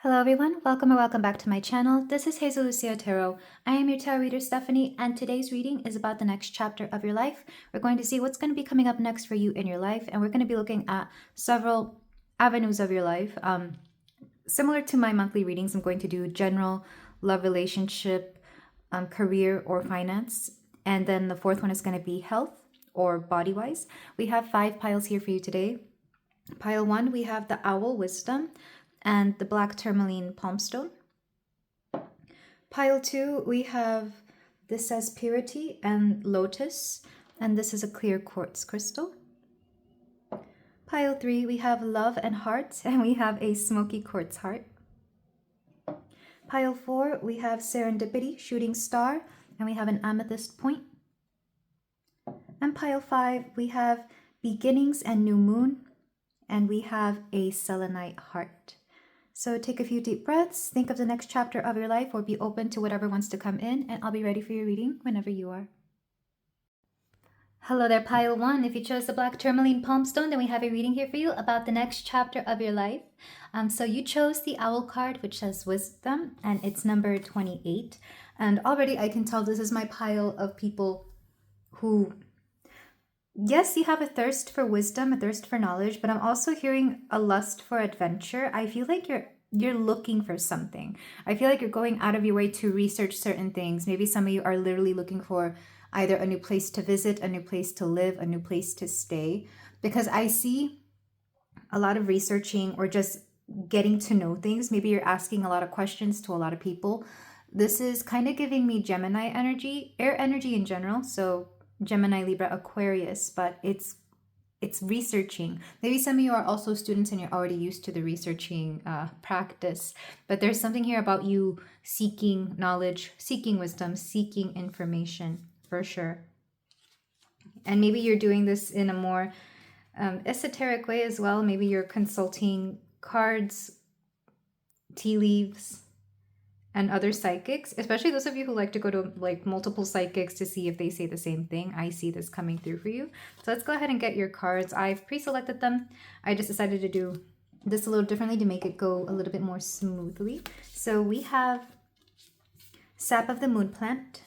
Hello everyone, welcome or welcome back to my channel. This is Hazel Lucia Tarot. I am your tarot reader Stephanie, and today's reading is about the next chapter of your life. We're going to see what's going to be coming up next for you in your life, and we're going to be looking at several avenues of your life. Similar to my monthly readings, I'm going to do general, love, relationship, career, or finance. And then the fourth one is going to be health or body-wise. We have 5 piles here for you today. Pile 1, we have the Owl Wisdom and the black tourmaline palmstone. Pile 2, we have, this says purity and lotus, and this is a clear quartz crystal. Pile 3, we have love and heart, and we have a smoky quartz heart. Pile 4, we have serendipity, shooting star, and we have an amethyst point. And pile 5, we have beginnings and new moon, and we have a selenite heart. So take a few deep breaths, think of the next chapter of your life, or be open to whatever wants to come in, and I'll be ready for your reading whenever you are. Hello there, pile 1. If you chose the black tourmaline palmstone, then we have a reading here for you about the next chapter of your life. So you chose the owl card, which says wisdom, and it's number 28. And already I can tell this is my pile of people who, yes, you have a thirst for wisdom, a thirst for knowledge, but I'm also hearing a lust for adventure. I feel like you're looking for something. I feel like you're going out of your way to research certain things. Maybe some of you are literally looking for either a new place to visit, a new place to live, a new place to stay, because I see a lot of researching or just getting to know things. Maybe you're asking a lot of questions to a lot of people. This is kind of giving me Gemini energy, air energy in general. So Gemini, Libra, Aquarius, but it's researching. Maybe some of you are also students and you're already used to the researching practice, but there's something here about you seeking knowledge, seeking wisdom, seeking information for sure. And maybe you're doing this in a more esoteric way as well. Maybe you're consulting cards, tea leaves, and other psychics, especially those of you who like to go to like multiple psychics to see if they say the same thing. I see this coming through for you. So let's go ahead and get your cards. I've pre-selected them. I just decided to do this a little differently to make it go a little bit more smoothly. So we have sap of the moon plant.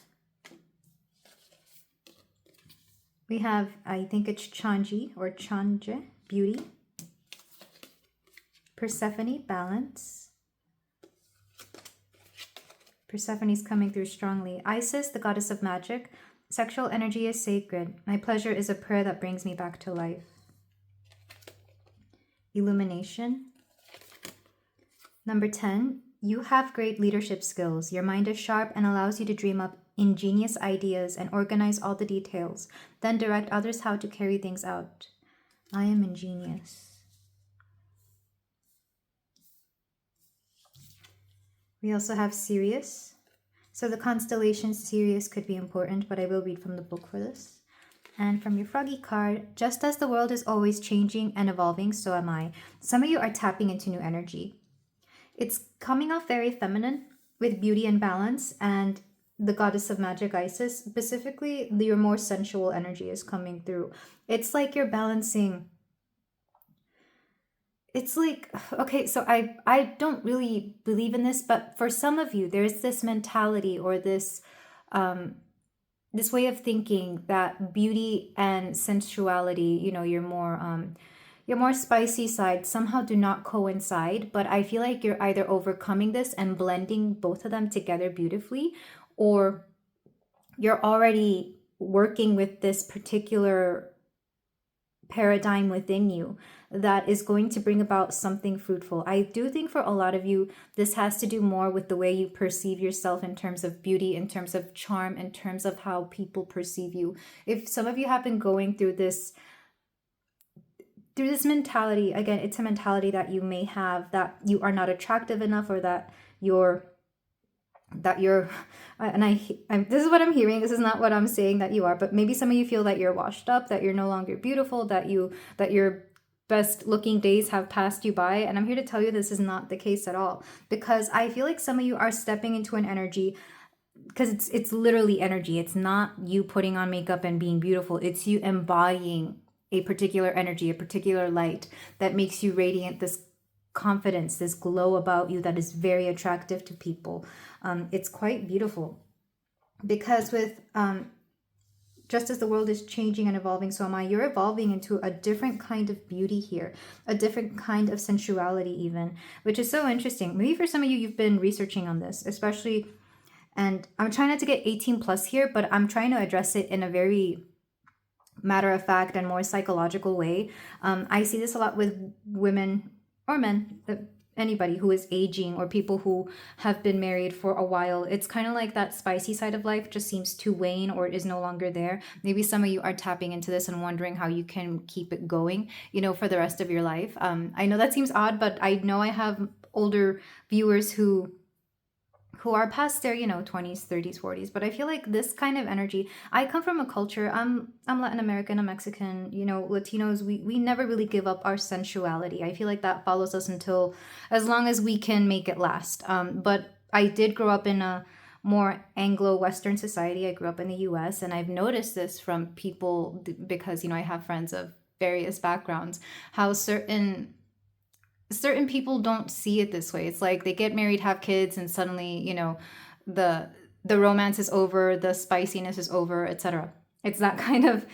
We have, I think it's Chanji or Chanje, beauty. Persephone, balance. Persephone's coming through strongly. Isis, the goddess of magic. Sexual energy is sacred. My pleasure is a prayer that brings me back to life. Illumination. Number 10, you have great leadership skills. Your mind is sharp and allows you to dream up ingenious ideas and organize all the details, then direct others how to carry things out. I am ingenious. We also have Sirius. So the constellation Sirius could be important, but I will read from the book for this. And from your froggy card, just as the world is always changing and evolving, so am I. Some of you are tapping into new energy. It's coming off very feminine with beauty and balance, and the goddess of magic, Isis, specifically your more sensual energy is coming through. It's like you're balancing. It's like, okay, so I don't really believe in this, but for some of you, there's this mentality or this this way of thinking that beauty and sensuality, you know, your more spicy side somehow do not coincide. But I feel like you're either overcoming this and blending both of them together beautifully, or you're already working with this particular paradigm within you that is going to bring about something fruitful. I do think for a lot of you, this has to do more with the way you perceive yourself in terms of beauty, in terms of charm, in terms of how people perceive you. If some of you have been going through this mentality, again, it's a mentality that you may have that you are not attractive enough, or that you're and I'm this is what I'm hearing. This is not what I'm saying that you are, but maybe some of you feel that you're washed up, that you're no longer beautiful, that your best looking days have passed you by. And I'm here to tell you this is not the case at all, because I feel like some of you are stepping into an energy, because it's literally energy. It's not you putting on makeup and being beautiful. It's you embodying a particular energy, a particular light that makes you radiant this confidence, this glow about you that is very attractive to people. It's quite beautiful because with just as the world is changing and evolving, so am I. You're evolving into a different kind of beauty here, a different kind of sensuality even, which is so interesting. Maybe for some of you, you've been researching on this, especially, and I'm trying not to get 18 plus here, but I'm trying to address it in a very matter of fact and more psychological way. I see this a lot with women or men, anybody who is aging or people who have been married for a while. It's kind of like that spicy side of life just seems to wane or is no longer there. Maybe some of you are tapping into this and wondering how you can keep it going, for the rest of your life. I know that seems odd, but I know I have older viewers who are past their 20s, 30s, 40s, but I feel like this kind of energy, I come from a culture, I'm Latin American, I'm Mexican, Latinos, we never really give up our sensuality. I feel like that follows us until as long as we can make it last. But I did grow up in a more Anglo-Western society. I grew up in the US, and I've noticed this from people because I have friends of various backgrounds, how certain people don't see it this way. It's like they get married, have kids, and suddenly, the romance is over, the spiciness is over, etc. It's that kind of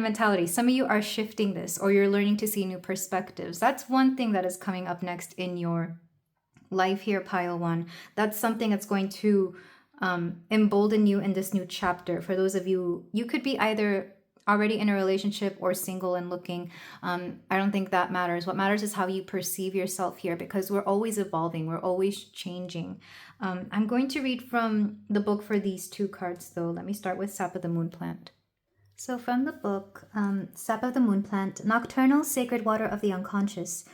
mentality. Some of you are shifting this, or you're learning to see new perspectives. That's one thing that is coming up next in your life here, pile one. That's something that's going to embolden you in this new chapter. For those of you, you could be either already in a relationship or single and looking. I don't think that matters. What matters is how you perceive yourself here, because we're always evolving. We're always changing. I'm going to read from the book for these two cards, though. Let me start with Sap of the Moon Plant. So from the book, Sap of the Moon Plant, Nocturnal Sacred Water of the Unconscious.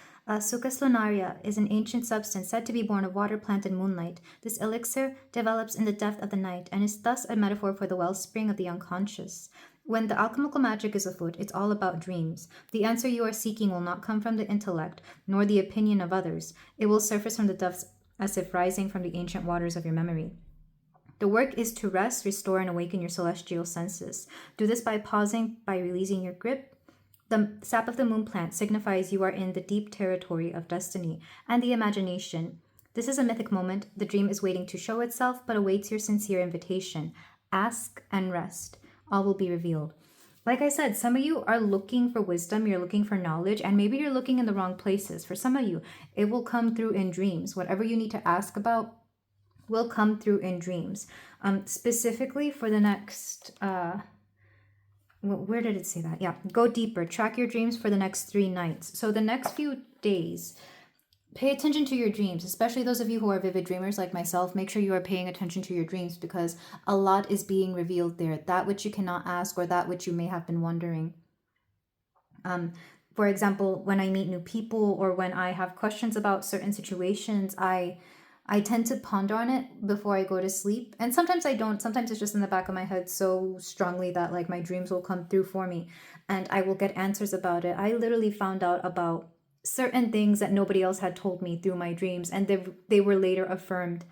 Sucus lunaria is an ancient substance said to be born of water, plant, and moonlight. This elixir develops in the depth of the night and is thus a metaphor for the wellspring of the unconscious. When the alchemical magic is afoot, it's all about dreams. The answer you are seeking will not come from the intellect, nor the opinion of others. It will surface from the depths as if rising from the ancient waters of your memory. The work is to rest, restore, and awaken your celestial senses. Do this by pausing, by releasing your grip. The sap of the moon plant signifies you are in the deep territory of destiny and the imagination. This is a mythic moment. The dream is waiting to show itself, but awaits your sincere invitation. Ask and rest. All will be revealed. Like I said, some of you are looking for wisdom, you're looking for knowledge, and maybe you're looking in the wrong places. For some of you, it will come through in dreams. Whatever you need to ask about will come through in dreams. Specifically for the next, where did it say that? Yeah, go deeper. Track your dreams for the next 3 nights. So the next few days, pay attention to your dreams, especially those of you who are vivid dreamers like myself. Make sure you are paying attention to your dreams, because a lot is being revealed there. That which you cannot ask, or that which you may have been wondering. For example, when I meet new people or when I have questions about certain situations, I tend to ponder on it before I go to sleep. And sometimes I don't. Sometimes it's just in the back of my head so strongly that like my dreams will come through for me and I will get answers about it. I literally found out about certain things that nobody else had told me through my dreams, and they were later affirmed.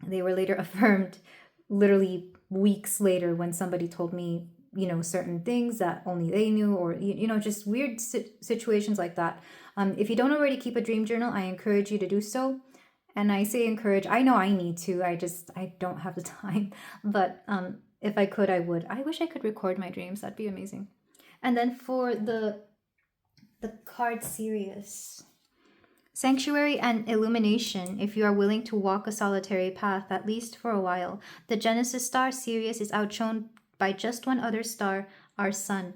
They were later affirmed literally weeks later when somebody told me, certain things that only they knew, or just weird situations like that. If you don't already keep a dream journal, I encourage you to do so. And I say encourage, I know I need to, I don't have the time, but if I could, I would. I wish I could record my dreams. That'd be amazing. And then for the card Sirius. Sanctuary and illumination, if you are willing to walk a solitary path, at least for a while. The Genesis star Sirius is outshone by just one other star, our sun.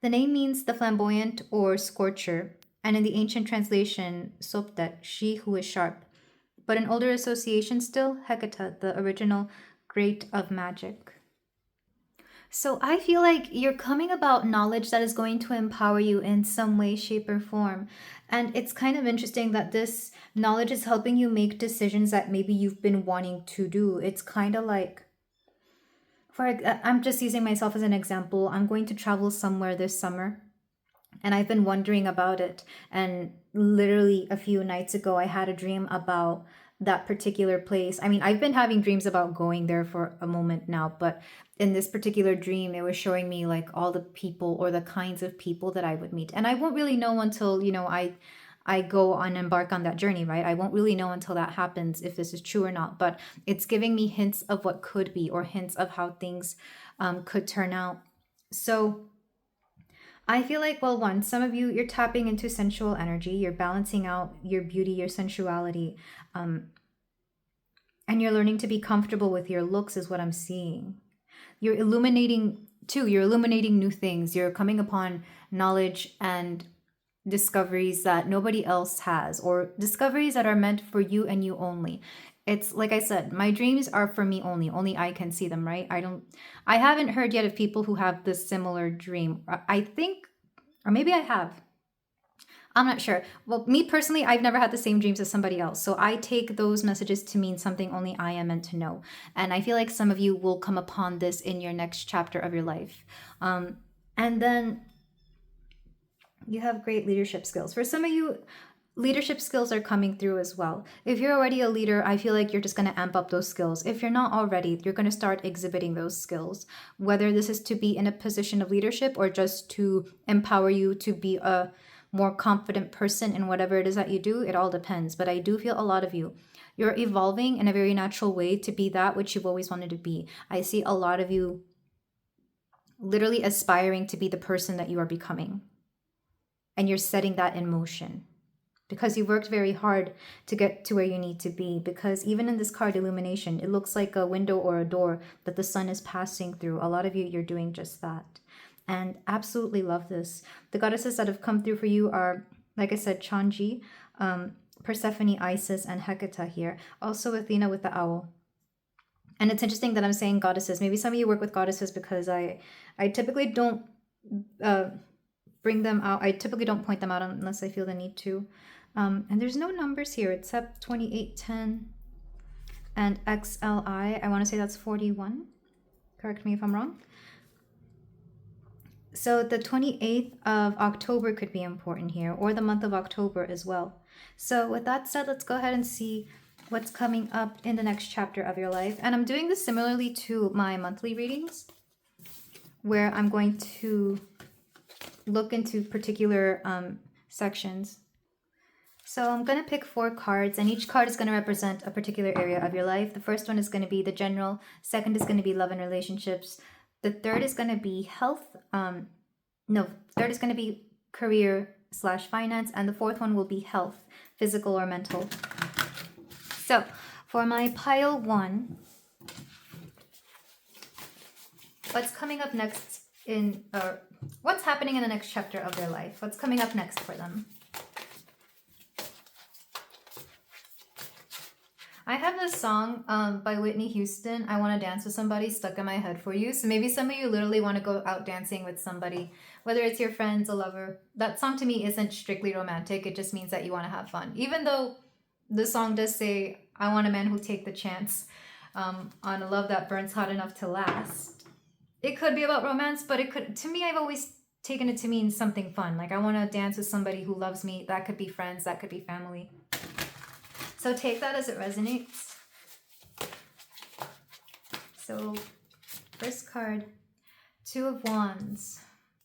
The name means the flamboyant or scorcher, and in the ancient translation, Sopdet, she who is sharp. But in older association still, Hecate, the original great of magic. So I feel like you're coming about knowledge that is going to empower you in some way, shape, or form. And it's kind of interesting that this knowledge is helping you make decisions that maybe you've been wanting to do. It's kind of like, I'm just using myself as an example. I'm going to travel somewhere this summer, and I've been wondering about it. And literally a few nights ago, I had a dream about that particular place. I mean, I've been having dreams about going there for a moment now, but in this particular dream, it was showing me like all the people or the kinds of people that I would meet. And I won't really know until, I go on embark on that journey, right? I won't really know until that happens if this is true or not, but it's giving me hints of what could be or hints of how things could turn out. So I feel like, well, one, some of you, you're tapping into sensual energy, you're balancing out your beauty, your sensuality, and you're learning to be comfortable with your looks, is what I'm seeing. You're illuminating too, you're illuminating new things, you're coming upon knowledge and discoveries that nobody else has, or discoveries that are meant for you and you only. It's like I said, my dreams are for me only I can see them, right? I haven't heard yet of people who have this similar dream. I think, or maybe I have, I'm not sure. Well, me personally, I've never had the same dreams as somebody else, so I take those messages to mean something only I am meant to know. And I feel like some of you will come upon this in your next chapter of your life. And then you have great leadership skills. For some of you, leadership skills are coming through as well. If you're already a leader, I feel like you're just going to amp up those skills. If you're not already, you're going to start exhibiting those skills, whether this is to be in a position of leadership or just to empower you to be a more confident person in whatever it is that you do. It all depends. But I do feel a lot of you, you're evolving in a very natural way to be that which you've always wanted to be. I see a lot of you literally aspiring to be the person that you are becoming. And you're setting that in motion because you worked very hard to get to where you need to be. Because even in this card, illumination, it looks like a window or a door that the sun is passing through. A lot of you, you're doing just that. And absolutely love this. The goddesses that have come through for you are, like I said, Chanji, Persephone, Isis, and Hecate here. Also Athena with the owl. And it's interesting that I'm saying goddesses. Maybe some of you work with goddesses because I typically don't bring them out. I typically don't point them out unless I feel the need to. And there's no numbers here except 2810 and XLI. I want to say that's 41. Correct me if I'm wrong. So the 28th of October could be important here, or the month of October as well. So with that said, let's go ahead and see what's coming up in the next chapter of your life. And I'm doing this similarly to my monthly readings, where I'm going to look into particular sections. So I'm going to pick 4 cards, and each card is going to represent a particular area of your life. The first one is going to be the general. Second is going to be love and relationships. The third is going to be health. Third is going to be career/finance. And the fourth one will be health, physical or mental. So for my pile 1, what's coming up next what's happening in the next chapter of their life? What's coming up next for them? I have this song by Whitney Houston, I Want to Dance with Somebody, stuck in my head for you. So maybe some of you literally want to go out dancing with somebody, whether it's your friends, a lover. That song to me isn't strictly romantic. It just means that you want to have fun. Even though the song does say, I want a man who'll take the chance on a love that burns hot enough to last. It could be about romance, but it could, to me, I've always taken it to mean something fun. Like I want to dance with somebody who loves me. That could be friends, that could be family. So take that as it resonates. So first card, 2 of Wands.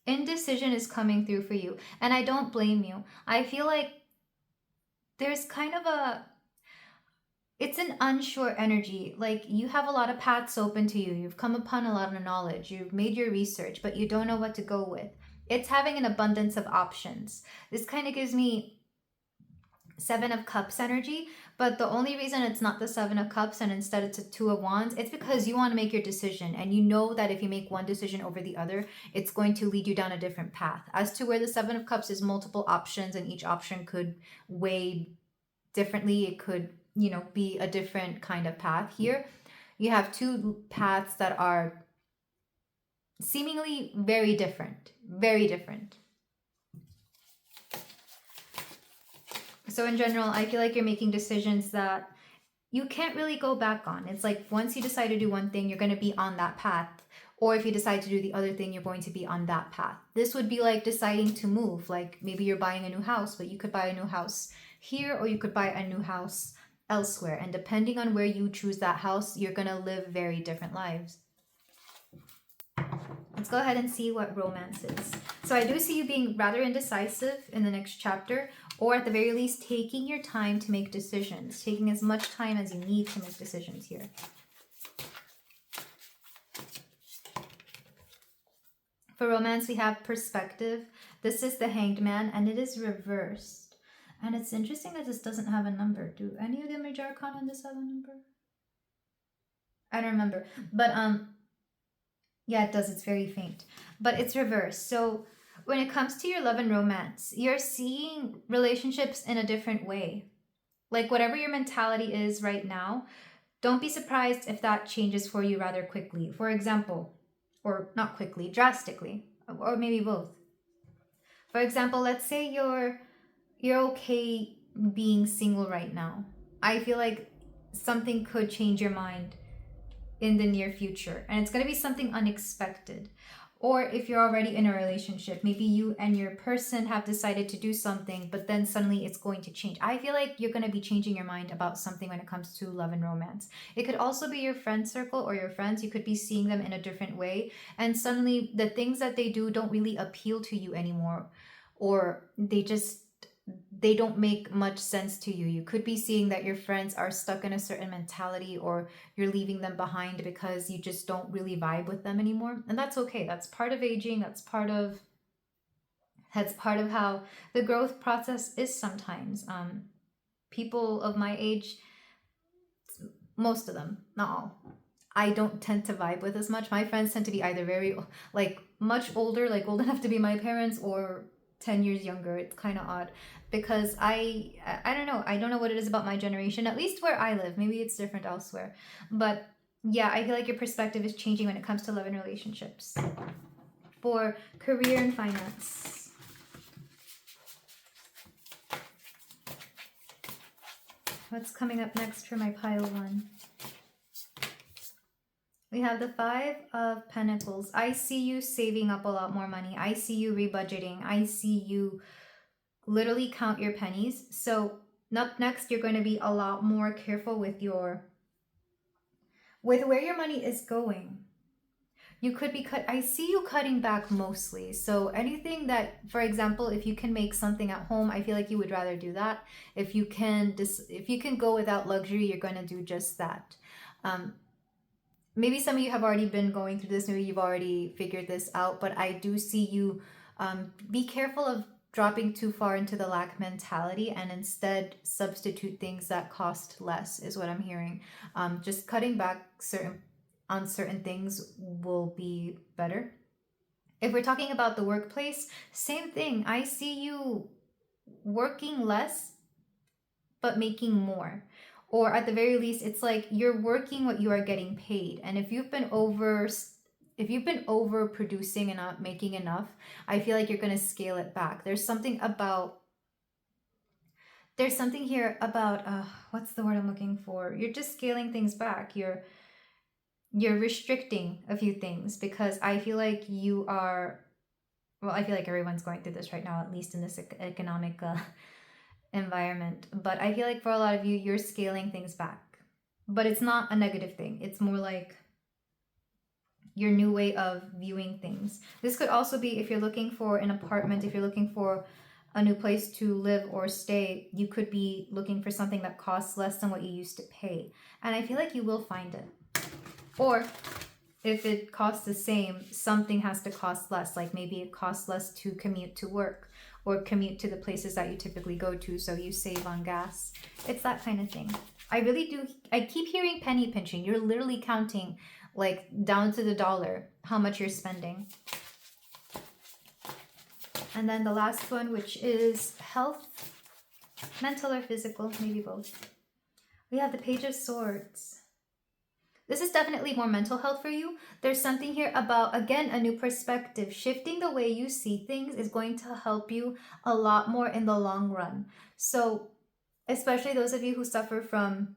Indecision is coming through for you. And I don't blame you. I feel like there's kind of it's an unsure energy. Like you have a lot of paths open to you. You've come upon a lot of knowledge. You've made your research, but you don't know what to go with. It's having an abundance of options. This kind of gives me 7 of Cups energy, but the only reason it's not the 7 of Cups and instead it's a 2 of Wands, it's because you want to make your decision. And you know that if you make one decision over the other, it's going to lead you down a different path. As to where the 7 of Cups is multiple options and each option could weigh differently. It could, be a different kind of path. Here, you have 2 paths that are seemingly very different. Very different. So in general, I feel like you're making decisions that you can't really go back on. It's like once you decide to do one thing, you're going to be on that path. Or if you decide to do the other thing, you're going to be on that path. This would be like deciding to move. Like maybe you're buying a new house, but you could buy a new house here, or you could buy a new house elsewhere. And depending on where you choose that house, you're going to live very different lives. Let's go ahead and see what romance is. So I do see you being rather indecisive in the next chapter, or at the very least, taking your time to make decisions, taking as much time as you need to make decisions here. For romance, we have perspective. This is the Hanged Man, and it is reversed. And it's interesting that this doesn't have a number. Do any of the Major Arcana on this have a number? I don't remember. But, yeah, it does. It's very faint. But it's reversed. So when it comes to your love and romance, you're seeing relationships in a different way. Like whatever your mentality is right now, don't be surprised if that changes for you rather quickly. For example, or not quickly, drastically, or maybe both. For example, let's say you're okay being single right now. I feel like something could change your mind in the near future, and it's going to be something unexpected. Or if you're already in a relationship, maybe you and your person have decided to do something, but then suddenly it's going to change. I feel like you're going to be changing your mind about something when it comes to love and romance. It could also be your friend circle or your friends. You could be seeing them in a different way, and suddenly the things that they do don't really appeal to you anymore, or they don't make much sense to you. You could be seeing that your friends are stuck in a certain mentality, or you're leaving them behind because you just don't really vibe with them anymore. And that's okay. That's part of aging. That's part of how the growth process is sometimes. People of my age, most of them, not all, I don't tend to vibe with as much. My friends tend to be either very, like, much older, like old enough to be my parents, or 10 years younger. It's kind of odd because I don't know. I don't know what it is about my generation, at least where I live. Maybe it's different elsewhere. But yeah, I feel like your perspective is changing when it comes to love and relationships. For career and finance. What's coming up next for my pile one? We have the Five of Pentacles. I see you saving up a lot more money. I see you rebudgeting. I see you literally count your pennies. So up next, you're going to be a lot more careful with where your money is going. You could be I see you cutting back mostly. So anything that, for example, if you can make something at home, I feel like you would rather do that. If you can go without luxury, you're going to do just that. Maybe some of you have already been going through this. Maybe you've already figured this out, but I do see you be careful of dropping too far into the lack mentality, and instead substitute things that cost less is what I'm hearing. Just cutting back on certain things will be better. If we're talking about the workplace, same thing. I see you working less, but making more. Or at the very least, it's like you're working what you are getting paid. And if you've been overproducing and not making enough, I feel like you're going to scale it back. There's something here about what's the word I'm looking for? You're just scaling things back. You're restricting a few things, because I feel like I feel like everyone's going through this right now, at least in this economic environment. But I feel like for a lot of you, you're scaling things back. But it's not a negative thing. It's more like your new way of viewing things. This could also be if you're looking for an apartment, if you're looking for a new place to live or stay, you could be looking for something that costs less than what you used to pay. And I feel like you will find it. Or if it costs the same, something has to cost less. Like maybe it costs less to commute to work or commute to the places that you typically go to, so you save on gas. It's that kind of thing. I really do. I keep hearing penny pinching. You're literally counting, like, down to the dollar how much you're spending. And then the last one, which is health, mental or physical, maybe both. We have the Page of Swords. This is definitely more mental health for you. There's something here about, again, a new perspective. Shifting the way you see things is going to help you a lot more in the long run. So especially those of you who suffer from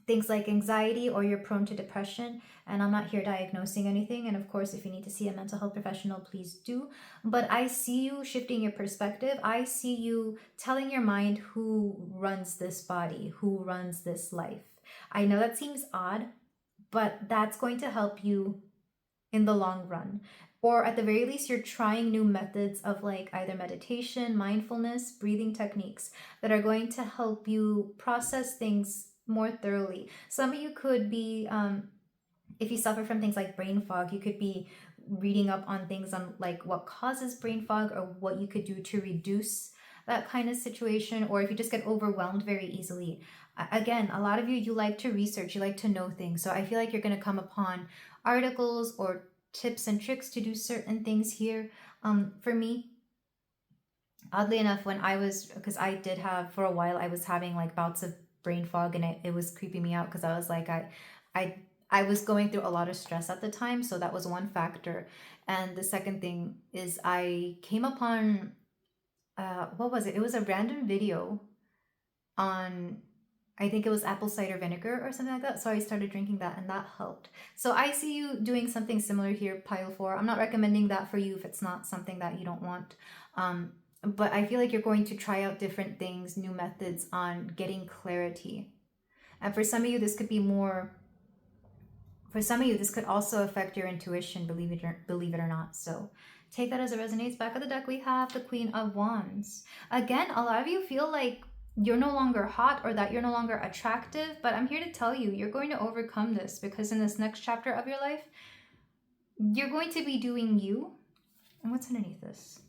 things like anxiety, or you're prone to depression. And I'm not here diagnosing anything, and of course if you need to see a mental health professional, please do. But I see you shifting your perspective. I see you telling your mind who runs this body, who runs this life. I know that seems odd, but that's going to help you in the long run. Or at the very least, you're trying new methods of like either meditation, mindfulness, breathing techniques that are going to help you process things more thoroughly. Some of you could be, if you suffer from things like brain fog, you could be reading up on things on like what causes brain fog or what you could do to reduce that kind of situation. Or if you just get overwhelmed very easily. Again, a lot of you, you like to research, you like to know things. So I feel like you're going to come upon articles or tips and tricks to do certain things here. For me, oddly enough, when I was, because I did have, for a while, I was having like bouts of brain fog, and it was creeping me out because I was like, I was going through a lot of stress at the time. So that was one factor. And the second thing is I came upon, what was it? It was a random video on, I think it was apple cider vinegar or something like that. So I started drinking that, and that helped. So I see you doing something similar here, pile 4. I'm not recommending that for you if it's not something that you don't want. But I feel like you're going to try out different things, new methods on getting clarity. And for some of you, this could be more, for some of you, this could also affect your intuition, believe it or not. So take that as it resonates. Back of the deck, we have the Queen of Wands. Again, a lot of you feel like you're no longer hot or that you're no longer attractive, but I'm here to tell you, you're going to overcome this, because in this next chapter of your life, you're going to be doing you. And what's underneath this?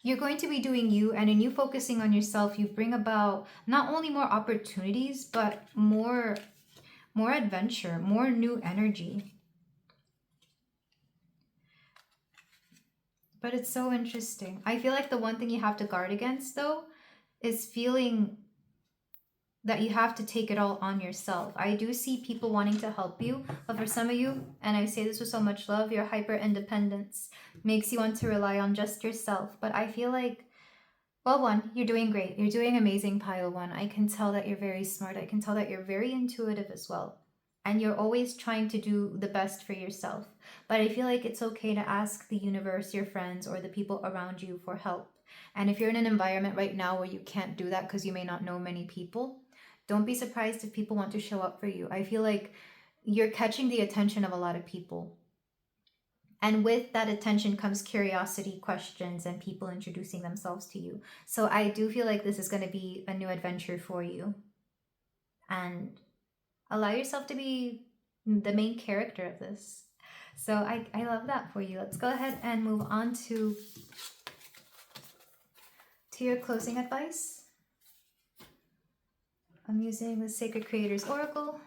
You're going to be doing you, and in you focusing on yourself, you bring about not only more opportunities, but more adventure, more new energy. But it's so interesting. I feel like the one thing you have to guard against, though, is feeling that you have to take it all on yourself. I do see people wanting to help you, but for some of you, and I say this with so much love, your hyper independence makes you want to rely on just yourself. But I feel like, well, one, you're doing great. You're doing amazing, pile 1. I can tell that you're very smart. I can tell that you're very intuitive as well. And you're always trying to do the best for yourself. But I feel like it's okay to ask the universe, your friends, or the people around you for help. And if you're in an environment right now where you can't do that because you may not know many people, don't be surprised if people want to show up for you. I feel like you're catching the attention of a lot of people. And with that attention comes curiosity, questions, and people introducing themselves to you. So I do feel like this is going to be a new adventure for you. And allow yourself to be the main character of this. So I love that for you. Let's go ahead and move on to your closing advice. I'm using the Sacred Creators Oracle.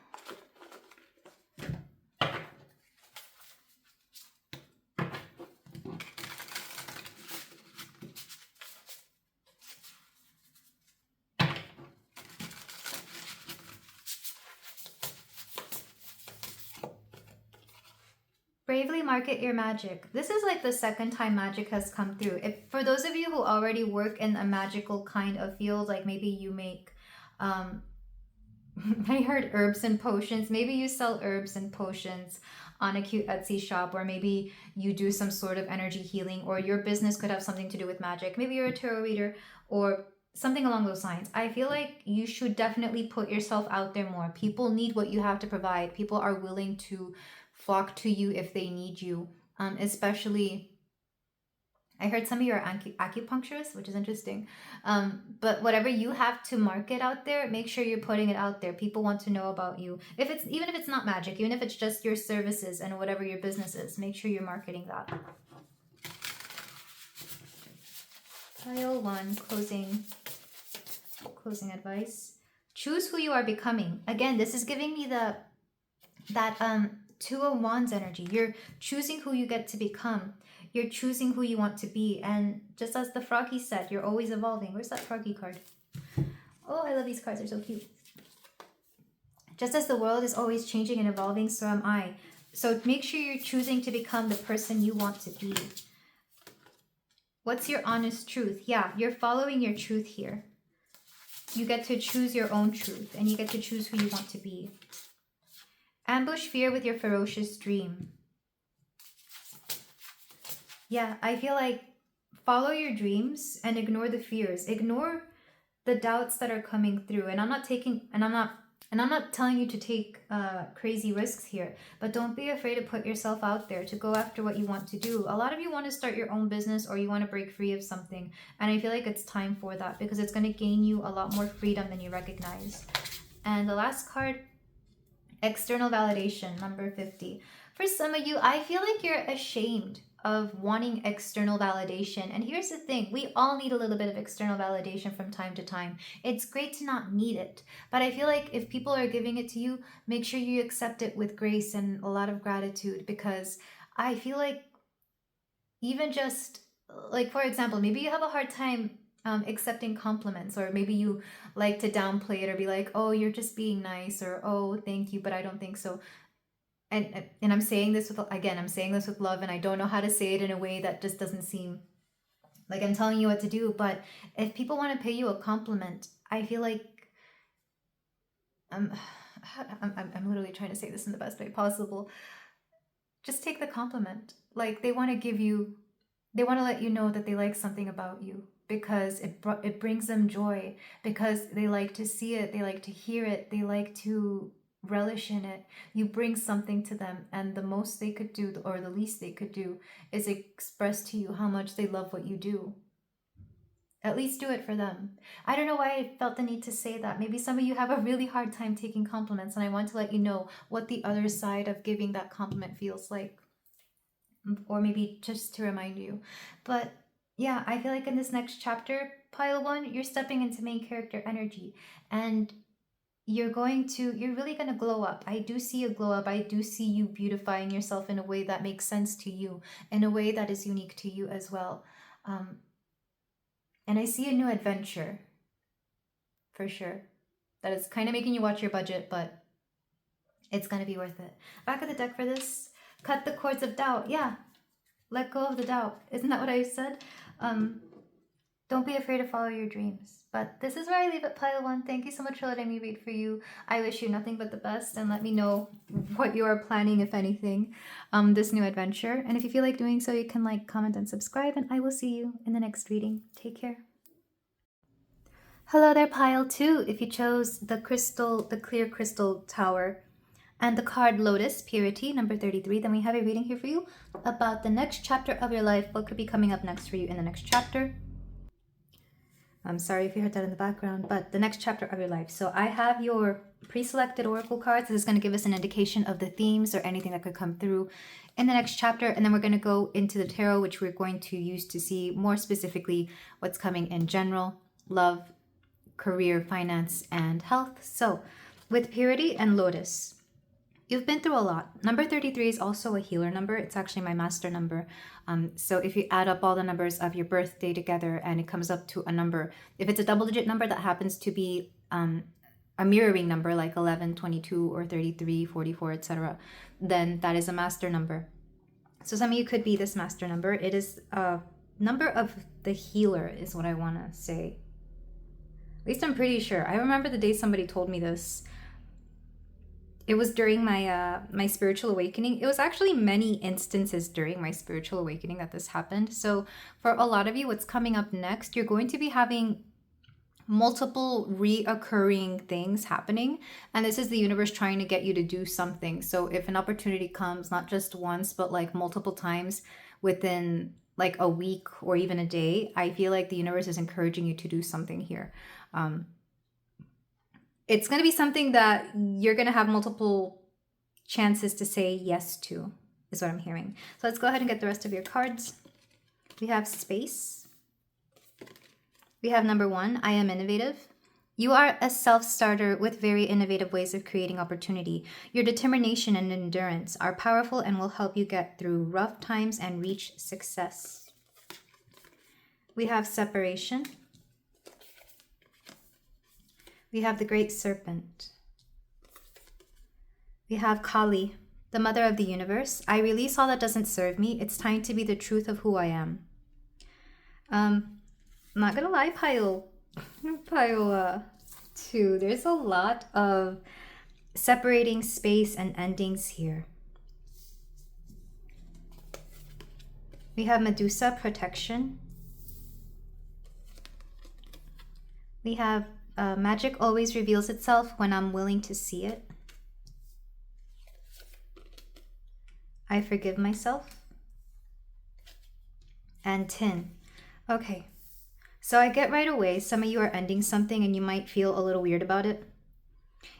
Bravely market your magic. This is like the second time magic has come through. If for those of you who already work in a magical kind of field, like maybe you make I heard herbs and potions. Maybe you sell herbs and potions on a cute Etsy shop, or maybe you do some sort of energy healing, or your business could have something to do with magic. Maybe you're a tarot reader or something along those lines. I feel like you should definitely put yourself out there more. People need what you have to provide. People are willing to flock to you if they need you, especially I heard some of you are acupuncturists, which is interesting. But whatever you have to market out there, make sure you're putting it out there. People want to know about you. Even if it's not magic, even if it's just your services and whatever your business is, make sure you're marketing that. Pile 1, closing advice. Choose who you are becoming. Again, this is giving me that 2 of Wands energy. You're choosing who you get to become. You're choosing who you want to be. And just as the froggy said, you're always evolving. Where's that froggy card? Oh, I love these cards. They're so cute. Just as the world is always changing and evolving, so am I. So make sure you're choosing to become the person you want to be. What's your honest truth? Yeah, you're following your truth here. you get to choose your own truth and you get to choose who you want to be. Ambush fear with your ferocious dream. Yeah, I feel like follow your dreams and ignore the fears. Ignore the doubts that are coming through. And I'm not telling you to take crazy risks here, but don't be afraid to put yourself out there, to go after what you want to do. A lot of you want to start your own business or you want to break free of something. And I feel like it's time for that because it's going to gain you a lot more freedom than you recognize. And the last card, external validation, number 50. For some of you, I feel like you're ashamed of wanting external validation. And here's the thing, we all need a little bit of external validation from time to time. It's great to not need it, but I feel like if people are giving it to you, make sure you accept it with grace and a lot of gratitude, because I feel like even just like, for example, maybe you have a hard time accepting compliments, or maybe you like to downplay it or be like, oh, you're just being nice, or oh, thank you, but I don't think so. And I'm saying this with, again, I'm saying this with love, and I don't know how to say it in a way that just doesn't seem like I'm telling you what to do. But if people want to pay you a compliment, I feel like I'm literally trying to say this in the best way possible. Just take the compliment. Like, they want to let you know that they like something about you, because it brings them joy, because they like to see it, they like to hear it, they like to relish in it. You bring something to them, and the most they could do, or the least they could do, is express to you how much they love what you do. At least do it for them. I don't know why I felt the need to say that. Maybe some of you have a really hard time taking compliments, and I want to let you know what the other side of giving that compliment feels like, or maybe just to remind you. But yeah, I feel like in this next chapter, pile 1, you're stepping into main character energy, and you're really going to glow up. I do see a glow up. I do see you beautifying yourself in a way that makes sense to you, in a way that is unique to you as well. And I see a new adventure, for sure. That is kind of making you watch your budget, but it's going to be worth it. Back of the deck for this, cut the cords of doubt. Yeah, let go of the doubt. Isn't that what I said? Don't be afraid to follow your dreams. But this is where I leave it, pile 1. Thank you so much for letting me read for you. I wish you nothing but the best, and let me know what you are planning, if anything, this new adventure. And if you feel like doing so, you can like, comment, and subscribe, and I will see you in the next reading. Take care. Hello there, pile 2. If you chose the clear crystal tower and the card Lotus, Purity, number 33, then we have a reading here for you about the next chapter of your life. What could be coming up next for you in the next chapter? I'm sorry if you heard that in the background, but the next chapter of your life. So I have your pre-selected oracle cards. This is going to give us an indication of the themes or anything that could come through in the next chapter. And then we're going to go into the tarot, which we're going to use to see more specifically what's coming in general, love, career, finance, and health. So with Purity and Lotus, you've been through a lot. Number 33 is also a healer number. It's actually my master number. So if you add up all the numbers of your birthday together and it comes up to a number, if it's a double-digit number that happens to be a mirroring number like 11, 22, or 33, 44, etc., then that is a master number. So some of you could be this master number. It is a number of the healer is what I want to say. At least I'm pretty sure. I remember the day somebody told me this. It was during my my spiritual awakening. It was actually many instances during my spiritual awakening that this happened. So for a lot of you, what's coming up next, you're going to be having multiple reoccurring things happening. And this is the universe trying to get you to do something. So if an opportunity comes, not just once, but like multiple times within like a week or even a day, I feel like the universe is encouraging you to do something here. It's going to be something that you're going to have multiple chances to say yes to, is what I'm hearing. So let's go ahead and get the rest of your cards. We have Space. We have number 1, I am innovative. You are a self-starter with very innovative ways of creating opportunity. Your determination and endurance are powerful and will help you get through rough times and reach success. We have Separation. We have the Great Serpent. We have Kali, the Mother of the Universe. I release all that doesn't serve me. It's time to be the truth of who I am. I'm not gonna lie, pile too. There's a lot of separating space and endings here. We have Medusa, protection. We have magic always reveals itself when I'm willing to see it. I forgive myself. And tin. Okay. So I get right away, some of you are ending something and you might feel a little weird about it.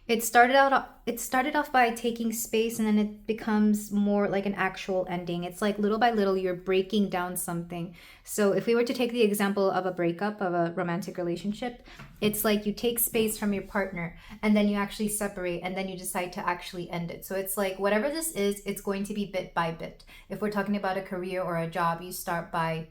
It started off by taking space, and then it becomes more like an actual ending. It's like little by little you're breaking down something. So if we were to take the example of a breakup of a romantic relationship, it's like you take space from your partner and then you actually separate and then you decide to actually end it. So it's like whatever this is, it's going to be bit by bit. If we're talking about a career or a job, you start by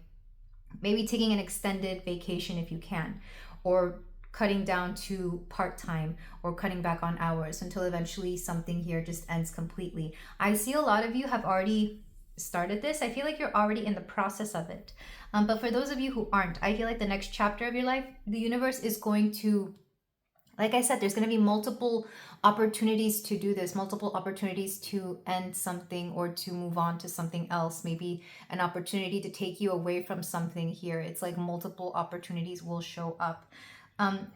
maybe taking an extended vacation if you can, or cutting down to part-time, or cutting back on hours until eventually something here just ends completely. I see a lot of you have already started this. I feel like you're already in the process of it. But for those of you who aren't, I feel like the next chapter of your life, the universe is going to, like I said, there's going to be multiple opportunities to do this, multiple opportunities to end something or to move on to something else, maybe an opportunity to take you away from something here. It's like multiple opportunities will show up.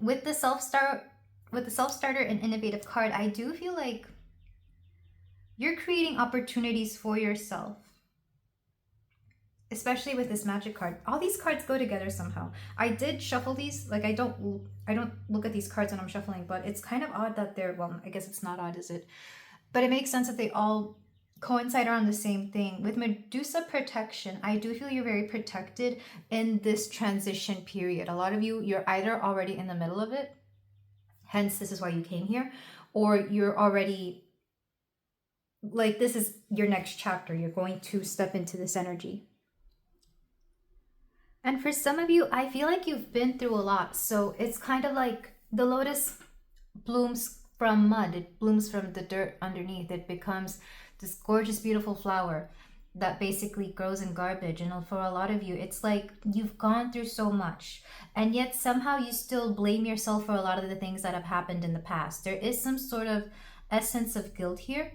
With the self-starter and innovative card, I do feel like you're creating opportunities for yourself, especially with this magic card. All these cards go together somehow. I did shuffle these, like I don't look at these cards when I'm shuffling, but it's kind of odd that they're, well, I guess it's not odd, is it? But it makes sense that they all coincide around the same thing. With Medusa, protection, I do feel you're very protected in this transition period. A lot of you, you're either already in the middle of it, hence this is why you came here, or you're already, like, this is your next chapter. You're going to step into this energy. And for some of you, I feel like you've been through a lot. So it's kind of like the lotus blooms from mud. It blooms from the dirt underneath. It becomes this gorgeous, beautiful flower that basically grows in garbage. And for a lot of you, it's like you've gone through so much, and yet somehow you still blame yourself for a lot of the things that have happened in the past. There is some sort of essence of guilt here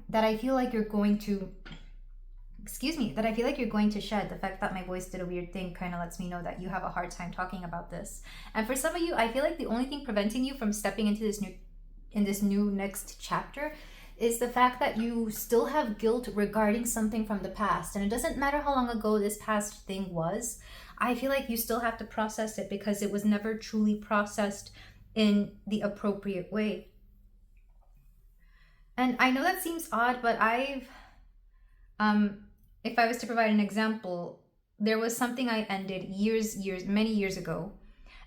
that I feel like you're going to, that I feel like you're going to shed. The fact that my voice did a weird thing kind of lets me know that you have a hard time talking about this. And for some of you, I feel like the only thing preventing you from stepping into this new next chapter is the fact that you still have guilt regarding something from the past. And it doesn't matter how long ago this past thing was. I feel like you still have to process it because it was never truly processed in the appropriate way. And I know that seems odd, but if I was to provide an example, there was something I ended many years ago,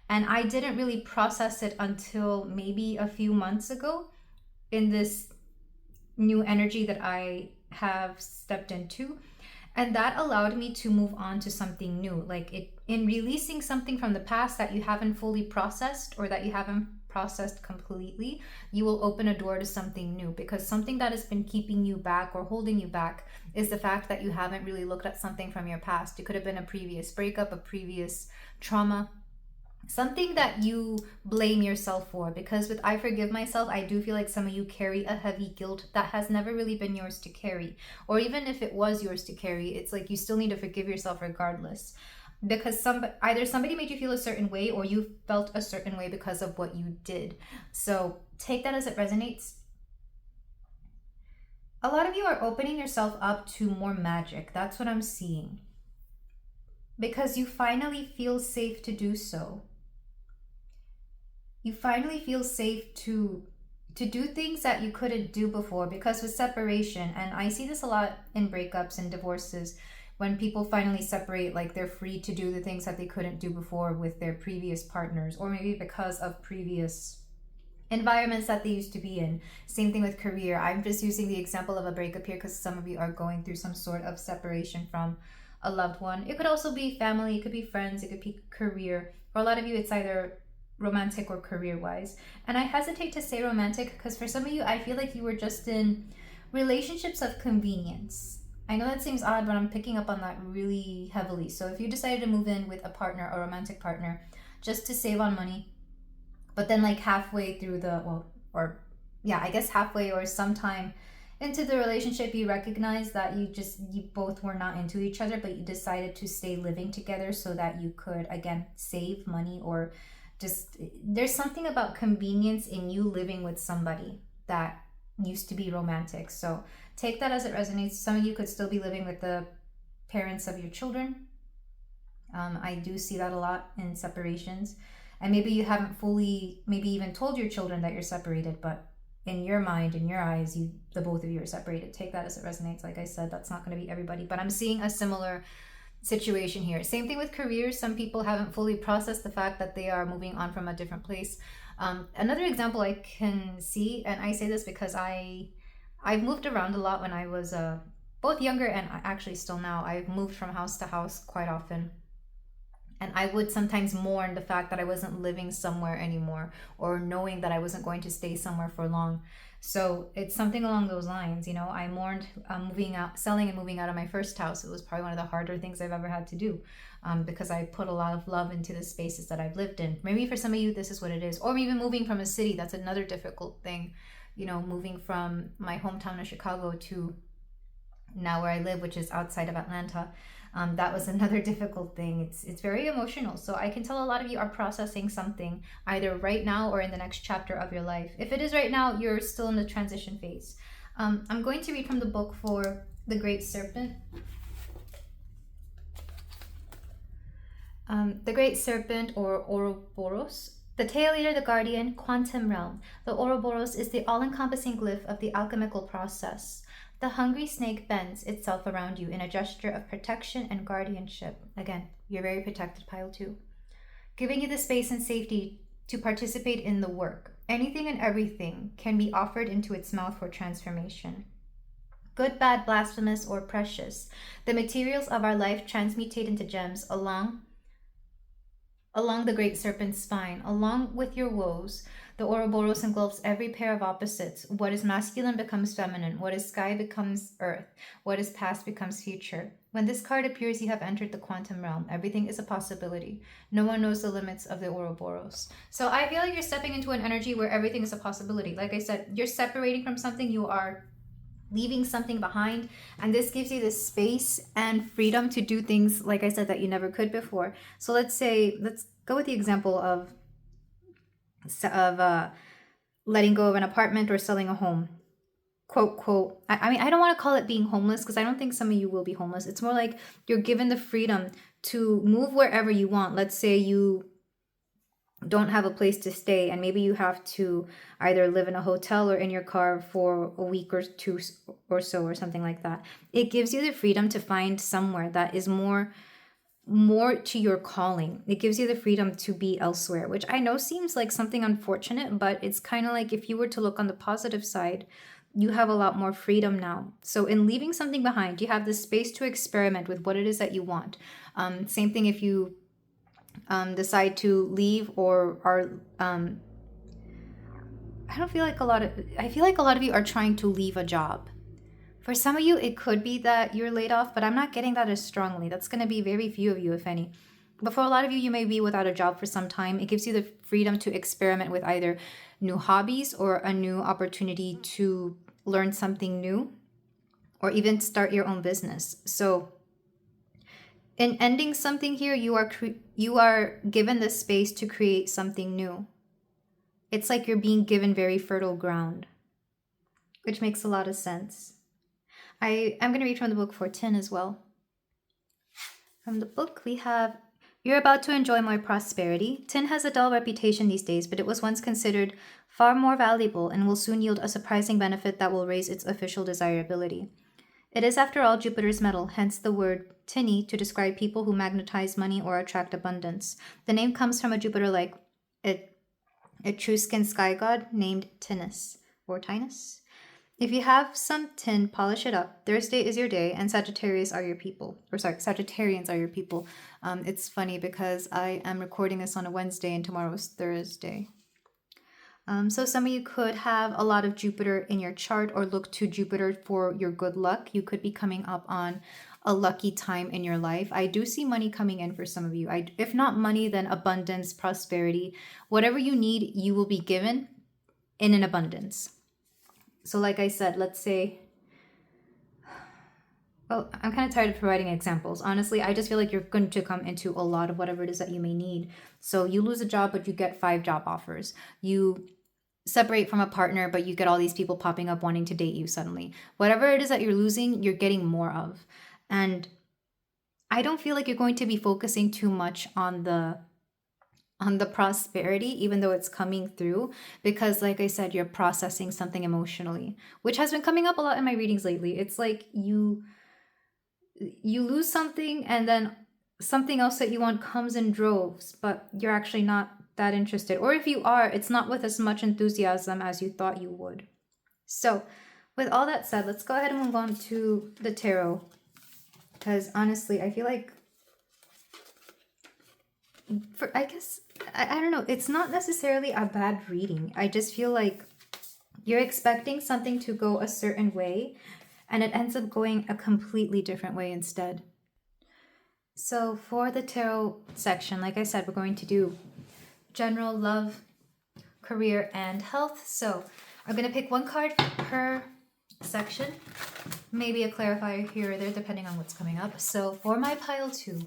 and I didn't really process it until maybe a few months ago in this new energy that I have stepped into. And that allowed me to move on to something new. Like in releasing something from the past that you haven't fully processed, or that you haven't processed completely, you will open a door to something new, because something that has been keeping you back or holding you back is the fact that you haven't really looked at something from your past. It could have been a previous breakup, a previous trauma, something that you blame yourself for. Because with I forgive myself, I do feel like some of you carry a heavy guilt that has never really been yours to carry. Or even if it was yours to carry, it's like you still need to forgive yourself regardless. Because either somebody made you feel a certain way, or you felt a certain way because of what you did. So take that as it resonates. A lot of you are opening yourself up to more magic. That's what I'm seeing. Because you finally feel safe to do so. You finally feel safe to do things that you couldn't do before. Because with separation, and I see this a lot in breakups and divorces, when people finally separate, like they're free to do the things that they couldn't do before with their previous partners, or maybe because of previous environments that they used to be in. Same thing with career. I'm just using the example of a breakup here because some of you are going through some sort of separation from a loved one. It could also be family, it could be friends, it could be career. For a lot of you, it's either romantic or career-wise. And I hesitate to say romantic because for some of you, I feel like you were just in relationships of convenience. I know that seems odd, but I'm picking up on that really heavily. So if you decided to move in with a partner, a romantic partner, just to save on money, But then like halfway through I guess halfway or sometime into the relationship, you recognize that you both were not into each other, but you decided to stay living together so that you could again save money, or just there's something about convenience in you living with somebody that used to be romantic. So take that as it resonates. Some of you could still be living with the parents of your children. I do see that a lot in separations. And maybe you haven't fully, maybe even told your children that you're separated, but in your mind, in your eyes, the both of you are separated. Take that as it resonates. Like I said, that's not going to be everybody, but I'm seeing a similar situation here. Same thing with careers. Some people haven't fully processed the fact that they are moving on from a different place. Another example I can see, and I say this because I've moved around a lot when I was both younger and actually still now. I've moved from house to house quite often. And I would sometimes mourn the fact that I wasn't living somewhere anymore, or knowing that I wasn't going to stay somewhere for long. So it's something along those lines. I mourned moving out, selling and moving out of my first house. It was probably one of the harder things I've ever had to do, because I put a lot of love into the spaces that I've lived in. Maybe for some of you, this is what it is. Or even moving from a city, that's another difficult thing. Moving from my hometown of Chicago to now where I live, which is outside of Atlanta. That was another difficult thing. It's very emotional. So I can tell a lot of you are processing something either right now or in the next chapter of your life. If it is right now, you're still in the transition phase. I'm going to read from the book for the Great Serpent. The Great Serpent, or Ouroboros. The tail eater, the guardian, quantum realm. The Ouroboros is the all-encompassing glyph of the alchemical process. The hungry snake bends itself around you in a gesture of protection and guardianship. Again, you're very protected, pile 2. Giving you the space and safety to participate in the work. Anything and everything can be offered into its mouth for transformation. Good, bad, blasphemous, or precious. The materials of our life transmutate into gems along the great serpent's spine. Along with your woes, the Ouroboros engulfs every pair of opposites. What is masculine becomes feminine. What is sky becomes earth. What is past becomes future. When this card appears, you have entered the quantum realm. Everything is a possibility. No one knows the limits of the Ouroboros. So I feel like you're stepping into an energy where everything is a possibility. Like I said, you're separating from something. You are leaving something behind, and this gives you the space and freedom to do things, like I said, that you never could before. So let's go with the example of letting go of an apartment or selling a home. Quote. I mean, I don't want to call it being homeless, because I don't think some of you will be homeless. It's more like you're given the freedom to move wherever you want. Let's say you don't have a place to stay, and maybe you have to either live in a hotel or in your car for a week or two or so, or something like that. It gives you the freedom to find somewhere that is more to your calling. It gives you the freedom to be elsewhere, which I know seems like something unfortunate, but it's kind of like, if you were to look on the positive side, you have a lot more freedom now. So in leaving something behind, you have the space to experiment with what it is that you want. Same thing if you decide to leave or are I feel like a lot of you are trying to leave a job. For some of you, it could be that you're laid off, but I'm not getting that as strongly. That's going to be very few of you, if any. But for a lot of you, you may be without a job for some time. It gives you the freedom to experiment with either new hobbies or a new opportunity to learn something new, or even start your own business. So in ending something here, you are given the space to create something new. It's like you're being given very fertile ground, which makes a lot of sense. I'm going to read from the book for Tin as well. From the book, we have, you're about to enjoy more prosperity. Tin has a dull reputation these days, but it was once considered far more valuable and will soon yield a surprising benefit that will raise its official desirability. It is, after all, Jupiter's metal, hence the word tinny to describe people who magnetize money or attract abundance. The name comes from a Jupiter-like Etruscan sky god named Tinus, or Tinus. If you have some tin, polish it up. Thursday is your day, and Sagittarians are your people. It's funny because I am recording this on a Wednesday and tomorrow is Thursday. So some of you could have a lot of Jupiter in your chart or look to Jupiter for your good luck. You could be coming up on a lucky time in your life. I do see money coming in for some of you. If not money, then abundance, prosperity. Whatever you need, you will be given in an abundance. So like I said, let's say, well, I'm kind of tired of providing examples. Honestly, I just feel like you're going to come into a lot of whatever it is that you may need. So you lose a job, but you get 5 job offers. You separate from a partner, but you get all these people popping up wanting to date you suddenly. Whatever it is that you're losing, you're getting more of. And I don't feel like you're going to be focusing too much on the prosperity, even though it's coming through, because like I said, you're processing something emotionally, which has been coming up a lot in my readings lately. It's like you lose something and then something else that you want comes in droves, but you're actually not that interested. Or if you are, it's not with as much enthusiasm as you thought you would. So with all that said, let's go ahead and move on to the tarot. Because honestly, I feel like, I don't know, it's not necessarily a bad reading. I just feel like you're expecting something to go a certain way, and it ends up going a completely different way instead. So for the tarot section, like I said, we're going to do general love, career, and health. So I'm going to pick one card per section, maybe a clarifier here or there depending on what's coming up. So for my pile 2,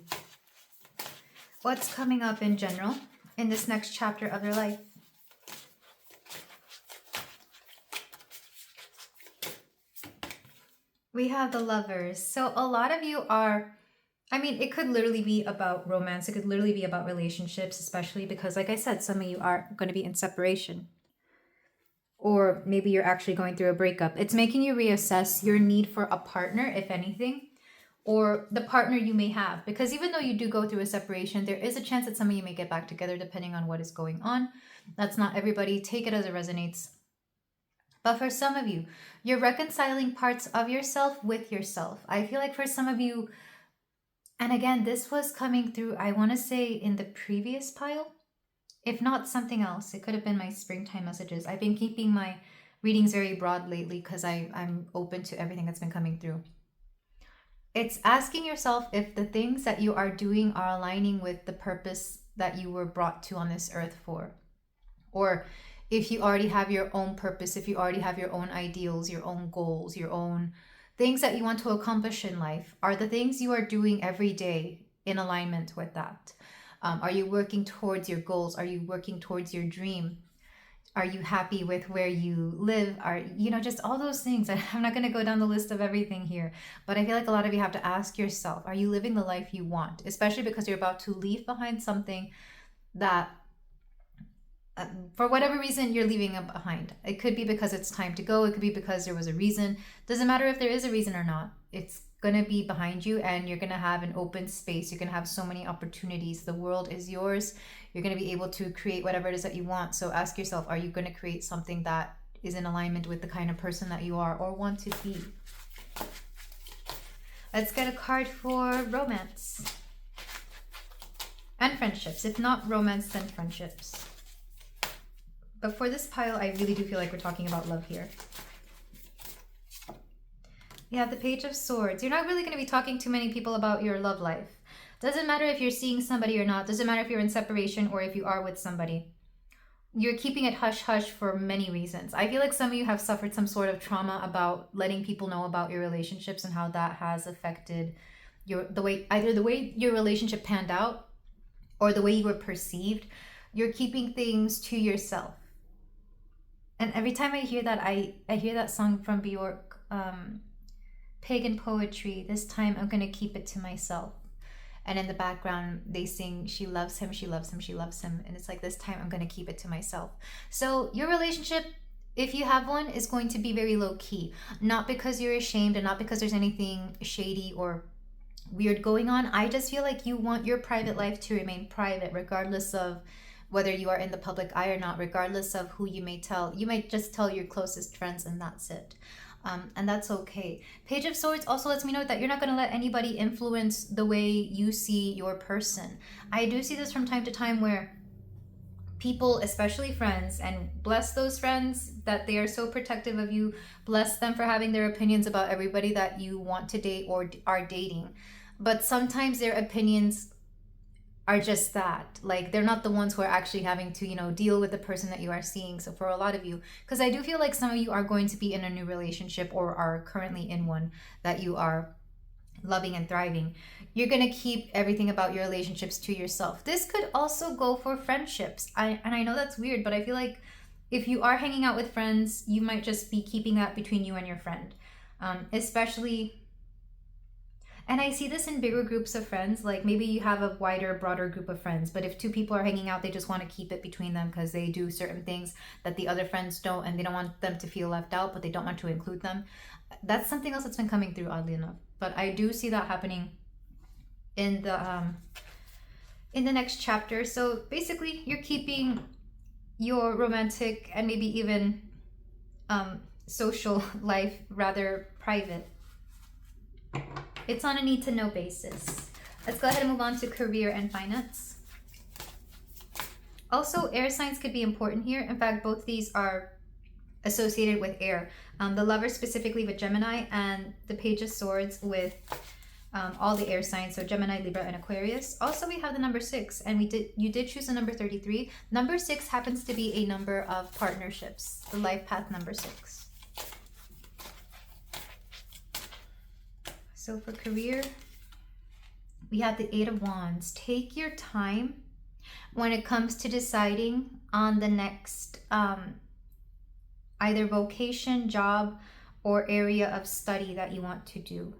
what's coming up in general in this next chapter of your life? We have the Lovers. So a lot of you are, I mean, it could literally be about romance. It could literally be about relationships, especially because, like I said, some of you are going to be in separation. Or maybe you're actually going through a breakup. It's making you reassess your need for a partner, if anything, or the partner you may have. Because even though you do go through a separation, there is a chance that some of you may get back together depending on what is going on. That's not everybody. Take it as it resonates. But for some of you, you're reconciling parts of yourself with yourself. I feel like for some of you, and again, this was coming through, I want to say in the previous pile, if not something else. It could have been my springtime messages. I've been keeping my readings very broad lately because I'm open to everything that's been coming through. It's asking yourself if the things that you are doing are aligning with the purpose that you were brought to on this earth for. Or if you already have your own purpose, if you already have your own ideals, your own goals, your own things that you want to accomplish in life, are the things you are doing every day in alignment with that? Are you working towards your goals? Are you working towards your dream? Are you happy with where you live? Are, just all those things. I'm not going to go down the list of everything here, but I feel like a lot of you have to ask yourself, are you living the life you want? Especially because you're about to leave behind something that, for whatever reason, you're leaving it behind. It could be because it's time to go. It could be because there was a reason. Doesn't matter if there is a reason or not. It's going to be behind you, and you're going to have an open space. You're going to have so many opportunities. The world is yours. You're going to be able to create whatever it is that you want. So ask yourself, are you going to create something that is in alignment with the kind of person that you are or want to be? Let's get a card for romance and friendships. If not romance, then friendships. But for this pile, I really do feel like we're talking about love here. You have the Page of Swords. You're not really going to be talking to many people about your love life. Doesn't matter if you're seeing somebody or not. Doesn't matter if you're in separation or if you are with somebody. You're keeping it hush-hush for many reasons. I feel like some of you have suffered some sort of trauma about letting people know about your relationships and how that has affected the way your relationship panned out or the way you were perceived. You're keeping things to yourself. And every time I hear that, I hear that song from Bjork, Pagan Poetry. This time I'm going to keep it to myself. And in the background, they sing, she loves him, she loves him, she loves him. And it's like, this time I'm going to keep it to myself. So your relationship, if you have one, is going to be very low key. Not because you're ashamed and not because there's anything shady or weird going on. I just feel like you want your private life to remain private, regardless of whether you are in the public eye or not, regardless of who you may tell. You might just tell your closest friends and that's it. And that's okay. Page of Swords also lets me know that you're not going to let anybody influence the way you see your person. I do see this from time to time where people, especially friends, and bless those friends that they are so protective of you. Bless them for having their opinions about everybody that you want to date or are dating. But sometimes their opinions are just that. Like, they're not the ones who are actually having to, deal with the person that you are seeing. So for a lot of you, because I do feel like some of you are going to be in a new relationship or are currently in one that you are loving and thriving, you're going to keep everything about your relationships to yourself. This could also go for friendships. I know that's weird, but I feel like if you are hanging out with friends, you might just be keeping that between you and your friend. Especially, and I see this in bigger groups of friends, like maybe you have a wider, broader group of friends, but if two people are hanging out, they just want to keep it between them because they do certain things that the other friends don't, and they don't want them to feel left out, but they don't want to include them. That's something else that's been coming through, oddly enough. But I do see that happening in the next chapter. So basically, you're keeping your romantic and maybe even social life rather private. It's on a need to know basis. Let's go ahead and move on to career and finance. Also, air signs could be important here. In fact, both these are associated with air. The Lover specifically with Gemini, and the Page of Swords with all the air signs, so Gemini, Libra, and Aquarius. Also, we have the number 6, and you did choose the number 33. Number 6 happens to be a number of partnerships, the life path number 6. So for career, we have the 8 of Wands. Take your time when it comes to deciding on the next either vocation, job, or area of study that you want to do.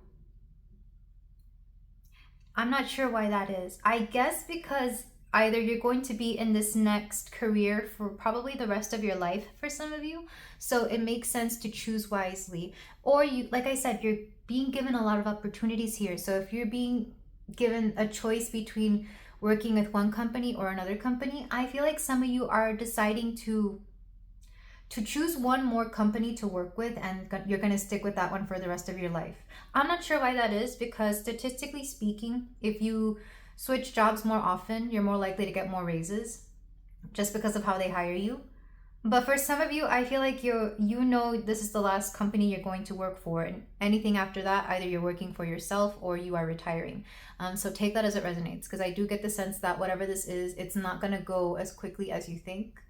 I'm not sure why that is. I guess because either you're going to be in this next career for probably the rest of your life for some of you, so it makes sense to choose wisely. Or you, like I said, you're being given a lot of opportunities here. So if you're being given a choice between working with one company or another company, I feel like some of you are deciding to choose one more company to work with, and you're going to stick with that one for the rest of your life. I'm not sure why that is, because statistically speaking, if you switch jobs more often, you're more likely to get more raises just because of how they hire you. But for some of you, I feel like this is the last company you're going to work for, and anything after that, either you're working for yourself or you are retiring. So take that as it resonates, because I do get the sense that whatever this is, it's not going to go as quickly as you think.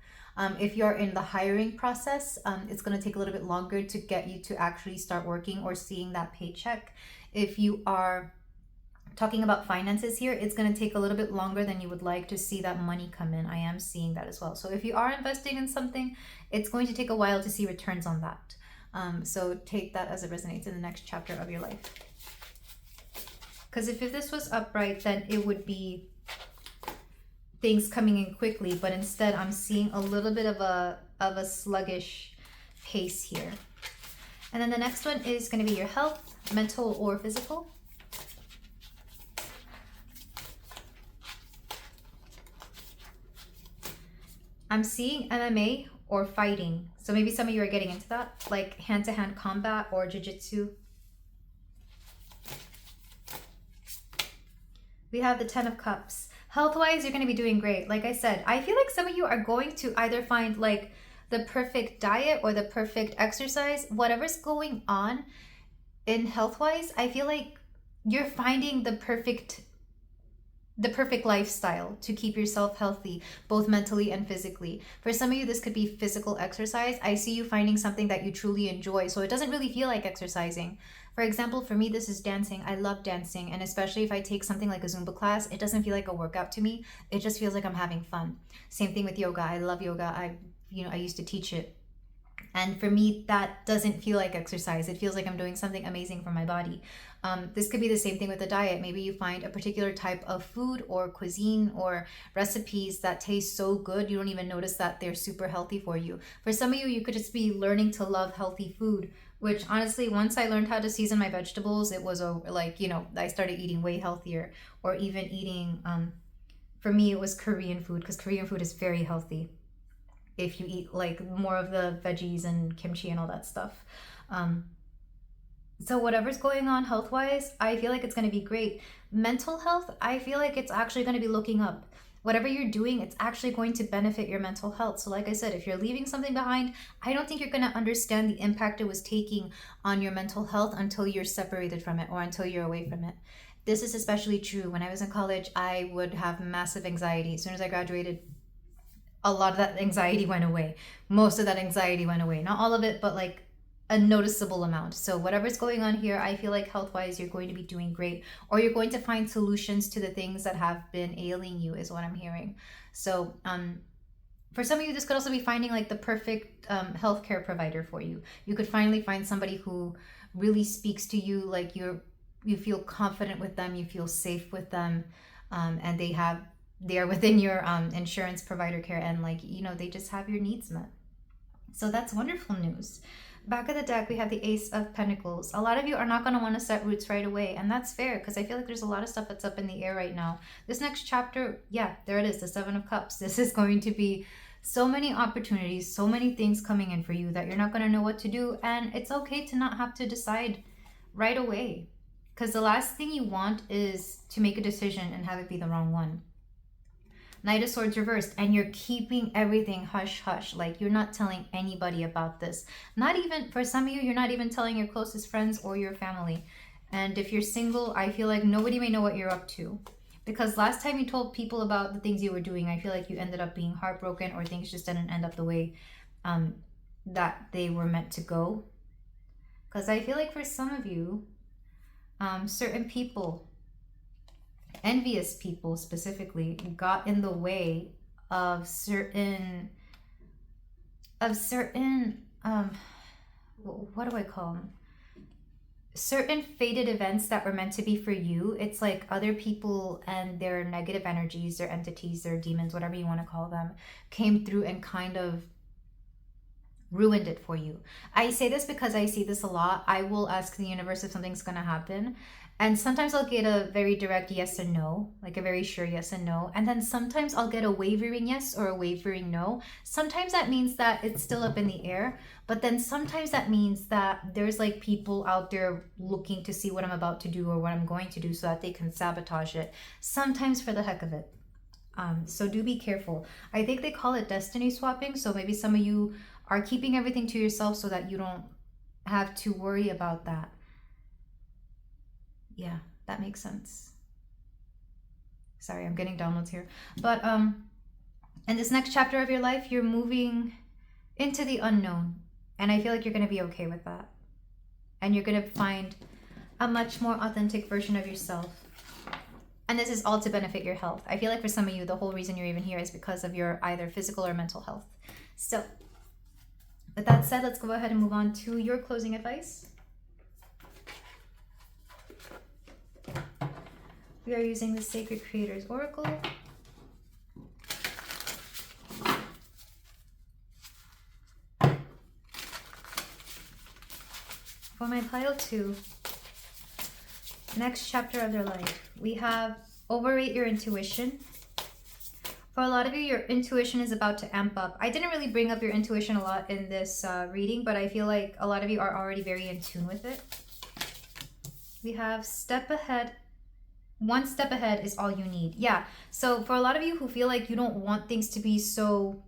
If you're in the hiring process, it's going to take a little bit longer to get you to actually start working or seeing that paycheck. If you are talking about finances here, it's going to take a little bit longer than you would like to see that money come in. I am seeing that as well. So if you are investing in something, it's going to take a while to see returns on that. So take that as it resonates in the next chapter of your life. Because if this was upright, then it would be things coming in quickly, but instead I'm seeing a little bit of a sluggish pace here. And then the next one is going to be your health, mental or physical. I'm seeing MMA or fighting. So maybe some of you are getting into that, like hand-to-hand combat or jiu-jitsu. We have the 10 of Cups. Health-wise, you're going to be doing great. Like I said, I feel like some of you are going to either find like the perfect diet or the perfect exercise. Whatever's going on in health-wise, I feel like you're finding the perfect lifestyle to keep yourself healthy, both mentally and physically. For some of you, this could be physical exercise. I see you finding something that you truly enjoy, so it doesn't really feel like exercising. For example, for me, this is dancing. I love dancing, and especially if I take something like a Zumba class, it doesn't feel like a workout to me. It just feels like I'm having fun. Same thing with yoga. I love yoga. I used to teach it. And for me, that doesn't feel like exercise. It feels like I'm doing something amazing for my body. This could be the same thing with the diet. Maybe you find a particular type of food or cuisine or recipes that taste so good, you don't even notice that they're super healthy for you. For some of you, you could just be learning to love healthy food, which honestly, once I learned how to season my vegetables, it was I started eating way healthier, or even eating, for me, it was Korean food, because Korean food is very healthy if you eat like more of the veggies and kimchi and all that stuff. So whatever's going on health-wise, I feel like it's going to be great. Mental health, I feel like it's actually going to be looking up. whatever you're doing, it's actually going to benefit your mental health. So like I said, if you're leaving something behind, I don't think you're going to understand the impact it was taking on your mental health until you're separated from it or until you're away from it. This is especially true. When I was in college, I would have massive anxiety. As soon as I graduated, a lot of that anxiety went away. Most of that anxiety went away. Not all of it, but like a noticeable amount. So whatever's going on here, I feel like health-wise, you're going to be doing great, or you're going to find solutions to the things that have been ailing you, is what I'm hearing. So for some of you, this could also be finding like the perfect healthcare provider for you. You could finally find somebody who really speaks to you, like you feel confident with them, you feel safe with them, and they are within your insurance provider care, and like, you know, they just have your needs met. So that's wonderful news. Back of the deck, we have the Ace of Pentacles. A lot of you are not going to want to set roots right away, and that's fair, because I feel like there's a lot of stuff that's up in the air right now. This next chapter, yeah, there it is, the Seven of Cups. This is going to be so many opportunities, so many things coming in for you that you're not going to know what to do, and it's okay to not have to decide right away, because the last thing you want is to make a decision and have it be the wrong one. Knight of Swords reversed, and you're keeping everything hush hush. Like, you're not telling anybody about this. Not even, for some of you, you're not even telling your closest friends or your family. And if you're single, I feel like nobody may know what you're up to. Because last time you told people about the things you were doing, I feel like you ended up being heartbroken, or things just didn't end up the way that they were meant to go. Because I feel like for some of you, certain people, envious people specifically, got in the way of certain what do I call them, certain fated events that were meant to be for you. It's like other people and their negative energies, their entities, their demons, whatever you want to call them, came through and kind of ruined it for you. I say this because I see this a lot. I will ask the universe if something's going to happen, and sometimes I'll get a very direct yes and no, like a very sure yes and no. And then sometimes I'll get a wavering yes or a wavering no. Sometimes that means that it's still up in the air, but then sometimes that means that there's like people out there looking to see what I'm about to do or what I'm going to do so that they can sabotage it. Sometimes for the heck of it. So do be careful. I think they call it destiny swapping. So maybe some of you are keeping everything to yourself so that you don't have to worry about that. Yeah, that makes sense. Sorry, I'm getting downloads here. But in this next chapter of your life, you're moving into the unknown. And I feel like you're going to be okay with that. And you're going to find a much more authentic version of yourself. And this is all to benefit your health. I feel like for some of you, the whole reason you're even here is because of your either physical or mental health. So with that said, let's go ahead and move on to your closing advice. We are using the Sacred Creators Oracle. For my pile 2, next chapter of their life, we have overrate your intuition. For a lot of you, your intuition is about to amp up. I didn't really bring up your intuition a lot in this reading, but I feel like a lot of you are already very in tune with it. We have step ahead. One step ahead is all you need. Yeah. So for a lot of you who feel like you don't want things to be so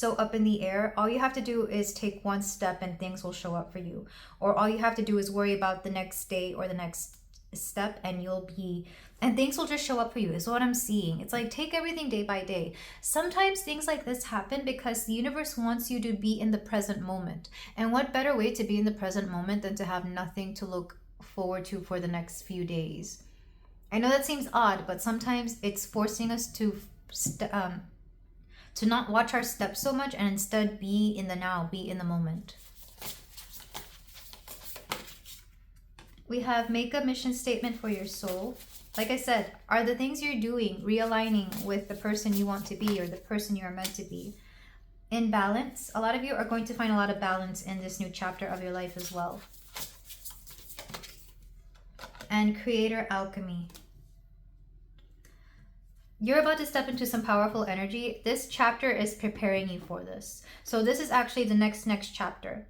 up in the air, all you have to do is take one step and things will show up for you. Or all you have to do is worry about the next day or the next step and things will just show up for you, is what I'm seeing. It's like, take everything day by day. Sometimes things like this happen because the universe wants you to be in the present moment. And what better way to be in the present moment than to have nothing to look forward to for the next few days? I know that seems odd, but sometimes it's forcing us to not watch our steps so much and instead be in the now, be in the moment. We have make a mission statement for your soul. Like I said, are the things you're doing realigning with the person you want to be or the person you are meant to be? In balance, a lot of you are going to find a lot of balance in this new chapter of your life as well. And creator alchemy. You're about to step into some powerful energy. This chapter is preparing you for this. So this is actually the next chapter.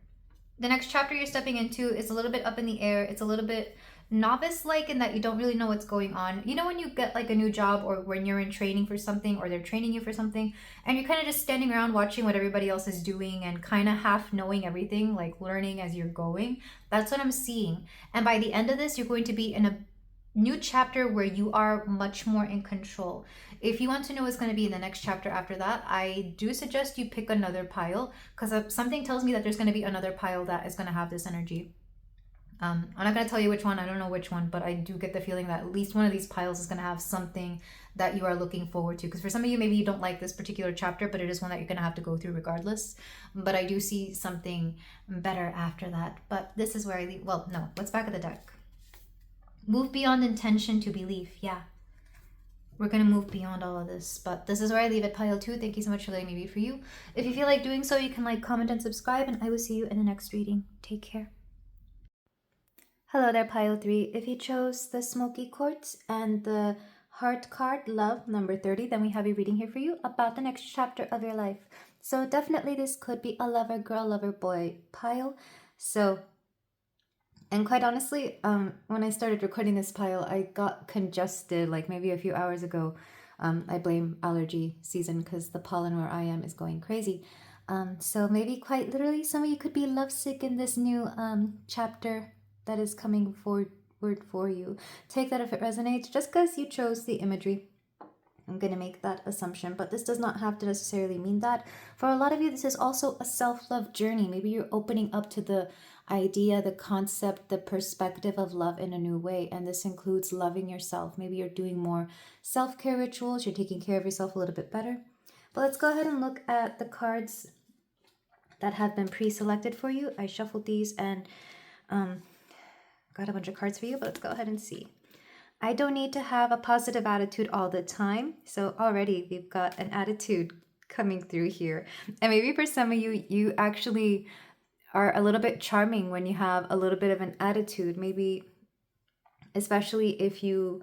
The next chapter you're stepping into is a little bit up in the air. It's a little bit novice-like in that you don't really know what's going on. You know, when you get like a new job, or when you're in training for something, or they're training you for something, and you're kind of just standing around watching what everybody else is doing and kind of half knowing everything, like learning as you're going. That's what I'm seeing. And by the end of this, you're going to be in a new chapter where you are much more in control. If you want to know what's going to be in the next chapter after that, I do suggest you pick another pile, because something tells me that there's going to be another pile that is going to have this energy. I'm not going to tell you which one. I don't know which one, but I do get the feeling that at least one of these piles is going to have something that you are looking forward to. Because for some of you, maybe you don't like this particular chapter, but it is one that you're going to have to go through regardless. But I do see something better after that. But this is where I leave. Well, no, what's back of the deck? Move beyond intention to belief. Yeah. We're going to move beyond all of this. But this is where I leave it, pile 2. Thank you so much for letting me read for you. If you feel like doing so, you can like, comment, and subscribe. And I will see you in the next reading. Take care. Hello there, pile 3. If you chose the smoky quartz and the heart card, love, number 30, then we have a reading here for you about the next chapter of your life. So definitely this could be a lover girl, lover boy pile. So, and quite honestly, when I started recording this pile, I got congested like maybe a few hours ago. I blame allergy season because the pollen where I am is going crazy. So maybe quite literally some of you could be lovesick in this new chapter that is coming forward for you. Take that if it resonates. Just because you chose the imagery, I'm going to make that assumption, but this does not have to necessarily mean that. For a lot of you, this is also a self-love journey. Maybe you're opening up to the idea, the concept, the perspective of love in a new way, and this includes loving yourself. Maybe you're doing more self-care rituals, you're taking care of yourself a little bit better. But let's go ahead and look at the cards that have been pre-selected for you. I shuffled these and got a bunch of cards for you, but let's go ahead and see. I don't need to have a positive attitude all the time. So already we've got an attitude coming through here. And maybe for some of you, you actually are a little bit charming when you have a little bit of an attitude. Maybe especially if you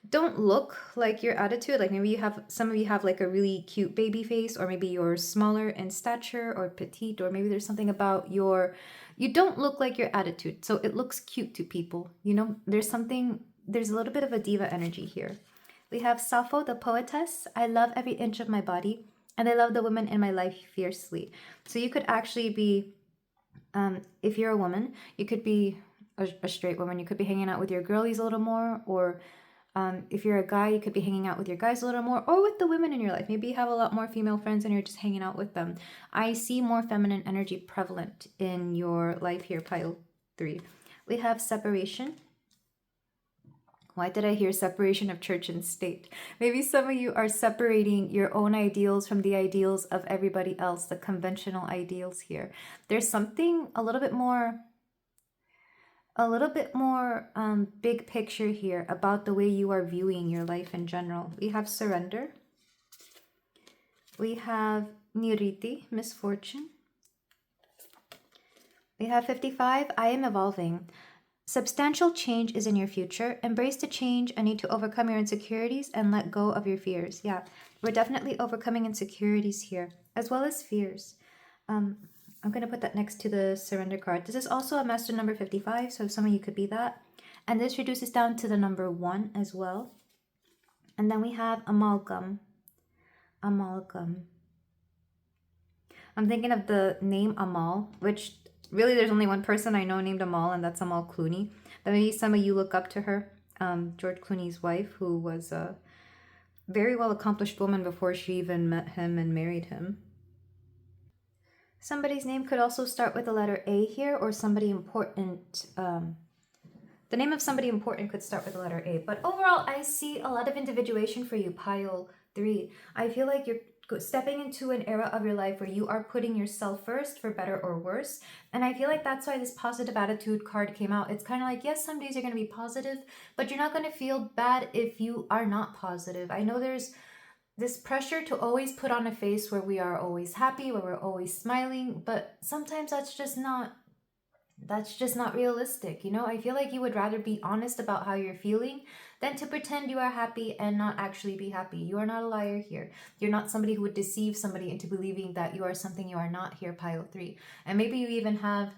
don't look like your attitude, like maybe you have, some of you have like a really cute baby face, or maybe you're smaller in stature or petite, or maybe there's something about you don't look like your attitude, so it looks cute to people. You know, there's a little bit of a diva energy here. We have Sappho, the poetess. I love every inch of my body, and I love the women in my life fiercely. So you could actually be, if you're a woman, you could be a straight woman. You could be hanging out with your girlies a little more, or if you're a guy, you could be hanging out with your guys a little more, or with the women in your life. Maybe you have a lot more female friends and you're just hanging out with them. I see more feminine energy prevalent in your life here, pile 3. We have separation. Why did I hear separation of church and state? Maybe some of you are separating your own ideals from the ideals of everybody else, the conventional ideals here. There's something a little bit more big picture here about the way you are viewing your life in general. We have surrender. We have niriti, misfortune. We have 55, I am evolving. Substantial change is in your future. Embrace the change and need to overcome your insecurities and let go of your fears. Yeah, we're definitely overcoming insecurities here, as well as fears. I'm going to put that next to the surrender card. This is also a master number 55, so some of you could be that. And this reduces down to the number 1 as well. And then we have amalgam. Amalgam. I'm thinking of the name Amal, which really there's only one person I know named Amal, and that's Amal Clooney. But maybe some of you look up to her, George Clooney's wife, who was a very well accomplished woman before she even met him and married him. Somebody's name could also start with the letter A here, or somebody important. The name of somebody important could start with the letter A. But overall, I see a lot of individuation for you, pile 3. I feel like you're stepping into an era of your life where you are putting yourself first, for better or worse. And I feel like that's why this positive attitude card came out. It's kind of like, yes, some days you're going to be positive, but you're not going to feel bad if you are not positive. I know there's this pressure to always put on a face where we are always happy, where we're always smiling, but sometimes that's just not realistic. You know, I feel like you would rather be honest about how you're feeling than to pretend you are happy and not actually be happy. You are not a liar here. You're not somebody who would deceive somebody into believing that you are something you are not here, pile 3. And maybe you even have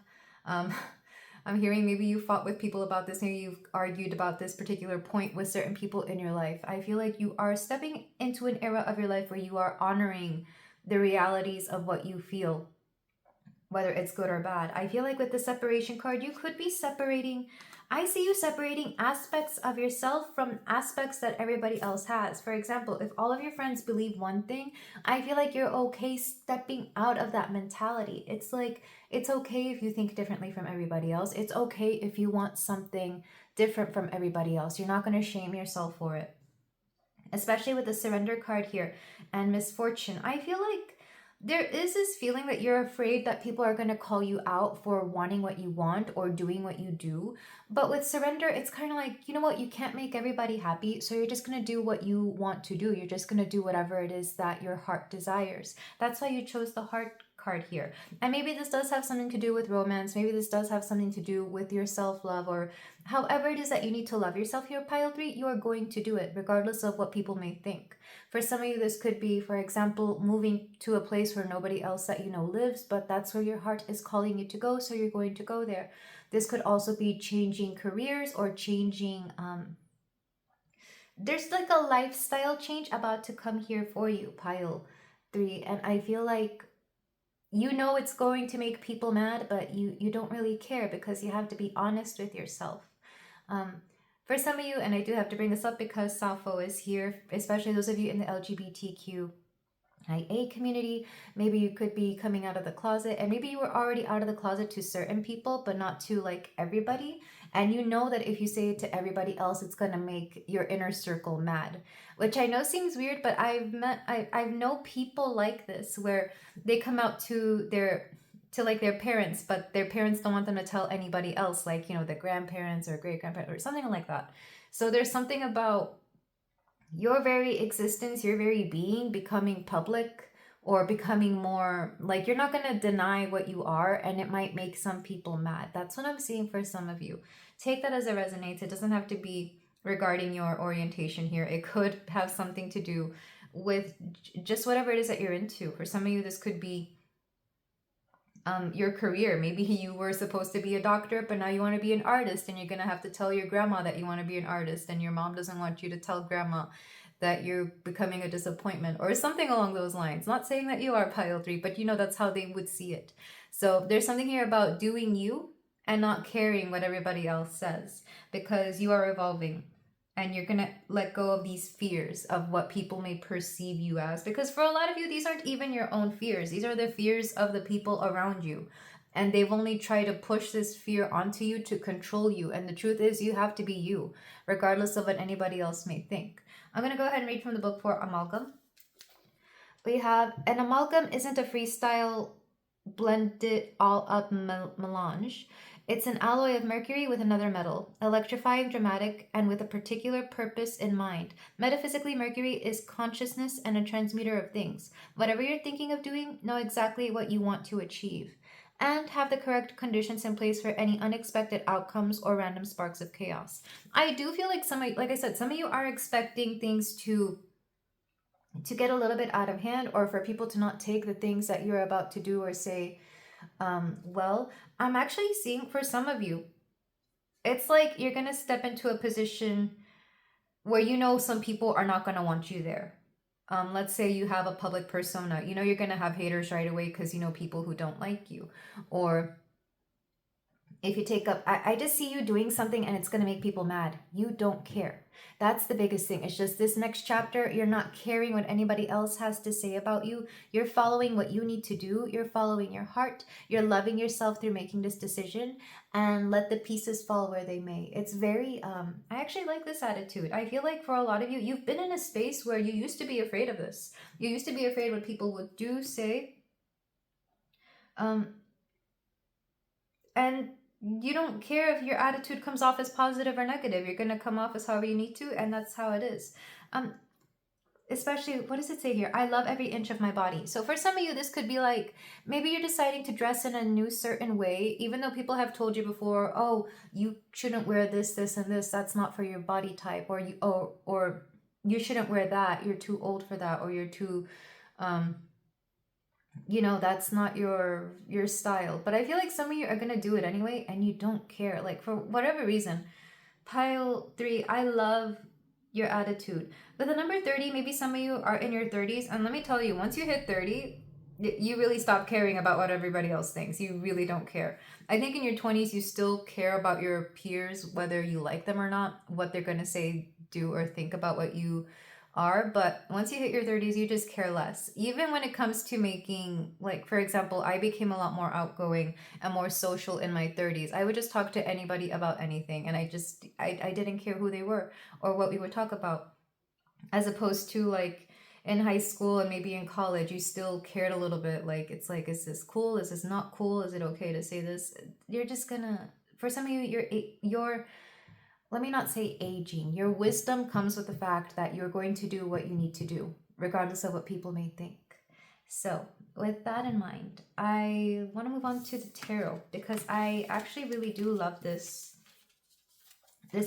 I'm hearing maybe you fought with people about this. Maybe you've argued about this particular point with certain people in your life. I feel like you are stepping into an era of your life where you are honoring the realities of what you feel, whether it's good or bad. I feel like with the separation card, you could be separating. I see you separating aspects of yourself from aspects that everybody else has. For example, if all of your friends believe one thing, I feel like you're okay stepping out of that mentality. It's like, it's okay if you think differently from everybody else. It's okay if you want something different from everybody else. You're not going to shame yourself for it. Especially with the surrender card here and misfortune. I feel like there is this feeling that you're afraid that people are going to call you out for wanting what you want or doing what you do. But with surrender, it's kind of like, you know what, you can't make everybody happy. So you're just going to do what you want to do. You're just going to do whatever it is that your heart desires. That's why you chose the heart card here. And maybe this does have something to do with romance. Maybe this does have something to do with your self-love, or however it is that you need to love yourself here, pile 3, you are going to do it regardless of what people may think. For some of you, this could be, for example, moving to a place where nobody else that you know lives, but that's where your heart is calling you to go, so you're going to go there. This could also be changing careers or changing, there's like a lifestyle change about to come here for you, pile 3. And I feel like you know it's going to make people mad, but you don't really care because you have to be honest with yourself. For some of you, and I do have to bring this up because Sappho is here, especially those of you in the LGBTQIA community, maybe you could be coming out of the closet, and maybe you were already out of the closet to certain people, but not to like everybody. And you know that if you say it to everybody else, it's going to make your inner circle mad, which I know seems weird, but I know people like this where they come out to their parents, but their parents don't want them to tell anybody else, like, you know, the grandparents or great grandparents or something like that. So there's something about your very existence, your very being becoming public, or becoming more like, you're not going to deny what you are, and it might make some people mad. That's what I'm seeing for some of you. Take that as it resonates. It doesn't have to be regarding your orientation here. It could have something to do with just whatever it is that you're into. For some of you, this could be your career. Maybe you were supposed to be a doctor, but now you want to be an artist, and you're going to have to tell your grandma that you want to be an artist, and your mom doesn't want you to tell grandma that you're becoming a disappointment or something along those lines. Not saying that you are pile 3, but you know, that's how they would see it. So there's something here about doing you and not caring what everybody else says, because you are evolving. And you're going to let go of these fears of what people may perceive you as. Because for a lot of you, these aren't even your own fears. These are the fears of the people around you. And they've only tried to push this fear onto you to control you. And the truth is, you have to be you, regardless of what anybody else may think. I'm going to go ahead and read from the book for Amalgam. We have, an amalgam isn't a freestyle blended all up melange. It's an alloy of mercury with another metal, electrifying, dramatic, and with a particular purpose in mind. Metaphysically, mercury is consciousness and a transmuter of things. Whatever you're thinking of doing, know exactly what you want to achieve, and have the correct conditions in place for any unexpected outcomes or random sparks of chaos. I do feel like like I said, some of you are expecting things to get a little bit out of hand, or for people to not take the things that you're about to do or say well. I'm actually seeing for some of you, it's like you're going to step into a position where you know some people are not going to want you there. Let's say you have a public persona. You know you're going to have haters right away because you know people who don't like you. Or if you take up, I just see you doing something and it's going to make people mad. You don't care. That's the biggest thing. It's just this next chapter, you're not caring what anybody else has to say about you. You're following what you need to do. You're following your heart. You're loving yourself through making this decision, and let the pieces fall where they may. It's very, I actually like this attitude. I feel like for a lot of you, you've been in a space where you used to be afraid of this. You used to be afraid what people would do, say, and you don't care if your attitude comes off as positive or negative. You're going to come off as however you need to, and that's how it is. Especially, what does it say here? I love every inch of my body. So for some of you, this could be like, maybe you're deciding to dress in a new certain way, even though people have told you before, oh, you shouldn't wear this, this, and this. That's not for your body type. Or you shouldn't wear that. You're too old for that. Or you're too, you know, that's not your style. But I feel like some of you are gonna do it anyway and you don't care, like for whatever reason. Pile 3, I love your attitude. With the number 30, maybe some of you are in your 30s, and let me tell you, once you hit 30, you really stop caring about what everybody else thinks. You really don't care. I think in your 20s, you still care about your peers, whether you like them or not, what they're going to say, do, or think about what you are. But once you hit your 30s, you just care less. Even when it comes to making, like, for example, I became a lot more outgoing and more social in my 30s. I would just talk to anybody about anything, and I didn't care who they were or what we would talk about, as opposed to like in high school and maybe in college, you still cared a little bit. Like, it's like, is this cool, is this not cool, is it okay to say this? You're just gonna, for some of you, you're let me not say aging, your wisdom comes with the fact that you're going to do what you need to do regardless of what people may think. So with that in mind, I want to move on to the tarot, because I actually really do love this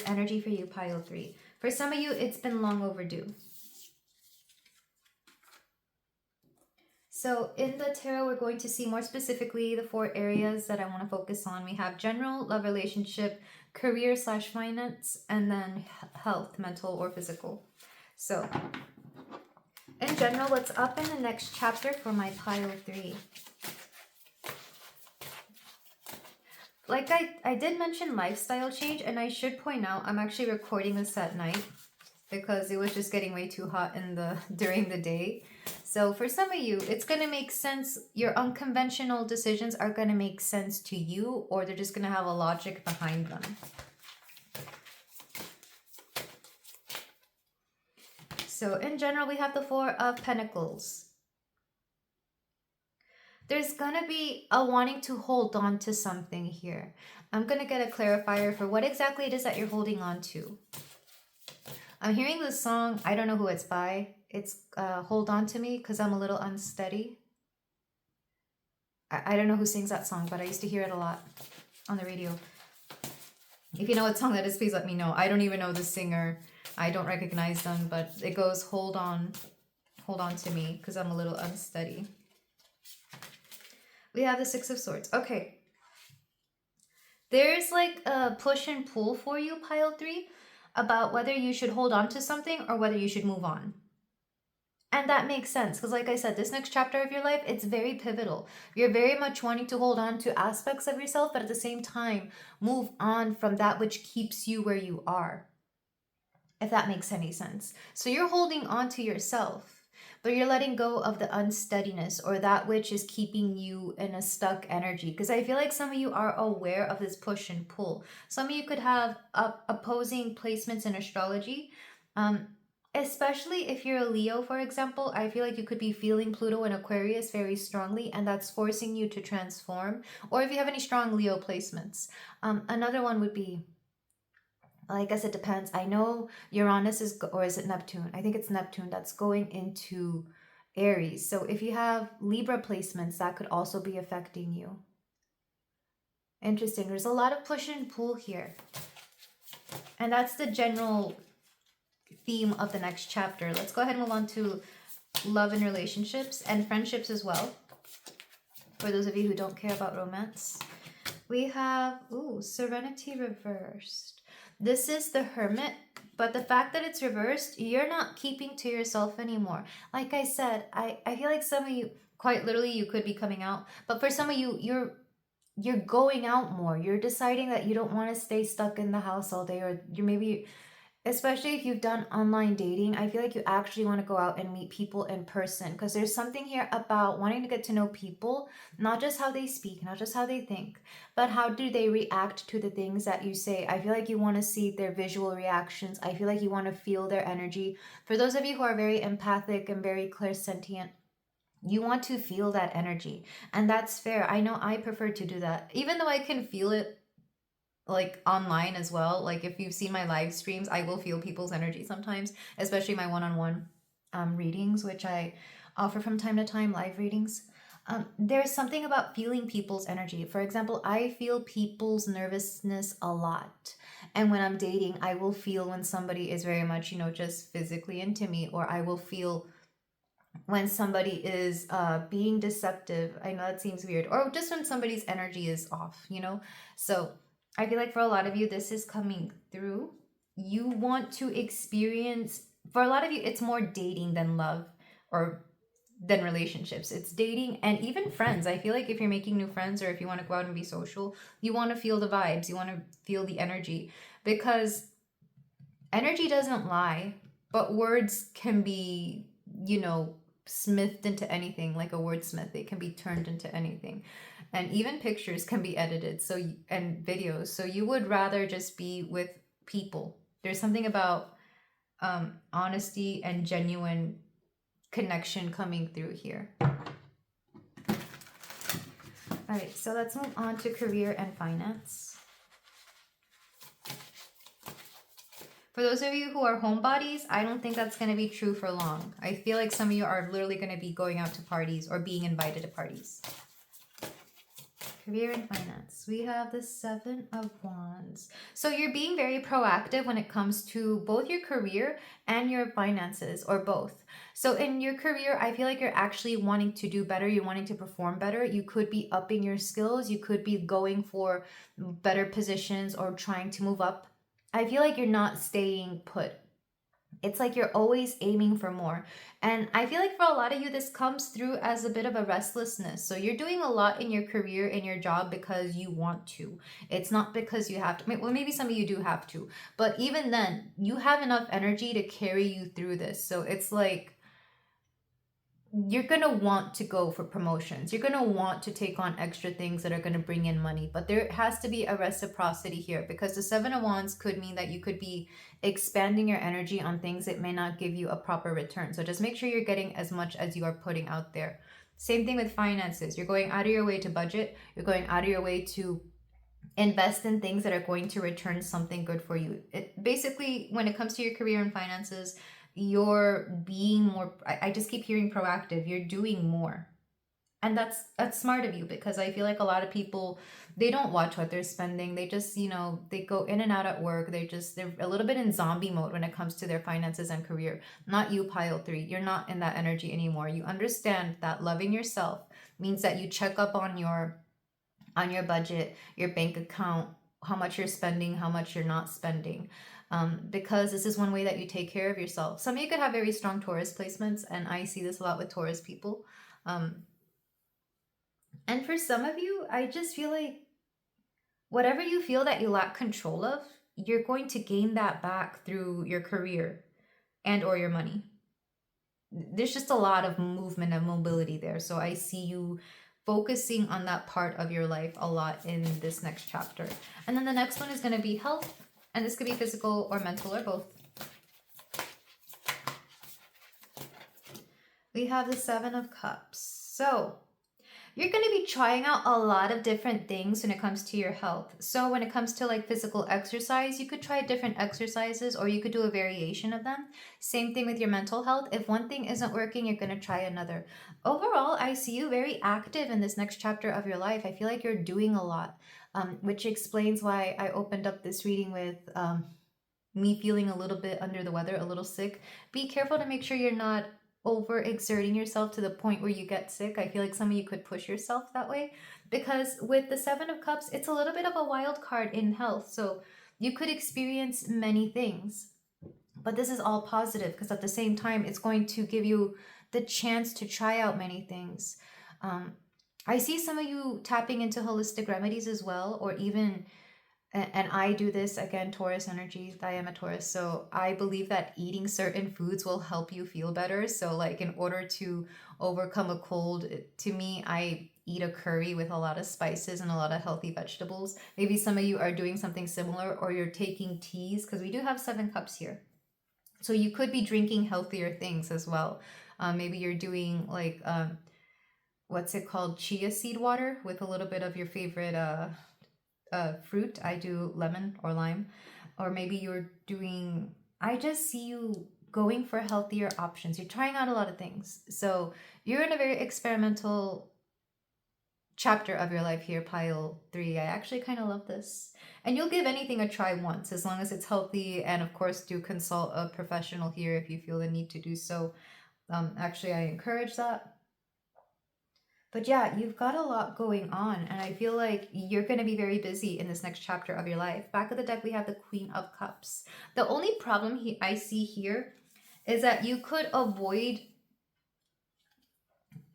energy for you, pile 3. For some of you, it's been long overdue. So in the tarot, we're going to see more specifically the 4 areas that I want to focus on. We have general, love, relationship, career/finance, and then health, mental or physical. So in general, what's up in the next chapter for my pile 3? Like I did mention lifestyle change, and I should point out I'm actually recording this at night because it was just getting way too hot during the day. So for some of you, it's going to make sense. Your unconventional decisions are going to make sense to you, or they're just going to have a logic behind them. So in general, we have the 4 of Pentacles. There's going to be a wanting to hold on to something here. I'm going to get a clarifier for what exactly it is that you're holding on to. I'm hearing this song. I don't know who it's by. It's Hold On To Me, because I'm a little unsteady. I don't know who sings that song, but I used to hear it a lot on the radio. If you know what song that is, please let me know. I don't even know the singer. I don't recognize them, but it goes hold on to me, because I'm a little unsteady. We have the 6 of Swords. Okay. There's like a push and pull for you, pile 3, about whether you should hold on to something or whether you should move on. And that makes sense, because like I said, this next chapter of your life, it's very pivotal. You're very much wanting to hold on to aspects of yourself, but at the same time, move on from that which keeps you where you are. If that makes any sense. So you're holding on to yourself, but you're letting go of the unsteadiness or that which is keeping you in a stuck energy. Because I feel like some of you are aware of this push and pull. Some of you could have opposing placements in astrology. Especially if you're a Leo, for example, I feel like you could be feeling Pluto in Aquarius very strongly, and that's forcing you to transform. Or if you have any strong Leo placements. Another one would be, I guess it depends. I know Uranus or is it Neptune? I think it's Neptune that's going into Aries. So if you have Libra placements, that could also be affecting you. Interesting. There's a lot of push and pull here. And that's the general theme of the next chapter. Let's go ahead and move on to love and relationships and friendships as well. For those of you who don't care about romance. We have, Serenity reversed. This is the Hermit, but the fact that it's reversed, you're not keeping to yourself anymore. Like I said, I feel like some of you, quite literally, you could be coming out, but for some of you, you're going out more. You're deciding that you don't want to stay stuck in the house all day, or you're maybe, especially if you've done online dating, I feel like you actually want to go out and meet people in person, because there's something here about wanting to get to know people, not just how they speak, not just how they think, but how do they react to the things that you say. I feel like you want to see their visual reactions. I feel like you want to feel their energy. For those of you who are very empathic and very clairsentient, you want to feel that energy, and that's fair. I know I prefer to do that, even though I can feel it like online as well. Like if you've seen my live streams, I will feel people's energy sometimes, especially my one-on-one readings, which I offer from time to time, live readings. There's something about feeling people's energy. For example, I feel people's nervousness a lot. And when I'm dating, I will feel when somebody is very much, just physically into me, or I will feel when somebody is being deceptive. I know that seems weird. Or just when somebody's energy is off, you know? So I feel like for a lot of you, this is coming through. You want to experience, for a lot of you, it's more dating than love or than relationships. It's dating and even friends. I feel like if you're making new friends or if you want to go out and be social, you want to feel the vibes, you want to feel the energy, because energy doesn't lie, but words can be, smithed into anything, like a wordsmith. It can be turned into anything. And even pictures can be edited, and videos. So you would rather just be with people. There's something about honesty and genuine connection coming through here. All right, so let's move on to career and finance. For those of you who are homebodies, I don't think that's going to be true for long. I feel like some of you are literally going to be going out to parties or being invited to parties. Career and finance. We have the Seven of Wands. So you're being very proactive when it comes to both your career and your finances, or both. So in your career, I feel like you're actually wanting to do better. You're wanting to perform better. You could be upping your skills. You could be going for better positions or trying to move up. I feel like you're not staying put. It's like you're always aiming for more. And I feel like for a lot of you, this comes through as a bit of a restlessness. So you're doing a lot in your career, in your job, because you want to. It's not because you have to. Well, maybe some of you do have to. But even then, you have enough energy to carry you through this. So it's like you're going to want to go for promotions. You're going to want to take on extra things that are going to bring in money. But there has to be a reciprocity here, because the Seven of Wands could mean that you could be expanding your energy on things that may not give you a proper return. So just make sure you're getting as much as you are putting out there. Same thing with finances. You're going out of your way to budget. You're going out of your way to invest in things that are going to return something good for you. Basically, when it comes to your career and finances, you're being more, I just keep hearing proactive. You're doing more. And that's smart of you, because I feel like a lot of people, they don't watch what they're spending. They just, they go in and out at work. They're a little bit in zombie mode when it comes to their finances and career. Not you, pile 3. You're not in that energy anymore. You understand that loving yourself means that you check up on your budget, your bank account, how much you're spending, how much you're not spending. Because this is one way that you take care of yourself. Some of you could have very strong Taurus placements, and I see this a lot with Taurus people. And for some of you, I just feel like whatever you feel that you lack control of, you're going to gain that back through your career and or your money. There's just a lot of movement and mobility there. So I see you focusing on that part of your life a lot in this next chapter. And then the next one is going to be health. And this could be physical or mental or both. We have the Seven of Cups. So you're going to be trying out a lot of different things when it comes to your health. So when it comes to like physical exercise, you could try different exercises, or you could do a variation of them. Same thing with your mental health. If one thing isn't working, you're going to try another. Overall, I see you very active in this next chapter of your life. I feel like you're doing a lot, which explains why I opened up this reading with me feeling a little bit under the weather, a little sick. Be careful to make sure you're not overexerting yourself to the point where you get sick. I feel like some of you could push yourself that way, because with the Seven of Cups, it's a little bit of a wild card in health. So you could experience many things, but this is all positive, because at the same time, it's going to give you the chance to try out many things. I see some of you tapping into holistic remedies as well, or even, and I do this, again, Taurus energy, I am a Taurus, so I believe that eating certain foods will help you feel better. So like in order to overcome a cold, to me, I eat a curry with a lot of spices and a lot of healthy vegetables. Maybe some of you are doing something similar, or you're taking teas, because we do have 7 cups here. So you could be drinking healthier things as well. Maybe you're doing like, what's it called? Chia seed water with a little bit of your favorite fruit. I do lemon or lime. Or maybe you're doing, I just see you going for healthier options. You're trying out a lot of things. So you're in a very experimental chapter of your life here, pile 3. I actually kind of love this. And you'll give anything a try once, as long as it's healthy. And of course, do consult a professional here if you feel the need to do so. Actually, I encourage that. But yeah, you've got a lot going on, and I feel like you're going to be very busy in this next chapter of your life. Back of the deck, we have the Queen of Cups. The only problem I see here is that you could avoid,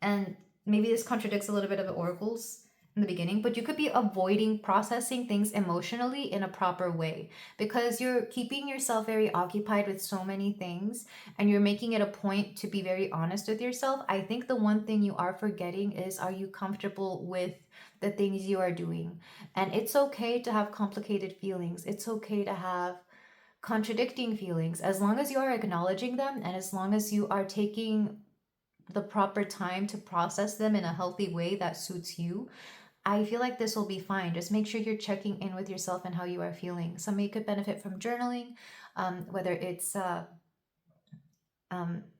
and maybe this contradicts a little bit of the oracles in the beginning, but you could be avoiding processing things emotionally in a proper way because you're keeping yourself very occupied with so many things and you're making it a point to be very honest with yourself. I think the one thing you are forgetting is, are you comfortable with the things you are doing? And it's okay to have complicated feelings. It's okay to have contradicting feelings as long as you are acknowledging them and as long as you are taking the proper time to process them in a healthy way that suits you. I feel like this will be fine. Just make sure you're checking in with yourself and how you are feeling. Somebody could benefit from journaling, whether it's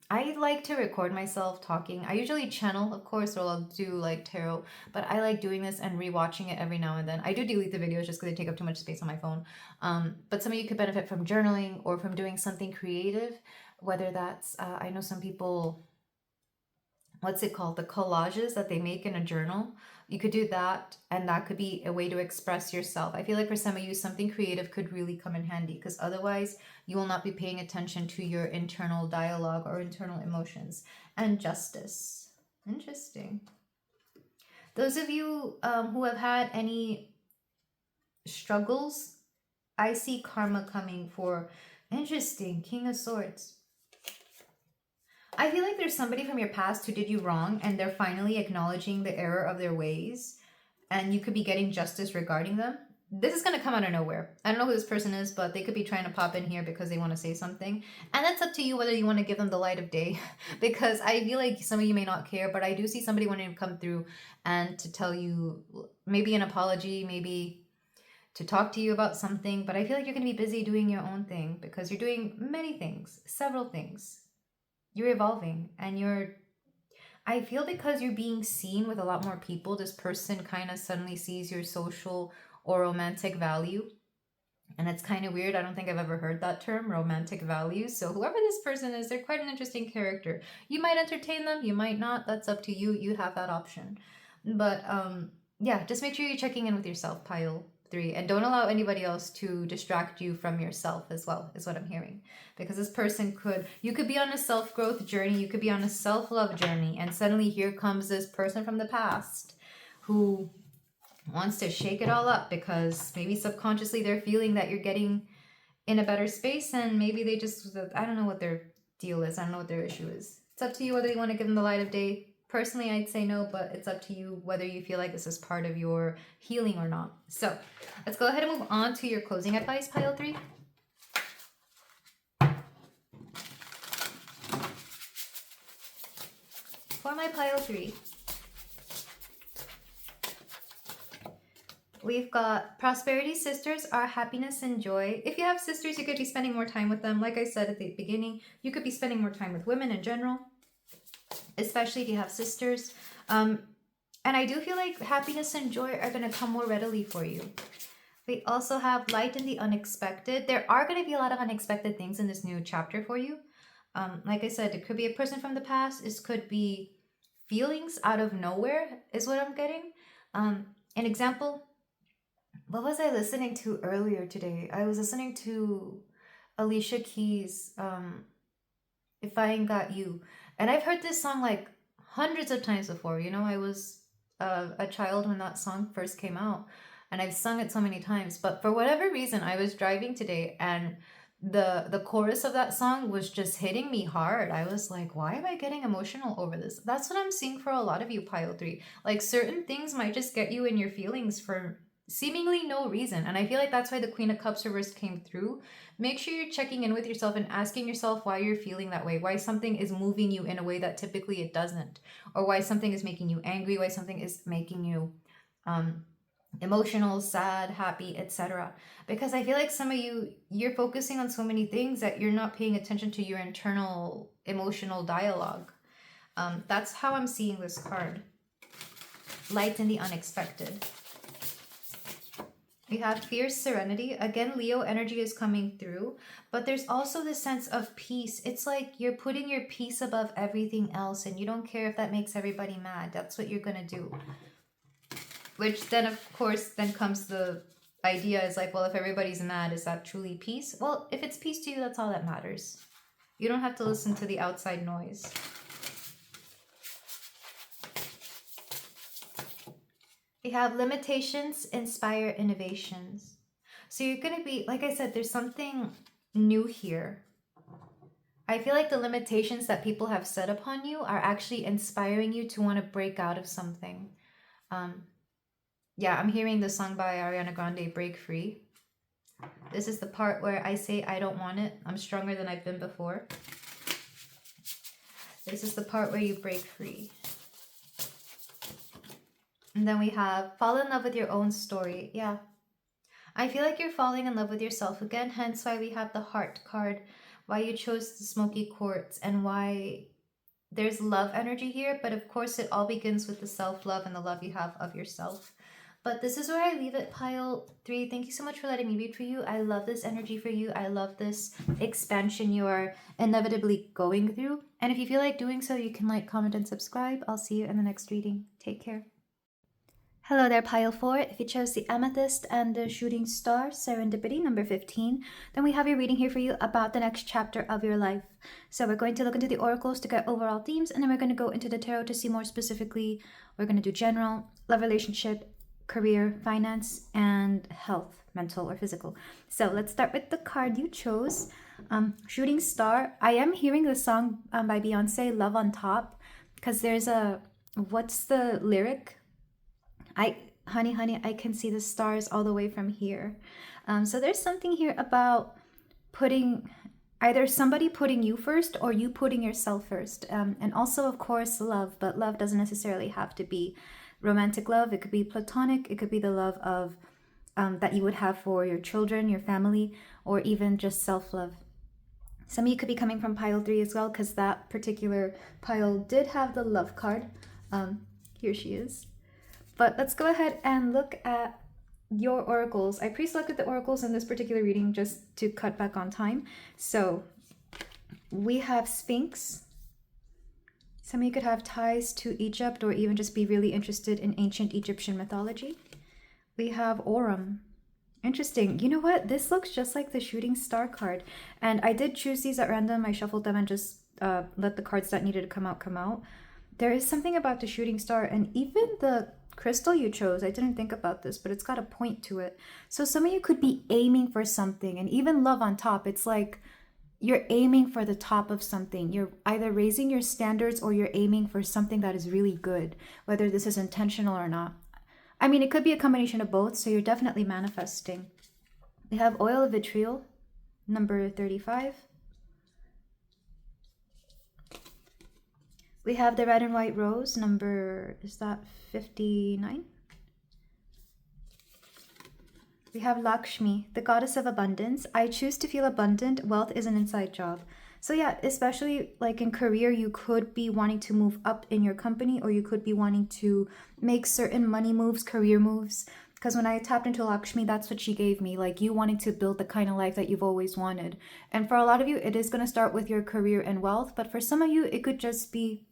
I like to record myself talking. I usually channel, of course, or I'll do like tarot, but I like doing this and rewatching it every now and then. I do delete the videos just because they take up too much space on my phone. But some of you could benefit from journaling or from doing something creative, whether that's, I know some people, what's it called? The collages that they make in a journal. You could do that, and that could be a way to express yourself. I feel like for some of you, something creative could really come in handy because otherwise you will not be paying attention to your internal dialogue or internal emotions. And justice. Interesting. Those of you who have had any struggles, I see karma coming for. Interesting. King of Swords. I feel like there's somebody from your past who did you wrong and they're finally acknowledging the error of their ways and you could be getting justice regarding them. This is going to come out of nowhere. I don't know who this person is, but they could be trying to pop in here because they want to say something. And that's up to you whether you want to give them the light of day because I feel like some of you may not care, but I do see somebody wanting to come through and to tell you maybe an apology, maybe to talk to you about something. But I feel like you're going to be busy doing your own thing because you're doing many things, several things. You're evolving and I feel because you're being seen with a lot more people, this person kind of suddenly sees your social or romantic value. And it's kind of weird. I don't think I've ever heard that term, romantic value. So whoever this person is, they're quite an interesting character. You might entertain them, you might not. That's up to you. You have that option. But yeah, just make sure you're checking in with yourself, pile 3, and don't allow anybody else to distract you from yourself as well, is what I'm hearing. Because this person you could be on a self-growth journey, you could be on a self-love journey, and suddenly here comes this person from the past who wants to shake it all up because maybe subconsciously they're feeling that you're getting in a better space and maybe they just, I don't know what their deal is, I don't know what their issue is. It's up to you whether you want to give them the light of day. Personally, I'd say no, but it's up to you whether you feel like this is part of your healing or not. So let's go ahead and move on to your closing advice, pile 3. For my pile 3, we've got prosperity sisters are happiness and joy. If you have sisters, you could be spending more time with them. Like I said at the beginning, you could be spending more time with women in general, especially if you have sisters. And I do feel like happiness and joy are going to come more readily for you. We also have light in the unexpected. There are going to be a lot of unexpected things in this new chapter for you. Like I said, it could be a person from the past. This could be feelings out of nowhere is what I'm getting. An example, what was I listening to earlier today? I was listening to Alicia Keys' If I Ain't Got You. And I've heard this song like hundreds of times before. You know, I was a child when that song first came out. And I've sung it so many times. But for whatever reason, I was driving today and the chorus of that song was just hitting me hard. I was like, why am I getting emotional over this? That's what I'm seeing for a lot of you, pile 3. Like certain things might just get you in your feelings for seemingly no reason. And I feel like that's why the Queen of Cups reverse came through. Make sure you're checking in with yourself and asking yourself why you're feeling that way, why something is moving you in a way that typically it doesn't, or why something is making you angry, why something is making you emotional, sad, happy, etc. Because I feel like some of you're focusing on so many things that you're not paying attention to your internal emotional dialogue. That's how I'm seeing this card. Light in the unexpected. We have fierce serenity. Again, Leo energy is coming through, but there's also this sense of peace. It's like you're putting your peace above everything else, and you don't care if that makes everybody mad. That's what you're going to do. Which then, of course, then comes the idea is like, well, if everybody's mad, is that truly peace? Well, if it's peace to you, that's all that matters. You don't have to listen to the outside noise. We have limitations inspire innovations. So you're going to be, like I said, there's something new here. I feel like the limitations that people have set upon you are actually inspiring you to want to break out of something. Yeah, I'm hearing the song by Ariana Grande, Break Free. This is the part where I say, I don't want it. I'm stronger than I've been before. This is the part where you break free. And then we have fall in love with your own story. Yeah. I feel like you're falling in love with yourself again. Hence why we have the heart card. Why you chose the smoky quartz. And why there's love energy here. But of course it all begins with the self-love and the love you have of yourself. But this is where I leave it, pile 3. Thank you so much for letting me read for you. I love this energy for you. I love this expansion you are inevitably going through. And if you feel like doing so, you can like, comment, and subscribe. I'll see you in the next reading. Take care. Hello there, pile 4. If you chose the amethyst and the shooting star, serendipity, number 15, then we have your reading here for you about the next chapter of your life. So we're going to look into the oracles to get overall themes, and then we're going to go into the tarot to see more specifically. We're going to do general, love, relationship, career, finance, and health, mental or physical. So let's start with the card you chose, shooting star. I am hearing the song by Beyonce, Love on Top, because there's a, what's the lyric? Honey, honey, I can see the stars all the way from here. So there's something here about putting, either somebody putting you first or you putting yourself first. And also, of course, love, but love doesn't necessarily have to be romantic love. It could be platonic. It could be the love of that you would have for your children, your family, or even just self-love. Some of you could be coming from pile 3 as well, because that particular pile did have the love card. Here she is. But let's go ahead and look at your oracles. I pre-selected the oracles in this particular reading just to cut back on time. So we have Sphinx. Some of you could have ties to Egypt or even just be really interested in ancient Egyptian mythology. We have Aurum. Interesting. You know what? This looks just like the shooting star card. And I did choose these at random. I shuffled them and just let the cards that needed to come out. There is something about the shooting star, and even the crystal you chose, I didn't think about this, but it's got a point to it. So some of you could be aiming for something, and even love on top. It's like you're aiming for the top of something. You're either raising your standards or you're aiming for something that is really good, whether this is intentional or not. I mean, it could be a combination of both, so you're definitely manifesting. We have oil of vitriol, number 35. We have the red and white rose, number, is that 59? We have Lakshmi, the goddess of abundance. I choose to feel abundant. Wealth is an inside job. So yeah, especially like in career, you could be wanting to move up in your company, or you could be wanting to make certain money moves, career moves. Because when I tapped into Lakshmi, that's what she gave me. Like you wanting to build the kind of life that you've always wanted. And for a lot of you, it is going to start with your career and wealth. But for some of you, it could just be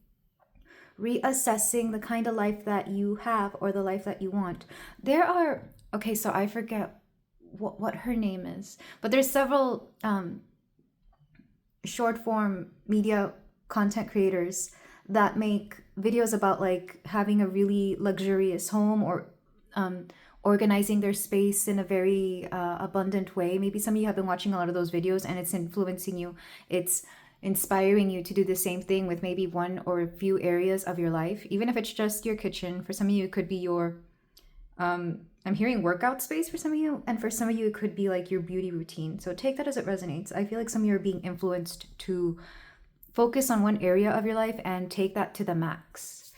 reassessing the kind of life that you have or the life that you want. There are, okay, so I forget what her name is, but there's several short form media content creators that make videos about like having a really luxurious home or organizing their space in a very abundant way. Maybe some of you have been watching a lot of those videos and it's influencing you. It's inspiring you to do the same thing with maybe one or a few areas of your life, even if it's just your kitchen. For some of you, it could be your, I'm hearing workout space for some of you, and for some of you, it could be like your beauty routine. So take that as it resonates. I feel like some of you are being influenced to focus on one area of your life and take that to the max.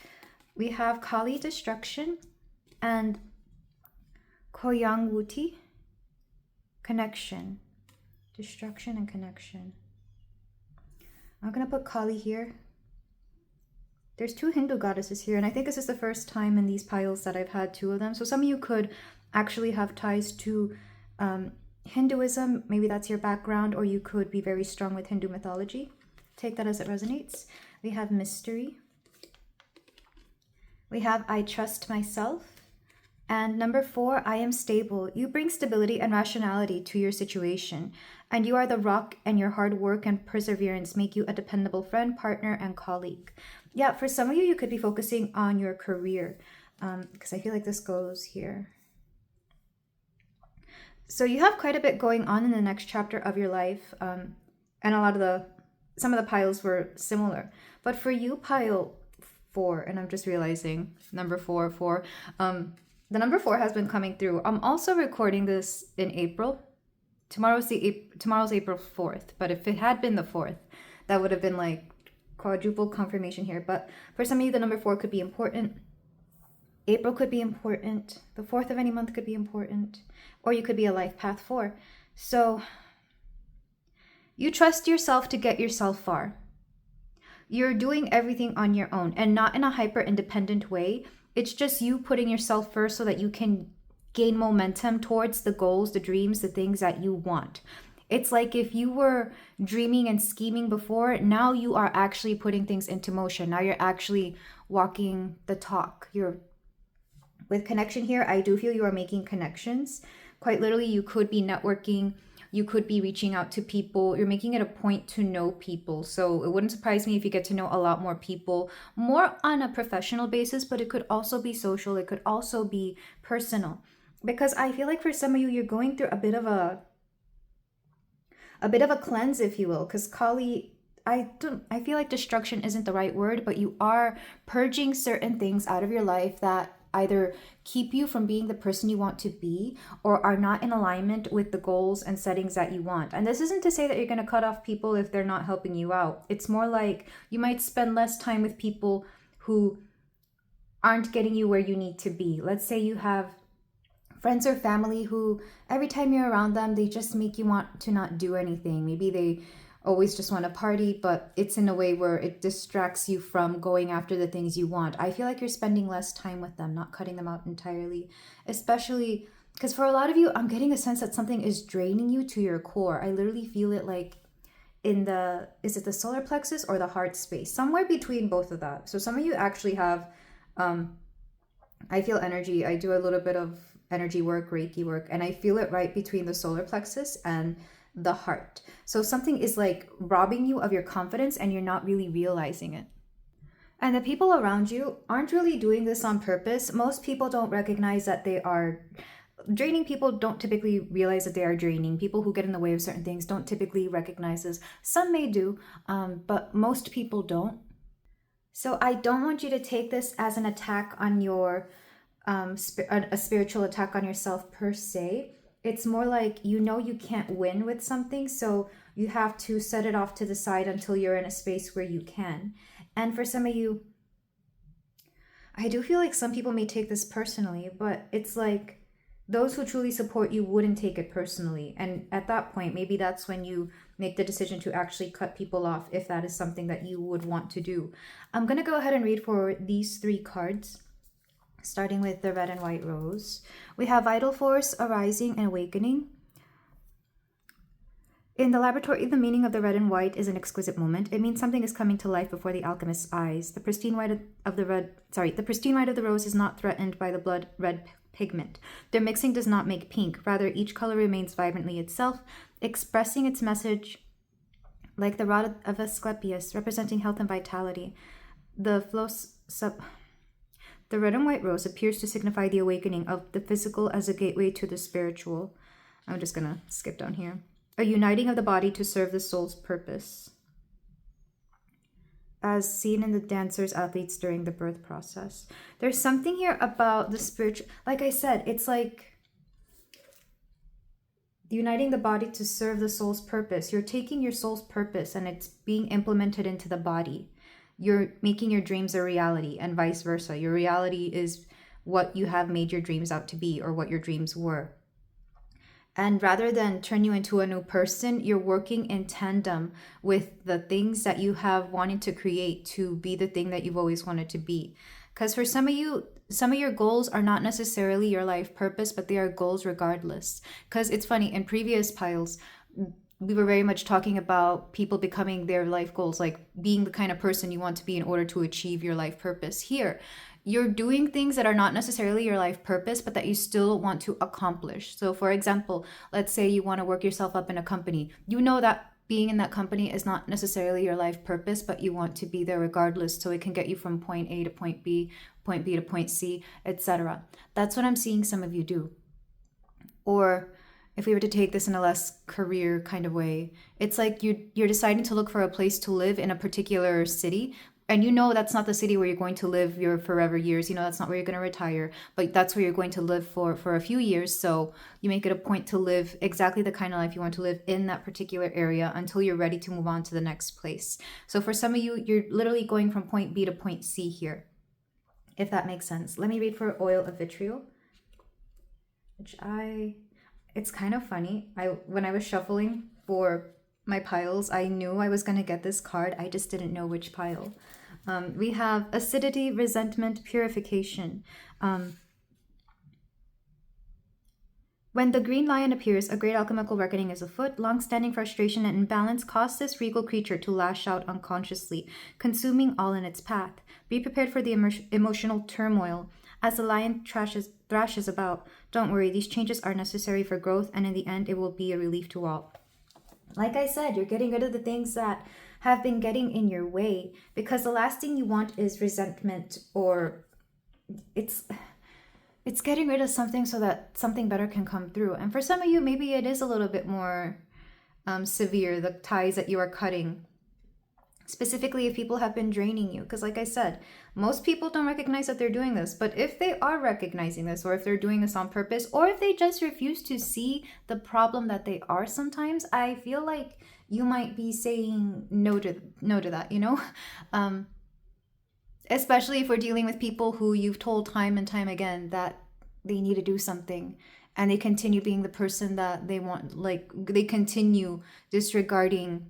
We have Kali, destruction, and Koyangwuti, connection, destruction and connection. I'm going to put Kali here. There's 2 Hindu goddesses here, and I think this is the first time in these piles that I've had 2 of them. So some of you could actually have ties to Hinduism. Maybe that's your background, or you could be very strong with Hindu mythology. Take that as it resonates. We have mystery. We have I trust myself. And number 4, I am stable. You bring stability and rationality to your situation. And you are the rock, and your hard work and perseverance make you a dependable friend, partner, and colleague. Yeah, for some of you, you could be focusing on your career, because I feel like this goes here. So you have quite a bit going on in the next chapter of your life. And some of the piles were similar. But for you, pile 4, and I'm just realizing number 4, the number 4 has been coming through. I'm also recording this in April. Tomorrow's April 4th. But if it had been the 4th, that would have been like quadruple confirmation here. But for some of you, the number 4 could be important. April could be important. The 4th of any month could be important. Or you could be a life path 4. So you trust yourself to get yourself far. You're doing everything on your own, and not in a hyper independent way. It's just you putting yourself first so that you can gain momentum towards the goals, the dreams, the things that you want. It's like if you were dreaming and scheming before, now you are actually putting things into motion. Now you're actually walking the talk. With connection here, I do feel you are making connections. Quite literally, you could be networking. You could be reaching out to people. You're making it a point to know people. So it wouldn't surprise me if you get to know a lot more people, more on a professional basis, but it could also be social. It could also be personal. Because I feel like for some of you, you're going through a bit of a cleanse, if you will. Because Kali, I feel like destruction isn't the right word, but you are purging certain things out of your life that either keep you from being the person you want to be, or are not in alignment with the goals and settings that you want. And this isn't to say that you're going to cut off people if they're not helping you out. It's more like you might spend less time with people who aren't getting you where you need to be. Let's say you have friends or family who every time you're around them, they just make you want to not do anything. Maybe they always just want to party, but it's in a way where it distracts you from going after the things you want. I feel like you're spending less time with them, not cutting them out entirely, especially because for a lot of you, I'm getting a sense that something is draining you to your core. I literally feel it like is it the solar plexus or the heart space? Somewhere between both of that. So some of you actually have, I feel energy. I do a little bit of energy work, Reiki work, and I feel it right between the solar plexus and the heart. So something is like robbing you of your confidence and you're not really realizing it. And the people around you aren't really doing this on purpose. Most people don't recognize that they are draining. People don't typically realize that they are draining. People who get in the way of certain things don't typically recognize this. Some may do, but most people don't. So I don't want you to take this as an attack on your, a spiritual attack on yourself per se. It's more like you can't win with something, so you have to set it off to the side until you're in a space where you can. And for some of you, I do feel like some people may take this personally, but it's like those who truly support you wouldn't take it personally. And at that point, maybe that's when you make the decision to actually cut people off, if that is something that you would want to do. I'm going to go ahead and read for these 3 cards. Starting with the red and white rose. We have vital force, arising, and awakening. In the laboratory, the meaning of the red and white is an exquisite moment. It means something is coming to life before the alchemist's eyes. The pristine white of the rose is not threatened by the blood red pigment. Their mixing does not make pink. Rather, each color remains vibrantly itself, expressing its message like the rod of Asclepius, representing health and vitality. The red and white rose appears to signify the awakening of the physical as a gateway to the spiritual. I'm just going to skip down here. A uniting of the body to serve the soul's purpose, as seen in the dancers, athletes during the birth process. There's something here about the spiritual. Like I said, it's like uniting the body to serve the soul's purpose. You're taking your soul's purpose and it's being implemented into the body. You're making your dreams a reality, and vice versa. Your reality is what you have made your dreams out to be, or what your dreams were. And rather than turn you into a new person, you're working in tandem with the things that you have wanted to create to be the thing that you've always wanted to be. Because for some of you, some of your goals are not necessarily your life purpose, but they are goals regardless. Because it's funny, in previous piles, we were very much talking about people becoming their life goals, like being the kind of person you want to be in order to achieve your life purpose. Here, you're doing things that are not necessarily your life purpose, but that you still want to accomplish. So, for example, let's say you want to work yourself up in a company. You know that being in that company is not necessarily your life purpose, but you want to be there regardless, so it can get you from point A to point B to point C, etc. That's what I'm seeing some of you do. Or if we were to take this in a less career kind of way, it's like you're deciding to look for a place to live in a particular city, and you know that's not the city where you're going to live your forever years. You know that's not where you're going to retire, but that's where you're going to live for a few years. So you make it a point to live exactly the kind of life you want to live in that particular area until you're ready to move on to the next place. So for some of you, you're literally going from point B to point C here, if that makes sense. Let me read for oil of vitriol, it's kind of funny. When I was shuffling for my piles, I knew I was going to get this card. I just didn't know which pile. We have acidity, resentment, purification. When the green lion appears, a great alchemical reckoning is afoot. Long-standing frustration and imbalance cause this regal creature to lash out unconsciously, consuming all in its path. Be prepared for the emotional turmoil as the lion thrashes about. Don't worry, these changes are necessary for growth, and in the end, it will be a relief to all. Like I said, you're getting rid of the things that have been getting in your way, because the last thing you want is resentment, or it's getting rid of something so that something better can come through. And for some of you, maybe it is a little bit more severe, the ties that you are cutting. Specifically, if people have been draining you. Because like I said, most people don't recognize that they're doing this. But if they are recognizing this, or if they're doing this on purpose, or if they just refuse to see the problem that they are sometimes, I feel like you might be saying no to that, you know? Especially if we're dealing with people who you've told time and time again that they need to do something, and they continue being the person that they want, like they continue disregarding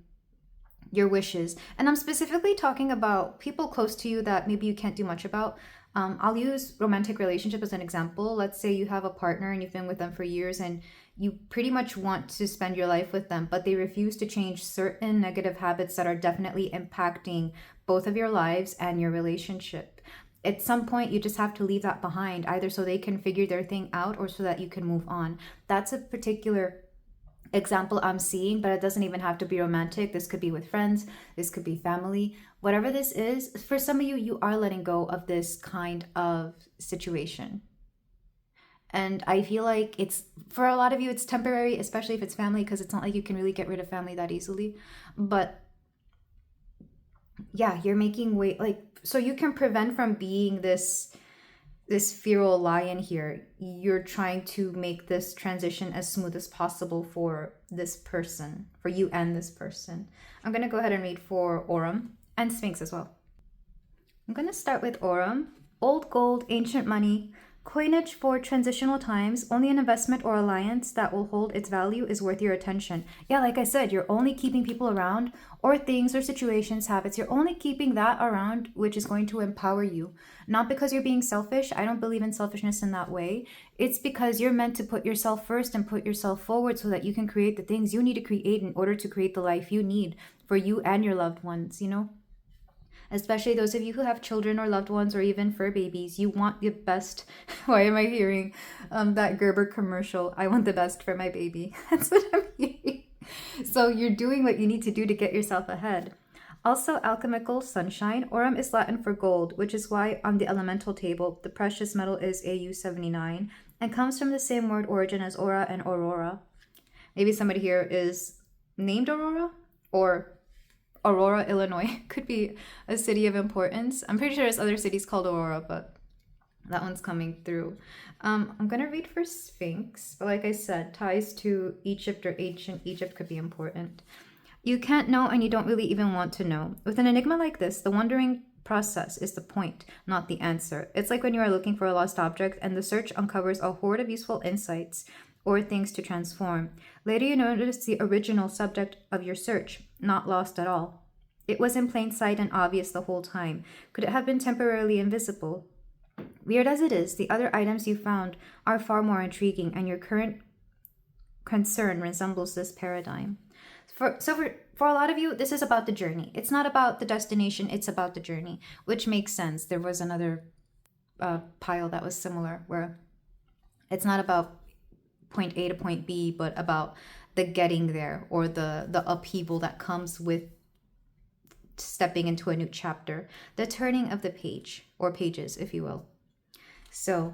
your wishes. And I'm specifically talking about people close to you that maybe you can't do much about. I'll use romantic relationship as an example. Let's say you have a partner and you've been with them for years, and you pretty much want to spend your life with them, but they refuse to change certain negative habits that are definitely impacting both of your lives and your relationship. At some point, you just have to leave that behind, either so they can figure their thing out or so that you can move on. That's a particular example I'm seeing, but it doesn't even have to be romantic. This could be with friends, this could be family, whatever this is. For some of you, you are letting go of this kind of situation. And I feel like it's, for a lot of you, it's temporary, especially if it's family, because it's not like you can really get rid of family that easily. But yeah, you're making way, like, so you can prevent from being this feral lion here. You're trying to make this transition as smooth as possible for this person, for you and this person. I'm going to go ahead and read for Aurum and Sphinx as well. I'm going to start with Aurum. Old gold, ancient money, coinage for transitional times. Only an investment or alliance that will hold its value is worth your attention. Yeah, like I said, you're only keeping people around, or things or situations, habits. You're only keeping that around which is going to empower you. Not because you're being selfish. I don't believe in selfishness in that way. It's because you're meant to put yourself first and put yourself forward so that you can create the things you need to create in order to create the life you need for you and your loved ones, you know? Especially those of you who have children or loved ones or even fur babies, you want the best. Why am I hearing that Gerber commercial? I want the best for my baby. That's what I'm hearing. So you're doing what you need to do to get yourself ahead. Also, alchemical sunshine. Aurum is Latin for gold, which is why on the elemental table, the precious metal is AU79 and comes from the same word origin as aura and aurora. Maybe somebody here is named Aurora, or Aurora, Illinois could be a city of importance. I'm pretty sure there's other cities called Aurora, but that one's coming through. I'm going to read for Sphinx, but like I said, ties to Egypt or ancient Egypt could be important. You can't know, and you don't really even want to know. With an enigma like this, the wondering process is the point, not the answer. It's like when you are looking for a lost object and the search uncovers a hoard of useful insights, or things to transform. Later, you notice the original subject of your search, not lost at all. It was in plain sight and obvious the whole time. Could it have been temporarily invisible? Weird as it is, the other items you found are far more intriguing, and your current concern resembles this paradigm. For a lot of you, this is about the journey. It's not about the destination, it's about the journey, which makes sense. There was another pile that was similar, where it's not about point A to point B, but about the getting there, or the upheaval that comes with stepping into a new chapter, the turning of the page, or pages, if you will. So,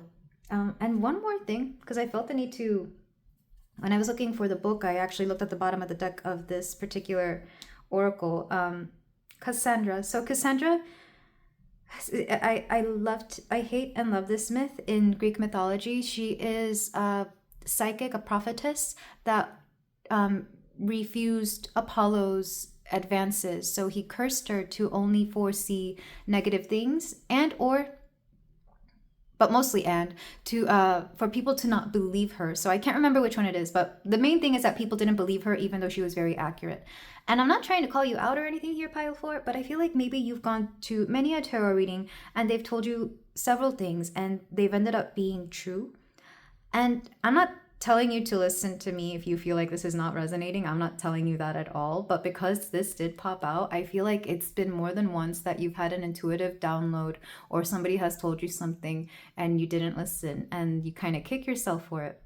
and one more thing, because I felt the need to, when I was looking for the book, I actually looked at the bottom of the deck of this particular oracle, Cassandra. So Cassandra, I hate and love this myth in Greek mythology. She is a psychic, a prophetess that refused Apollo's advances. So he cursed her to only foresee negative things, but mostly for people to not believe her. So I can't remember which one it is, but the main thing is that people didn't believe her, even though she was very accurate. And I'm not trying to call you out or anything here, Pile 4, but I feel like maybe you've gone to many a tarot reading and they've told you several things and they've ended up being true. And I'm not telling you to listen to me if you feel like this is not resonating. I'm not telling you that at all. But because this did pop out, I feel like it's been more than once that you've had an intuitive download, or somebody has told you something and you didn't listen, and you kind of kick yourself for it.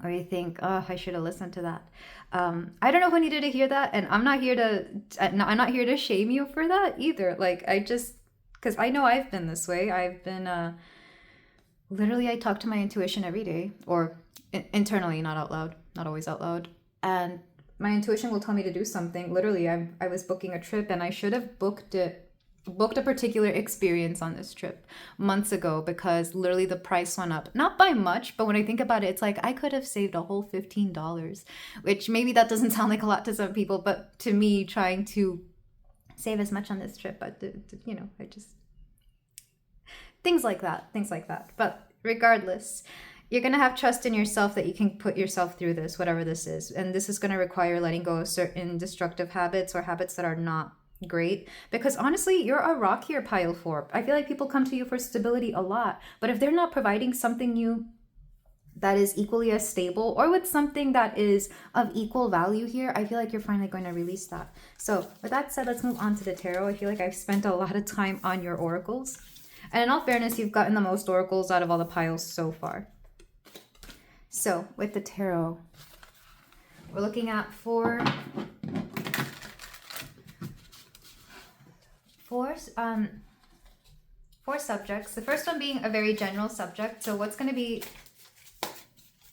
Or you think, oh, I should have listened to that. I don't know who needed to hear that, and I'm not here to shame you for that either. Like, because I know I've been this way. I've been literally, I talk to my intuition every day, or internally, not out loud, not always out loud. And my intuition will tell me to do something. Literally, I was booking a trip, and I should have booked a particular experience on this trip months ago, because literally the price went up. Not by much, but when I think about it, it's like I could have saved a whole $15, which maybe that doesn't sound like a lot to some people, but to me, trying to save as much on this trip, but I just, things like that. But regardless, you're going to have trust in yourself that you can put yourself through this, whatever this is. And this is going to require letting go of certain destructive habits, or habits that are not great. Because honestly, you're a rock here, Pile 4. I feel like people come to you for stability a lot. But if they're not providing something new that is equally as stable, or with something that is of equal value here, I feel like you're finally going to release that. So with that said, let's move on to the tarot. I feel like I've spent a lot of time on your oracles. And in all fairness, you've gotten the most oracles out of all the piles so far. So with the tarot, we're looking at four subjects. The first one being a very general subject. So what's going to be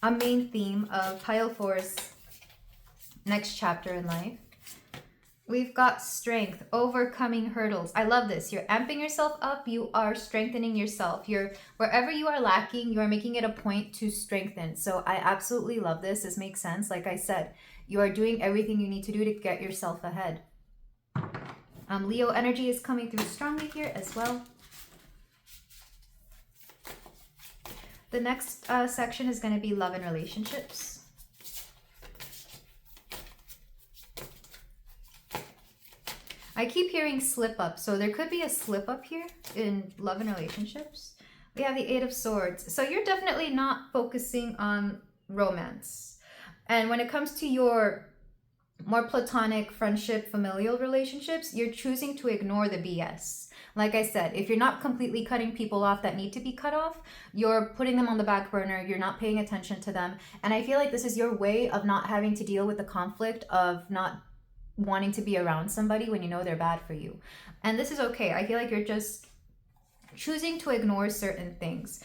a main theme of Pile 4's next chapter in life? We've got strength, overcoming hurdles. I love this. You're amping yourself up. You are strengthening yourself. Wherever you are lacking, you are making it a point to strengthen. So I absolutely love this. This makes sense. Like I said, you are doing everything you need to do to get yourself ahead. Leo energy is coming through strongly here as well. The next section is going to be love and relationships. I keep hearing slip up, so there could be a slip up here in love and relationships. We have the Eight of Swords. So you're definitely not focusing on romance. And when it comes to your more platonic friendship, familial relationships, you're choosing to ignore the BS. Like I said, if you're not completely cutting people off that need to be cut off, you're putting them on the back burner, you're not paying attention to them. And I feel like this is your way of not having to deal with the conflict of not wanting to be around somebody when you know they're bad for you. And this is okay. I feel like you're just choosing to ignore certain things.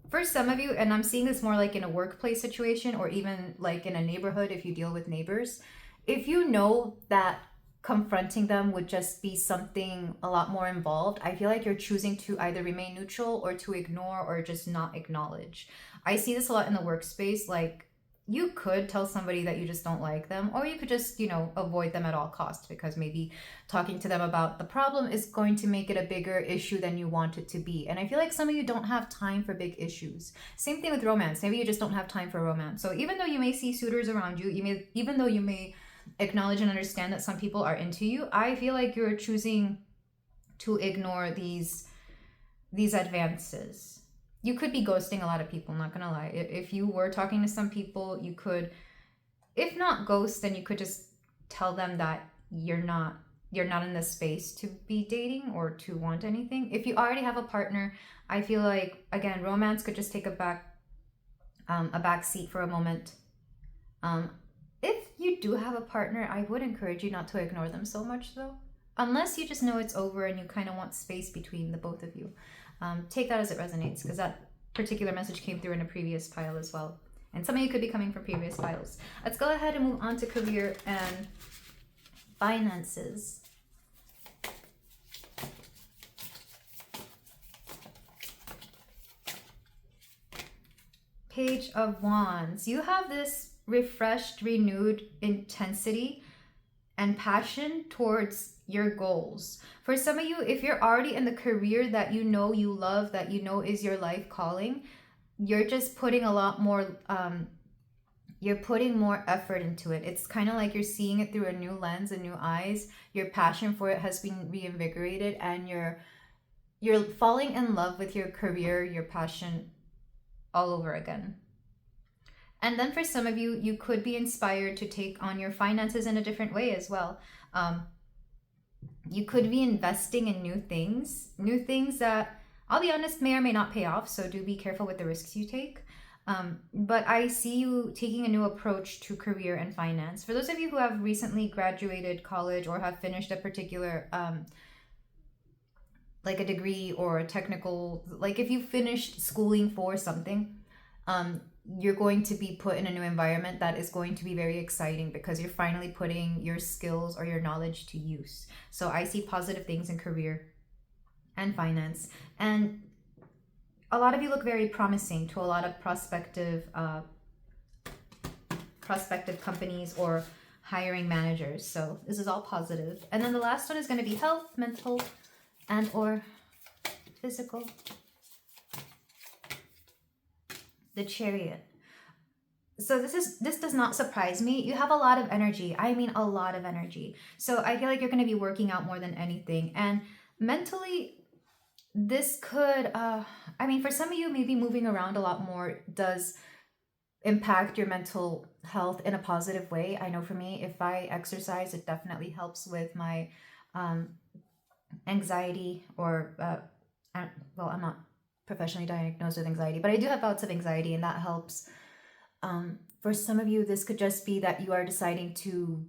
For some of you, and I'm seeing this more like in a workplace situation, or even like in a neighborhood if you deal with neighbors, if you know that confronting them would just be something a lot more involved, I feel like you're choosing to either remain neutral or to ignore or just not acknowledge. I see this a lot in the workspace. Like, you could tell somebody that you just don't like them, or you could just, avoid them at all costs, because maybe talking to them about the problem is going to make it a bigger issue than you want it to be. And I feel like some of you don't have time for big issues. Same thing with romance. Maybe you just don't have time for romance. So even though you may see suitors around you, even though you may acknowledge and understand that some people are into you, I feel like you're choosing to ignore these advances. You could be ghosting a lot of people, not gonna lie. If you were talking to some people, you could, if not ghost, then you could just tell them that you're not in the space to be dating or to want anything. If you already have a partner, I feel like, again, romance could just take a back seat for a moment. If you do have a partner, I would encourage you not to ignore them so much, though, unless you just know it's over and you kind of want space between the both of you. Take that as it resonates, because that particular message came through in a previous pile as well. And some of you could be coming from previous piles. Let's go ahead and move on to career and finances. Page of Wands. You have this refreshed, renewed intensity and passion towards your goals. For some of you, if you're already in the career that you know you love, that you know is your life calling, you're just putting a lot more, you're putting more effort into it. It's kind of like you're seeing it through a new lens and new eyes. Your passion for it has been reinvigorated, and you're falling in love with your career, your passion all over again. And then for some of you, you could be inspired to take on your finances in a different way as well. You could be investing in new things that, I'll be honest, may or may not pay off. So do be careful with the risks you take. But I see you taking a new approach to career and finance. For those of you who have recently graduated college or have finished a particular, like a degree or a technical, like if you finished schooling for something, you're going to be put in a new environment that is going to be very exciting, because you're finally putting your skills or your knowledge to use. So I see positive things in career and finance. And a lot of you look very promising to a lot of prospective companies or hiring managers. So this is all positive. And then the last one is going to be health, mental, and or physical. The Chariot. So this does not surprise me. You have a lot of energy. I mean, a lot of energy. So I feel like you're going to be working out more than anything. And mentally, this could, for some of you, maybe moving around a lot more does impact your mental health in a positive way. I know for me, if I exercise, it definitely helps with my anxiety, or, I'm not professionally diagnosed with anxiety, but I do have bouts of anxiety, and that helps. For some of you, this could just be that you are deciding to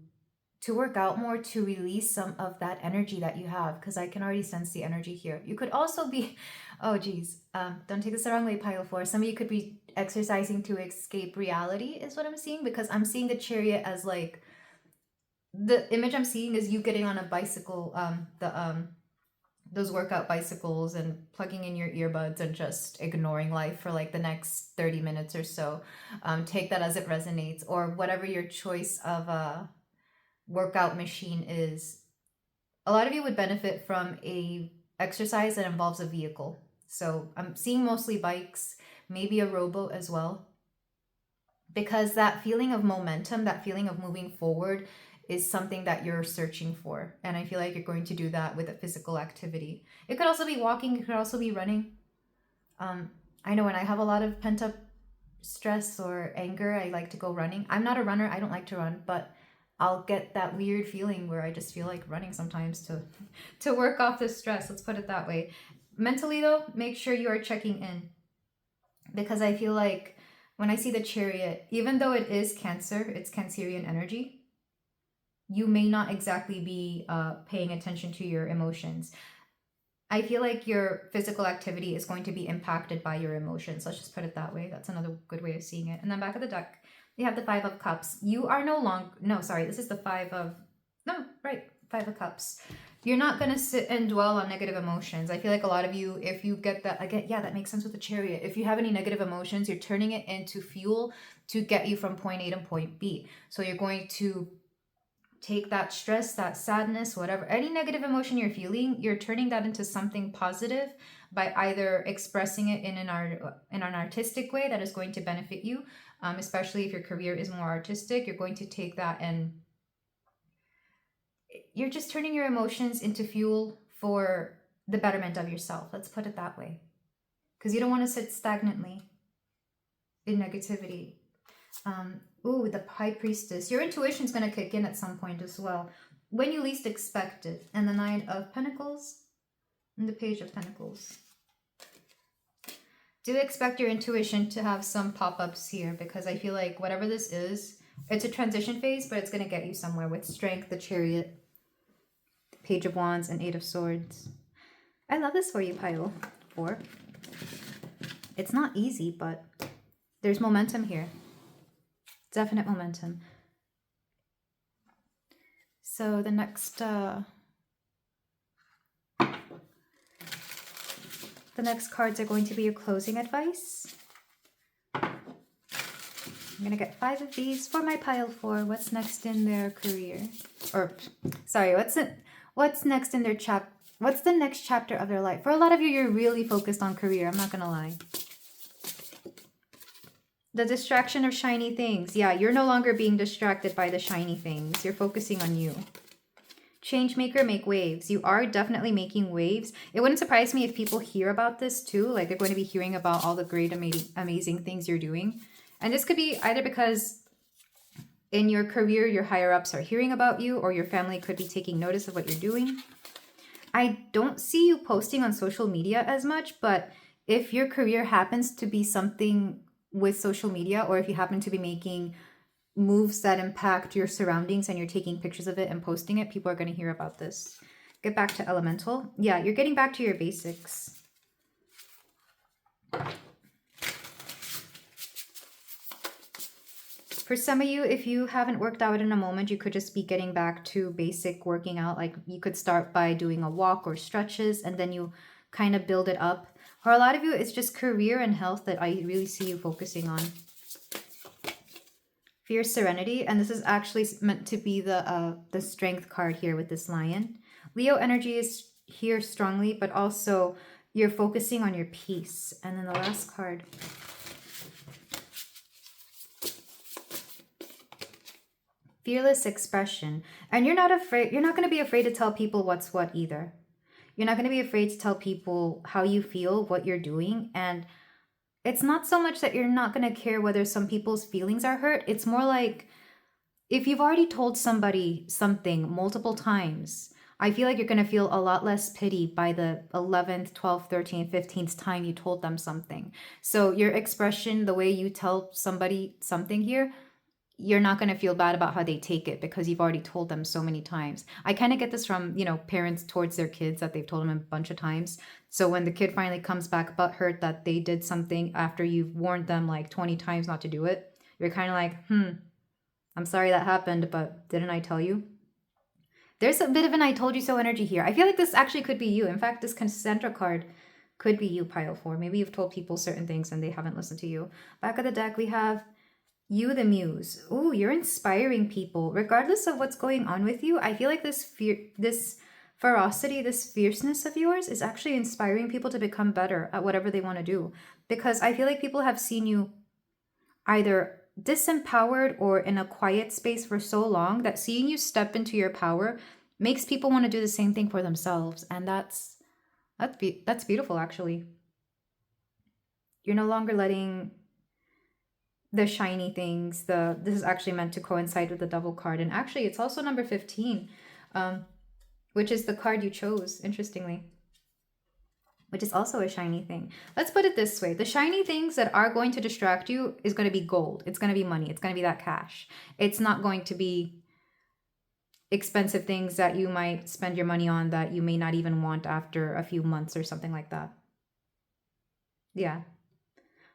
work out more, to release some of that energy that you have, because I can already sense the energy here. You could also be, don't take this the wrong way, pile 4. Some of you could be exercising to escape reality is what I'm seeing, because I'm seeing the Chariot as like, the image I'm seeing is you getting on a bicycle, those workout bicycles, and plugging in your earbuds and just ignoring life for like the next 30 minutes or so. Take that as it resonates, or whatever your choice of a workout machine is. A lot of you would benefit from a exercise that involves a vehicle. So I'm seeing mostly bikes, maybe a rowboat as well, because that feeling of momentum, that feeling of moving forward, is something that you're searching for. And I feel like you're going to do that with a physical activity. It could also be walking. It could also be running. I know when I have a lot of pent up stress or anger, I like to go running. I'm not a runner. I don't like to run, but I'll get that weird feeling where I just feel like running sometimes to work off the stress. Let's put it that way. Mentally though, make sure you are checking in, because I feel like when I see the Chariot, even though it is Cancer, it's Cancerian energy, you may not exactly be paying attention to your emotions. I feel like your physical activity is going to be impacted by your emotions. Let's just put it that way. That's another good way of seeing it. And then back of the deck, you have the 5 of Cups. You are this is the 5 of Cups. You're not going to sit and dwell on negative emotions. I feel like a lot of you, if you get that, again, yeah, that makes sense with the Chariot. If you have any negative emotions, you're turning it into fuel to get you from point A to point B. So you're going to take that stress, that sadness, whatever, any negative emotion you're feeling, you're turning that into something positive by either expressing it in an artistic way that is going to benefit you, especially if your career is more artistic. You're going to take that and you're just turning your emotions into fuel for the betterment of yourself. Let's put it that way. Because you don't want to sit stagnantly in negativity. Ooh, the High Priestess. Your intuition's going to kick in at some point as well. When you least expect it. And the Nine of Pentacles and the Page of Pentacles. Do expect your intuition to have some pop-ups here, because I feel like whatever this is, it's a transition phase, but it's going to get you somewhere with Strength, the Chariot, Page of Wands, and Eight of Swords. I love this for you, Pile 4. It's not easy, but there's momentum here. Definite momentum. So the next cards are going to be your closing advice. I'm going to get 5 of these for my Pile 4. What's next in their career? Or, sorry, what's next in their what's the next chapter of their life? For a lot of you, you're really focused on career. I'm not going to lie. The distraction of shiny things. Yeah, you're no longer being distracted by the shiny things. You're focusing on you. Change maker, make waves. You are definitely making waves. It wouldn't surprise me if people hear about this too. Like they're going to be hearing about all the great, amazing things you're doing. And this could be either because in your career, your higher ups are hearing about you, or your family could be taking notice of what you're doing. I don't see you posting on social media as much, but if your career happens to be something with social media, or if you happen to be making moves that impact your surroundings and you're taking pictures of it and posting it, people are going to hear about this. Get back to Elemental. Yeah, you're getting back to your basics. For some of you, if you haven't worked out in a moment, you could just be getting back to basic working out. Like you could start by doing a walk or stretches, and then you kind of build it up. For a lot of you, it's just career and health that I really see you focusing on. Fierce Serenity, and this is actually meant to be the Strength card here with this lion. Leo energy is here strongly, but also you're focusing on your peace. And then the last card. Fearless expression. And you're not afraid, you're not going to be afraid to tell people what's what either. You're not going to be afraid to tell people how you feel, what you're doing. And it's not so much that you're not going to care whether some people's feelings are hurt. It's more like if you've already told somebody something multiple times, I feel like you're going to feel a lot less pity by the 11th, 12th, 13th, 15th time you told them something. So your expression, the way you tell somebody something here, you're not going to feel bad about how they take it because you've already told them so many times. I kind of get this from, parents towards their kids that they've told them a bunch of times. So when the kid finally comes back butthurt that they did something after you've warned them like 20 times not to do it, you're kind of like, I'm sorry that happened, but didn't I tell you? There's a bit of an I told you so energy here. I feel like this actually could be you. In fact, this Cassandra card could be you, Pile 4. Maybe you've told people certain things and they haven't listened to you. Back of the deck, we have you, the muse. Ooh, you're inspiring people. Regardless of what's going on with you, I feel like this ferocity, this fierceness of yours is actually inspiring people to become better at whatever they want to do. Because I feel like people have seen you either disempowered or in a quiet space for so long that seeing you step into your power makes people want to do the same thing for themselves. And that's beautiful, actually. You're no longer letting the shiny things, this is actually meant to coincide with the Devil card. And actually, it's also number 15, which is the card you chose, interestingly, which is also a shiny thing. Let's put it this way. The shiny things that are going to distract you is going to be gold. It's going to be money. It's going to be that cash. It's not going to be expensive things that you might spend your money on that you may not even want after a few months or something like that. Yeah.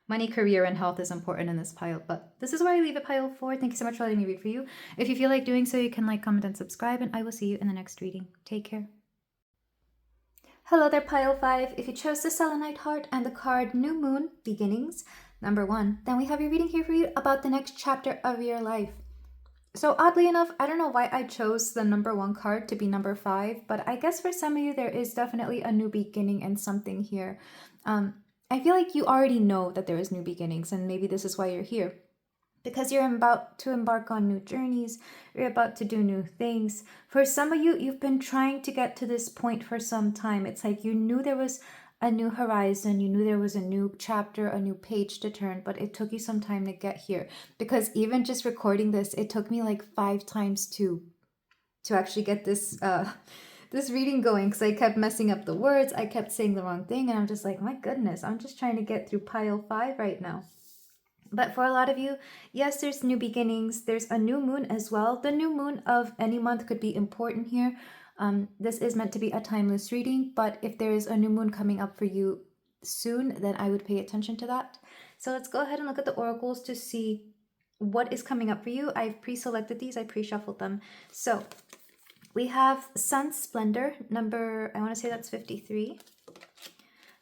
Money, career, and health is important in this pile, but this is where I leave it, Pile 4. Thank you so much for letting me read for you. If you feel like doing so, you can like, comment, and subscribe, and I will see you in the next reading. Take care. Hello there, Pile 5. If you chose the Selenite Heart and the card New Moon Beginnings, number 1, then we have a reading here for you about the next chapter of your life. So oddly enough, I don't know why I chose the number 1 card to be number 5, but I guess for some of you there is definitely a new beginning and something here. I feel like you already know that there is new beginnings, and maybe this is why you're here. Because you're about to embark on new journeys, you're about to do new things. For some of you, you've been trying to get to this point for some time. It's like you knew there was a new horizon, you knew there was a new chapter, a new page to turn, but it took you some time to get here. Because even just recording this, it took me like 5 times to actually get this this reading going, because I kept messing up the words, I kept saying the wrong thing, and I'm just like, my goodness, I'm just trying to get through pile 5 right now. But for a lot of you, yes, there's new beginnings. There's a new moon as well. The new moon of any month could be important here. This is meant to be a timeless reading, but if there is a new moon coming up for you soon, then I would pay attention to that. So let's go ahead and look at the oracles to see what is coming up for you. I've pre-selected these. I pre-shuffled them. So we have Sun Splendor, number, I want to say that's 53.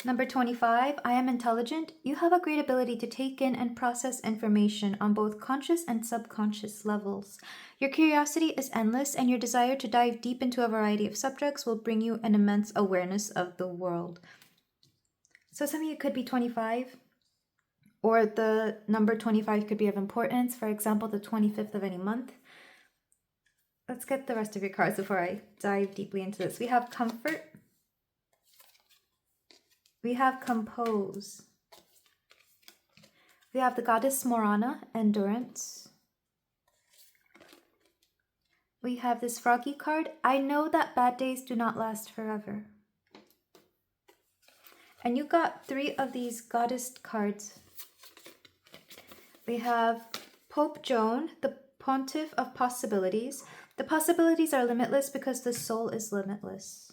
Number 25, I am intelligent. You have a great ability to take in and process information on both conscious and subconscious levels. Your curiosity is endless, and your desire to dive deep into a variety of subjects will bring you an immense awareness of the world. So some of you could be 25, or the number 25 could be of importance. For example, the 25th of any month. Let's get the rest of your cards before I dive deeply into this. We have Comfort. We have Compose. We have the goddess Morana, Endurance. We have this Froggy card. I know that bad days do not last forever. And you got 3 of these goddess cards. We have Pope Joan, the Pontiff of Possibilities. The possibilities are limitless because the soul is limitless.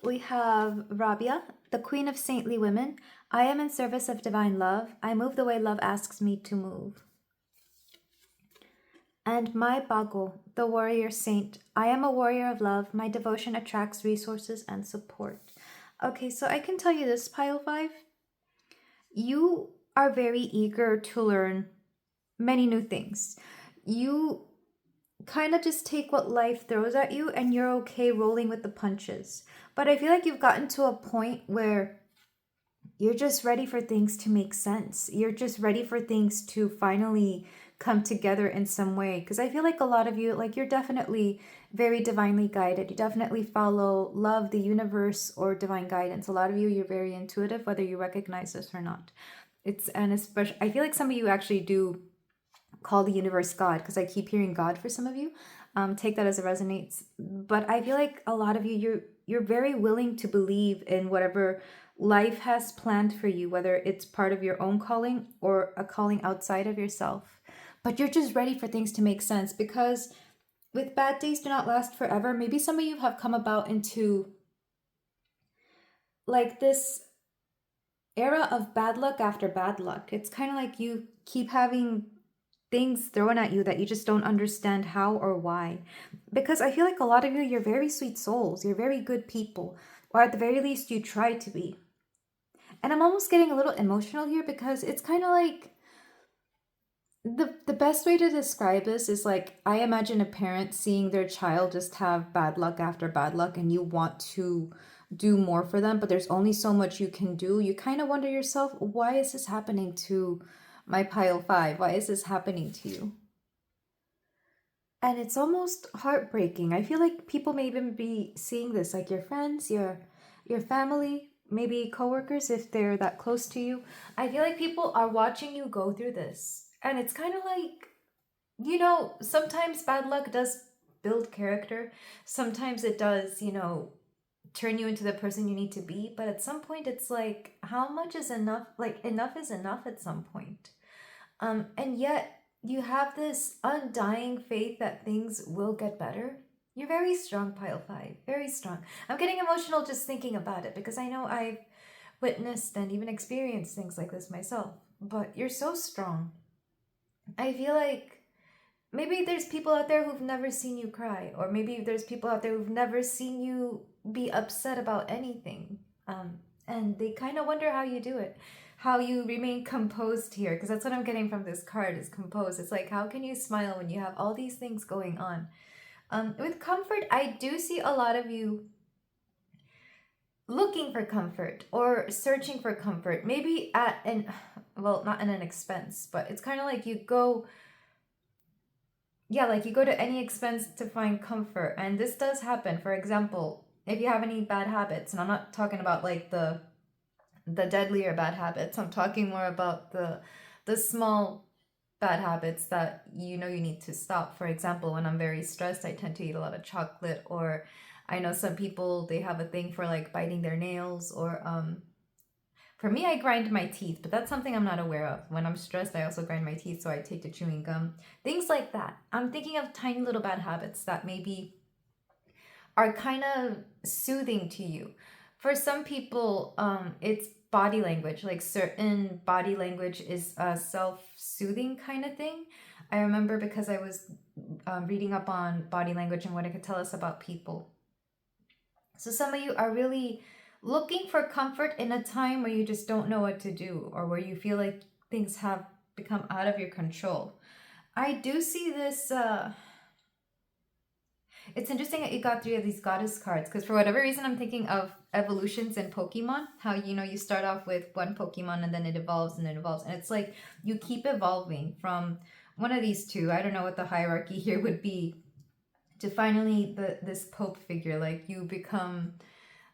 We have Rabia, the Queen of Saintly Women. I am in service of divine love. I move the way love asks me to move. And Mai Bago, the Warrior Saint. I am a warrior of love. My devotion attracts resources and support. Okay, so I can tell you this, Pile 5. You are very eager to learn many new things. You kind of just take what life throws at you and you're okay rolling with the punches. But I feel like you've gotten to a point where you're just ready for things to make sense. You're just ready for things to finally come together in some way. Because I feel like a lot of you, like, you're definitely very divinely guided. You definitely follow love, the universe, or divine guidance. A lot of you, you're very intuitive, whether you recognize this or not. And especially, I feel like some of you actually do call the universe God, because I keep hearing God for some of you. Take that as it resonates. But I feel like a lot of you, you're very willing to believe in whatever life has planned for you, whether it's part of your own calling or a calling outside of yourself. But you're just ready for things to make sense, because with bad days do not last forever, maybe some of you have come about into like this era of bad luck after bad luck. It's kind of like you keep having things thrown at you that you just don't understand how or why. Because I feel like a lot of you, you're very sweet souls. You're very good people. Or at the very least, you try to be. And I'm almost getting a little emotional here, because it's kind of like, the best way to describe this is like, I imagine a parent seeing their child just have bad luck after bad luck, and you want to do more for them, but there's only so much you can do. You kind of wonder yourself, why is this happening to my Pile 5? Why is this happening to you? And it's almost heartbreaking. I feel like people may even be seeing this, like your friends, your family, maybe coworkers, if they're that close to you. I feel like people are watching you go through this. And it's kind of like, you know, sometimes bad luck does build character. Sometimes it does, you know, turn you into the person you need to be. But at some point, it's like, how much is enough? Like, enough is enough at some point. And yet you have this undying faith that things will get better. You're very strong, Pile 5, very strong. I'm getting emotional just thinking about it, because I know I've witnessed and even experienced things like this myself, but you're so strong. I feel like maybe there's people out there who've never seen you cry, or maybe there's people out there who've never seen you be upset about anything. And they kind of wonder how you do it, how you remain composed here, because that's what I'm getting from this card is composed. It's like, how can you smile when you have all these things going on? With comfort, I do see a lot of you looking for comfort or searching for comfort, maybe at an, well, not at an expense, but it's kind of like you go, yeah, like you go to any expense to find comfort. And this does happen. For example, if you have any bad habits, and I'm not talking about like the deadlier bad habits, I'm talking more about the small bad habits that you know you need to stop. For example, when I'm very stressed, I tend to eat a lot of chocolate, or I know some people, they have a thing for like biting their nails, or for me, I grind my teeth, but that's something I'm not aware of. When I'm stressed, I also grind my teeth, so I take to chewing gum. Things like that. I'm thinking of tiny little bad habits that maybe are kind of soothing to you. For some people, it's body language. Like certain body language is a self-soothing kind of thing. I remember because I was reading up on body language and what it could tell us about people. So some of you are really looking for comfort in a time where you just don't know what to do, or where you feel like things have become out of your control. I do see this. It's interesting that you got 3 of these goddess cards, because for whatever reason I'm thinking of evolutions in Pokemon. How, you know, you start off with one Pokemon and then it evolves and it evolves, and it's like you keep evolving from one of these two. I don't know what the hierarchy here would be, to finally this Pope figure. Like you become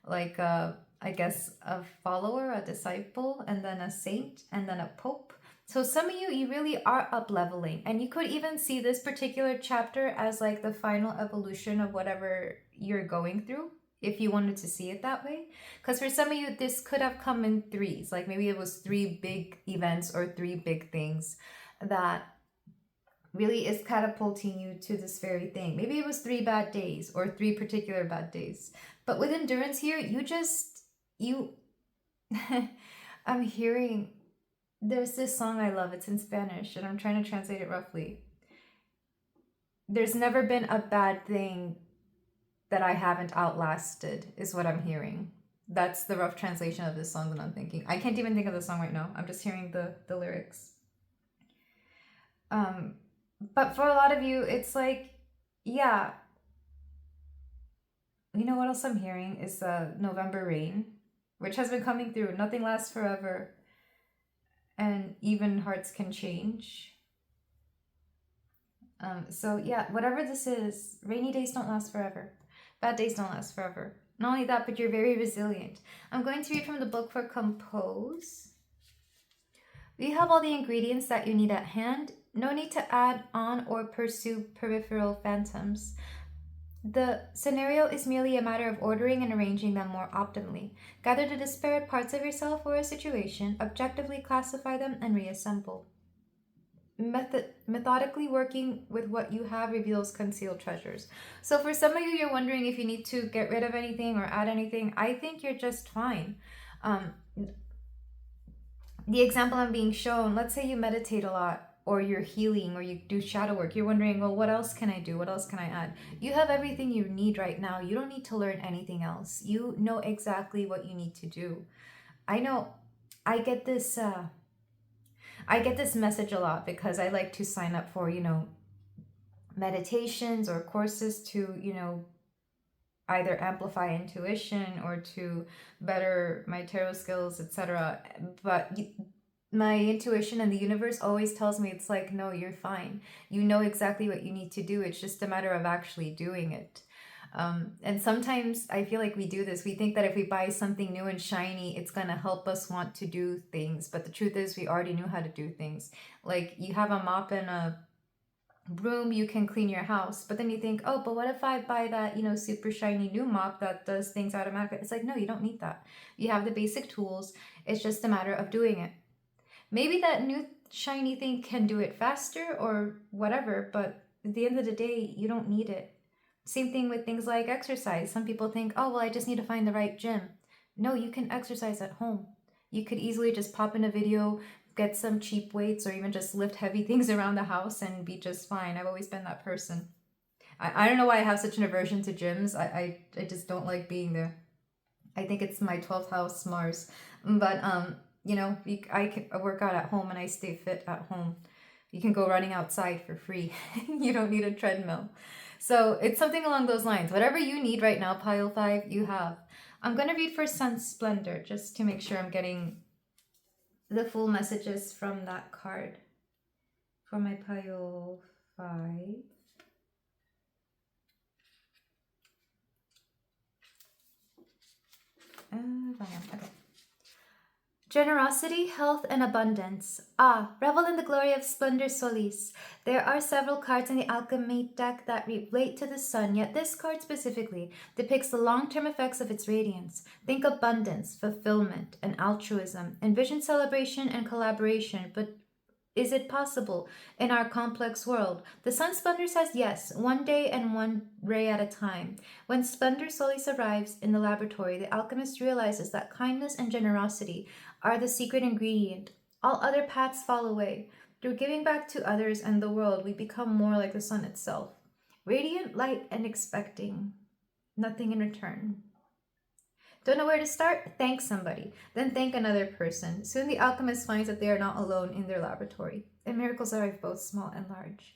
like I guess a follower, a disciple, and then a saint, and then a pope. So some of you really are up leveling, and you could even see this particular chapter as like the final evolution of whatever you're going through, if you wanted to see it that way. Because for some of you, this could have come in threes. Like maybe it was 3 big events or 3 big things that really is catapulting you to this very thing. Maybe it was 3 bad days or 3 particular bad days. But with endurance here, you I'm hearing, there's this song I love. It's in Spanish and I'm trying to translate it roughly. There's never been a bad thing that I haven't outlasted, is what I'm hearing. That's the rough translation of this song that I'm thinking. I can't even think of the song right now. I'm just hearing the lyrics. But for a lot of you, it's like, yeah. You know what else I'm hearing is the November rain, which has been coming through. Nothing lasts forever, and even hearts can change. So yeah, whatever this is, rainy days don't last forever. Bad days don't last forever. Not only that, but you're very resilient. I'm going to read from the book for Compose. We have all the ingredients that you need at hand. No need to add on or pursue peripheral phantoms. The scenario is merely a matter of ordering and arranging them more optimally. Gather the disparate parts of yourself or a situation, objectively classify them, and reassemble. Methodically working with what you have reveals concealed treasures. So for some of you, you're wondering if you need to get rid of anything or add anything. I think you're just fine. The example I'm being shown, let's say you meditate a lot, or you're healing, or you do shadow work. You're wondering, well, what else can I do? What else can I add? You have everything you need right now. You don't need to learn anything else. You know exactly what you need to do. I know I get this message a lot because I like to sign up for, meditations or courses to, either amplify intuition or to better my tarot skills, etc. But my intuition and the universe always tells me, it's like, no, you're fine. You know exactly what you need to do. It's just a matter of actually doing it. And sometimes I feel like we do this. We think that if we buy something new and shiny, it's going to help us want to do things. But the truth is, we already knew how to do things. Like you have a mop and a broom, you can clean your house. But then you think, oh, but what if I buy that, super shiny new mop that does things automatically? It's like, no, you don't need that. You have the basic tools. It's just a matter of doing it. Maybe that new shiny thing can do it faster or whatever, but at the end of the day, you don't need it. Same thing with things like exercise. Some people think, oh, well, I just need to find the right gym. No, you can exercise at home. You could easily just pop in a video, get some cheap weights or even just lift heavy things around the house and be just fine. I've always been that person. I don't know why I have such an aversion to gyms. I just don't like being there. I think it's my 12th house, Mars. But, you know, I can work out at home and I stay fit at home. You can go running outside for free. You don't need a treadmill. So it's something along those lines. Whatever you need right now, pile 5, you have. I'm going to read for Sun Splendor just to make sure I'm getting the full messages from that card for my pile 5. Okay. Generosity, health, and abundance. Revel in the glory of splendor solis. There are several cards in the alchemy deck that relate to the sun, yet this card specifically depicts the long-term effects of its radiance. Think abundance, fulfillment, and altruism. Envision celebration and collaboration, but is it possible in our complex world? The sun splendor says yes, one day and one ray at a time. When splendor solis arrives in the laboratory, the alchemist realizes that kindness and generosity are the secret ingredient. All other paths fall away. Through giving back to others and the world, we become more like the sun itself. Radiant light and expecting nothing in return. Don't know where to start? Thank somebody. Then thank another person. Soon the alchemist finds that they are not alone in their laboratory. And miracles arrive both small and large.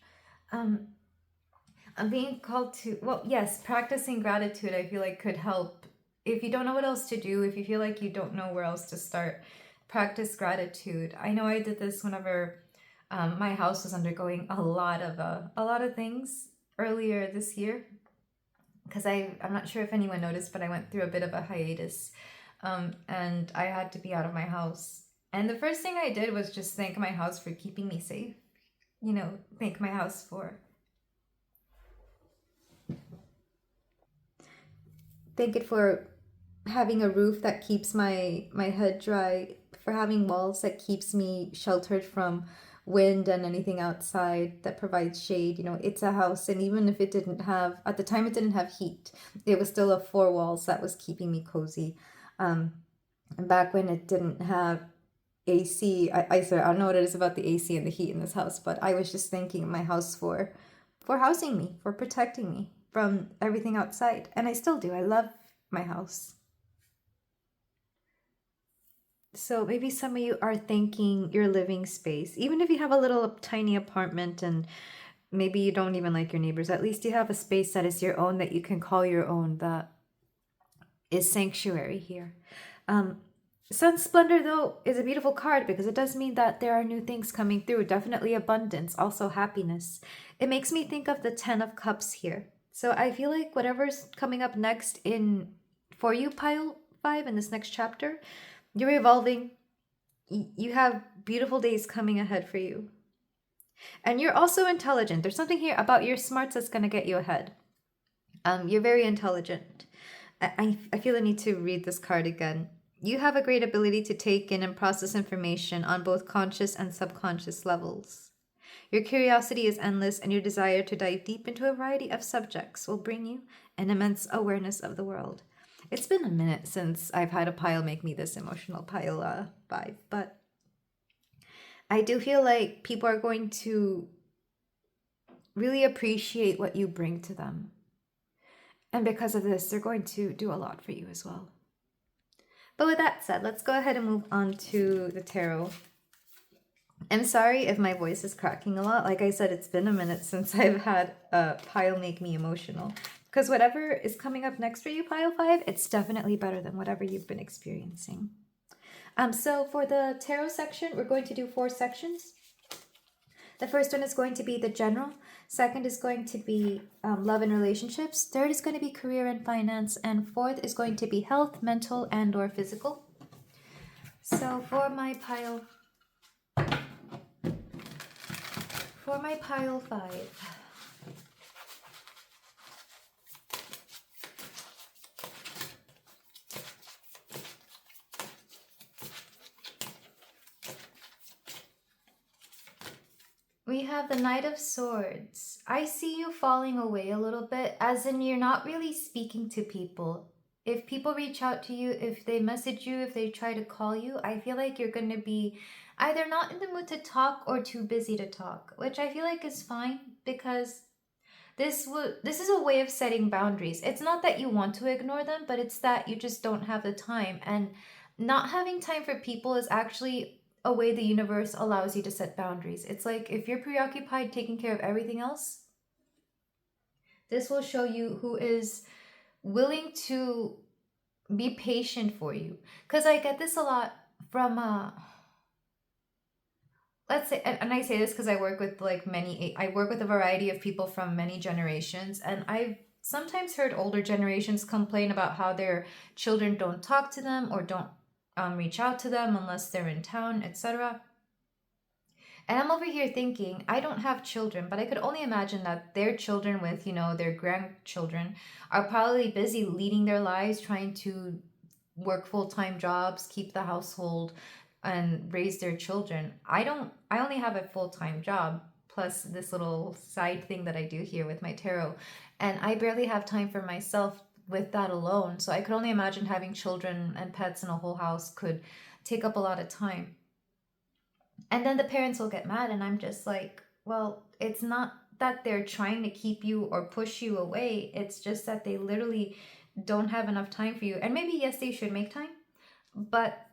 I'm being called to, well, yes, practicing gratitude I feel like could help. If you don't know what else to do, if you feel like you don't know where else to start, practice gratitude. I know I did this whenever my house was undergoing a lot of things earlier this year. Because I'm not sure if anyone noticed, but I went through a bit of a hiatus and I had to be out of my house. And the first thing I did was just thank my house for keeping me safe. You know, thank my house for... Thank it for having a roof that keeps my head dry, for having walls that keeps me sheltered from wind and anything outside that provides shade. You know, it's a house, and even if it didn't have, at the time it didn't have heat, it was still a 4 walls that was keeping me cozy. And back when it didn't have AC, I don't know what it is about the AC and the heat in this house, but I was just thanking my house for housing me, for protecting me from everything outside. And I still do. I love my house. So maybe some of you are thanking your living space. Even if you have a little tiny apartment and maybe you don't even like your neighbors, at least you have a space that is your own, that you can call your own, that is sanctuary here. Sun Splendor, though, is a beautiful card because it does mean that there are new things coming through. Definitely abundance, also happiness. It makes me think of the 10 of Cups here. So I feel like whatever's coming up next for you, pile 5, in this next chapter, you're evolving. You have beautiful days coming ahead for you. And you're also intelligent. There's something here about your smarts that's going to get you ahead. You're very intelligent. I feel I need to read this card again. You have a great ability to take in and process information on both conscious and subconscious levels. Your curiosity is endless, and your desire to dive deep into a variety of subjects will bring you an immense awareness of the world. It's been a minute since I've had a pile make me this emotional, pile 5, but I do feel like people are going to really appreciate what you bring to them. And because of this, they're going to do a lot for you as well. But with that said, let's go ahead and move on to the tarot. I'm sorry if my voice is cracking a lot. Like I said, it's been a minute since I've had a pile make me emotional. Because whatever is coming up next for you, pile 5, it's definitely better than whatever you've been experiencing. So for the tarot section, we're going to do 4 sections. The first one is going to be the general. Second is going to be love and relationships. Third is going to be career and finance. And fourth is going to be health, mental, and or physical. So for my pile 5, we have the Knight of Swords. I see you falling away a little bit, as in you're not really speaking to people. if people reach out to you, if they message you, if they try to call you, I feel like you're going to be either not in the mood to talk or too busy to talk, which I feel like is fine, because this is a way of setting boundaries. It's not that you want to ignore them, but it's that you just don't have the time. And not having time for people is actually a way the universe allows you to set boundaries. It's like if you're preoccupied taking care of everything else, this will show you who is willing to be patient for you. Because I get this a lot from let's say, and I say this because I work with I work with a variety of people from many generations, and I've sometimes heard older generations complain about how their children don't talk to them or don't reach out to them unless they're in town, etc. And I'm over here thinking, I don't have children, but I could only imagine that their children with, their grandchildren are probably busy leading their lives, trying to work full-time jobs, keep the household, and raise their children. I only have a full-time job, plus this little side thing that I do here with my tarot. And I barely have time for myself with that alone. So I could only imagine having children and pets and a whole house could take up a lot of time. And then the parents will get mad, and I'm just like, well, it's not that they're trying to keep you or push you away. It's just that they literally don't have enough time for you. And maybe, yes, they should make time. But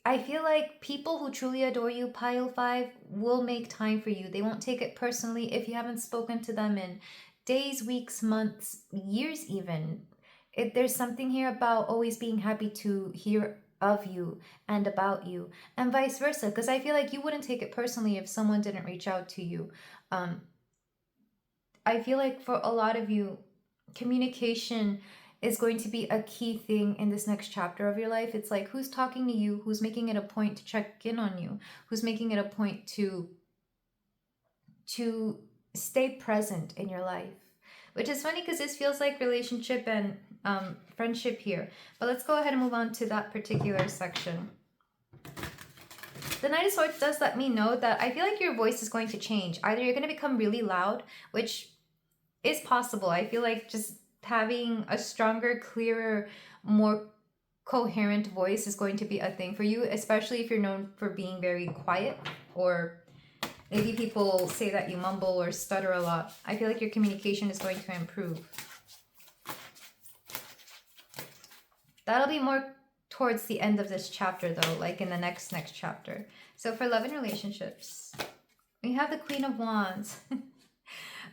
I feel like people who truly adore you, Pile 5, will make time for you. They won't take it personally if you haven't spoken to them in days, weeks, months, years even. There's something here about always being happy to hear of you and about you, and vice versa, because I feel like you wouldn't take it personally if someone didn't reach out to you. I feel like for a lot of you, communication is going to be a key thing in this next chapter of your life. It's like, who's talking to you, who's making it a point to check in on you, who's making it a point to stay present in your life. Which is funny because this feels like relationship and friendship here. But let's go ahead and move on to that particular section. The Knight of Swords does let me know that I feel like your voice is going to change. Either you're going to become really loud, which is possible. I feel like just having a stronger, clearer, more coherent voice is going to be a thing for you, especially if you're known for being very quiet, or maybe people say that you mumble or stutter a lot. I feel like your communication is going to improve. That'll be more towards the end of this chapter though, like in the next chapter. So for love and relationships, we have the Queen of Wands.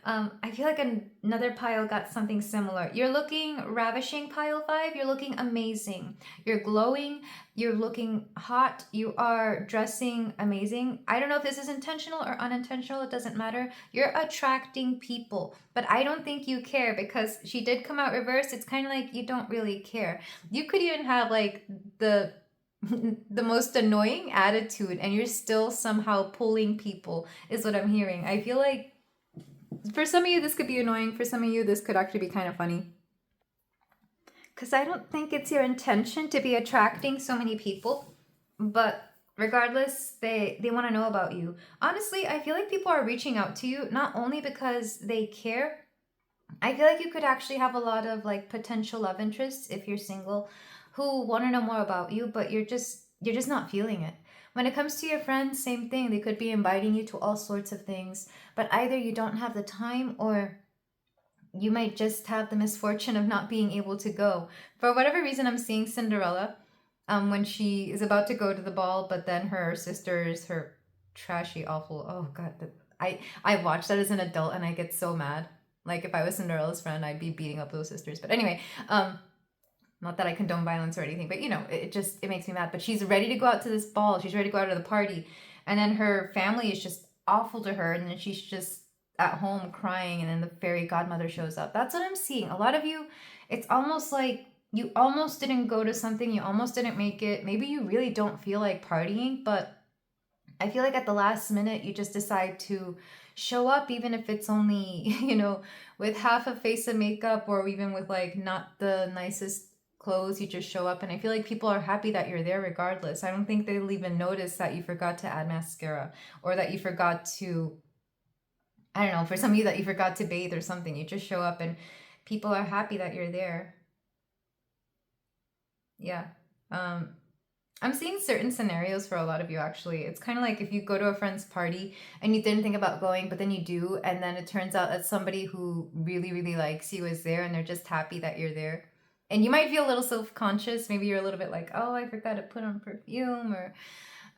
I feel like another pile got something similar. You're looking ravishing, Pile 5. You're looking amazing. You're glowing. You're looking hot. You are dressing amazing. I don't know if this is intentional or unintentional. It doesn't matter. You're attracting people. But I don't think you care, because she did come out reversed. It's kind of like you don't really care. You could even have like the most annoying attitude and you're still somehow pulling people, is what I'm hearing. I feel like for some of you, this could be annoying. For some of you, this could actually be kind of funny. Because I don't think it's your intention to be attracting so many people. But regardless, they want to know about you. Honestly, I feel like people are reaching out to you, not only because they care. I feel like you could actually have a lot of like potential love interests if you're single who want to know more about you, but you're just not feeling it. When it comes to your friends, same thing. They could be inviting you to all sorts of things, but either you don't have the time or you might just have the misfortune of not being able to go. For whatever reason, I'm seeing Cinderella when she is about to go to the ball, but then her sisters, her trashy, awful, oh God. I watched that as an adult and I get so mad. Like if I was Cinderella's friend, I'd be beating up those sisters. But anyway, not that I condone violence or anything, but it makes me mad. But she's ready to go out to this ball. She's ready to go out to the party. And then her family is just awful to her. And then she's just at home crying. And then the fairy godmother shows up. That's what I'm seeing. A lot of you, it's almost like you almost didn't go to something. You almost didn't make it. Maybe you really don't feel like partying. But I feel like at the last minute, you just decide to show up, even if it's only, with half a face of makeup or even with like not the nicest clothes. You just show up, and I feel like people are happy that you're there regardless. I don't think they'll even notice that you forgot to add mascara, or that you forgot to, I don't know, for some of you that you forgot to bathe or something. You just show up and people are happy that you're there. Yeah. I'm seeing certain scenarios for a lot of you actually. It's kind of like if you go to a friend's party and you didn't think about going, but then you do, and then it turns out that somebody who really, really likes you is there and they're just happy that you're there. And you might feel a little self-conscious. Maybe you're a little bit like, oh, I forgot to put on perfume, or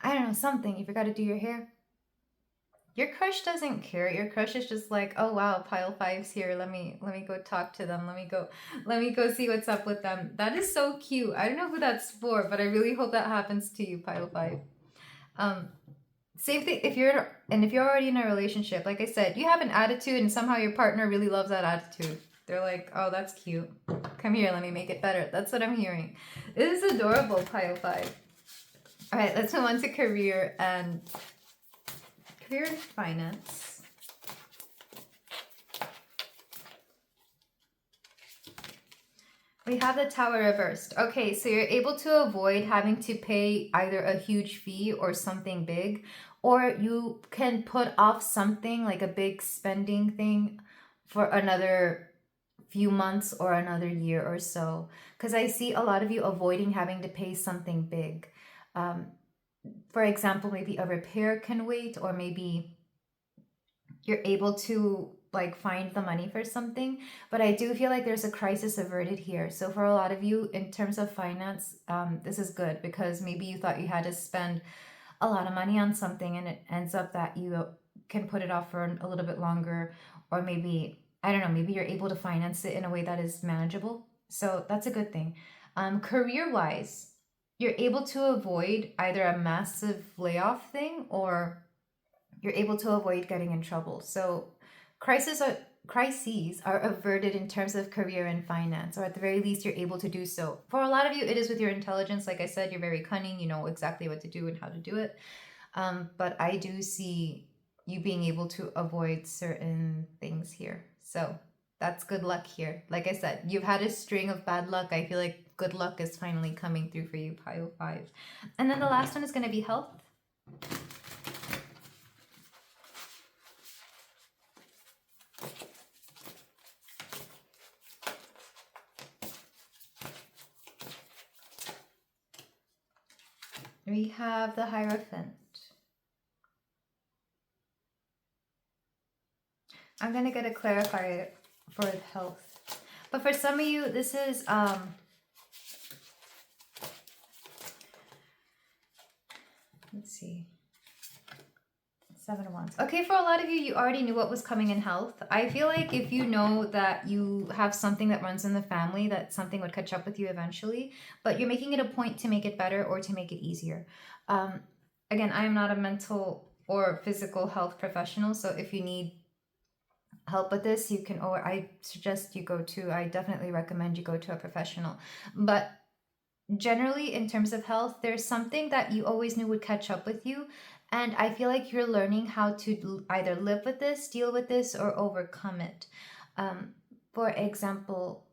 I don't know, something. You forgot to do your hair. Your crush doesn't care. Your crush is just like, oh wow, pile five's here. Let me go talk to them. Let me go see what's up with them. That is so cute. I don't know who that's for, but I really hope that happens to you, pile five. Um, Same thing if you're already in a relationship, like I said, you have an attitude and somehow your partner really loves that attitude. They're like, oh, that's cute. Come here, let me make it better. That's what I'm hearing. It is adorable, pile five. All right, let's move on to career and finance. We have the Tower reversed. Okay, so you're able to avoid having to pay either a huge fee or something big, or you can put off something like a big spending thing for another few months or another year or so. Because I see a lot of you avoiding having to pay something big. For example, maybe a repair can wait, or maybe you're able to like find the money for something. But I do feel like there's a crisis averted here. So for a lot of you in terms of finance, this is good, because maybe you thought you had to spend a lot of money on something and it ends up that you can put it off for a little bit longer, or maybe, I don't know, maybe you're able to finance it in a way that is manageable. So that's a good thing. Career wise, you're able to avoid either a massive layoff thing, or you're able to avoid getting in trouble. So crises are averted in terms of career and finance, or at the very least, you're able to do so. For a lot of you, it is with your intelligence. Like I said, you're very cunning. You know exactly what to do and how to do it. But I do see you being able to avoid certain things here. So that's good luck here. Like I said, you've had a string of bad luck. I feel like good luck is finally coming through for you, pile five. And then the last one is going to be health. We have the Hierophant. I'm going to get a clarifier for health. But for some of you, this is, let's see, 7 of Wands. Okay, for a lot of you, you already knew what was coming in health. I feel like if you know that you have something that runs in the family, that something would catch up with you eventually, but you're making it a point to make it better or to make it easier. Again, I am not a mental or physical health professional, so if you need help with this, you can, or I definitely recommend you go to a professional. But generally, in terms of health, there's something that you always knew would catch up with you. And I feel like you're learning how to either live with this, deal with this, or overcome it. For example,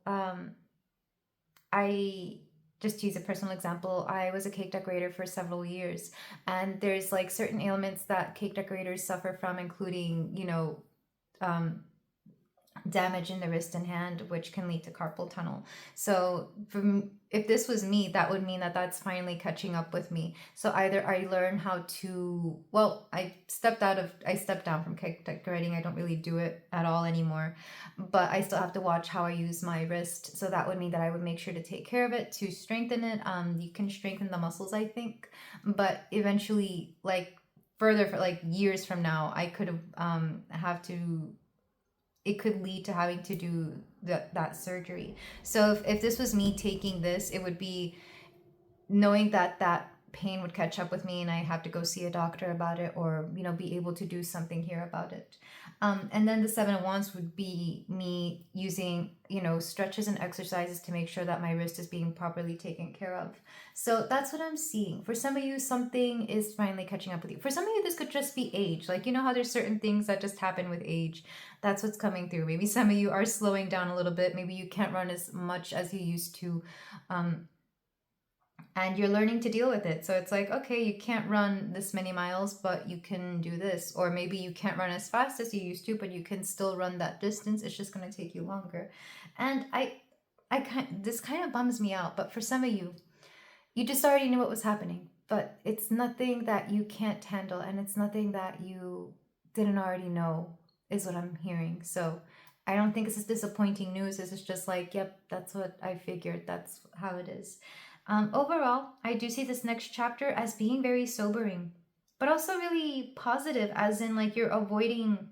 I just to use a personal example, I was a cake decorator for several years, and there's like certain ailments that cake decorators suffer from, including, damage in the wrist and hand, which can lead to carpal tunnel. So if this was me, that would mean that that's finally catching up with me. So either I learn how to, well, I stepped down from cake decorating. I don't really do it at all anymore, but I still have to watch how I use my wrist. So that would mean that I would make sure to take care of it, to strengthen it. You can strengthen the muscles, I think, but eventually, like further, for like years from now, I could have to, it could lead to having to do that surgery. So if this was me taking this, it would be knowing that pain would catch up with me and I have to go see a doctor about it, or be able to do something here about it. And then the 7 of Wands would be me using stretches and exercises to make sure that my wrist is being properly taken care of. So that's what I'm seeing. For some of you, something is finally catching up with you. For some of you, this could just be age. Like, how there's certain things that just happen with age. That's what's coming through. Maybe some of you are slowing down a little bit. Maybe you can't run as much as you used to. And you're learning to deal with it. So it's like, okay, you can't run this many miles, but you can do this. Or maybe you can't run as fast as you used to, but you can still run that distance. It's just going to take you longer. And this kind of bums me out. But for some of you, you just already knew what was happening, but it's nothing that you can't handle, and it's nothing that you didn't already know, is what I'm hearing. So I don't think this is disappointing news. This is just like, yep, that's what I figured. That's how it is. Overall, I do see this next chapter as being very sobering, but also really positive, as in like you're avoiding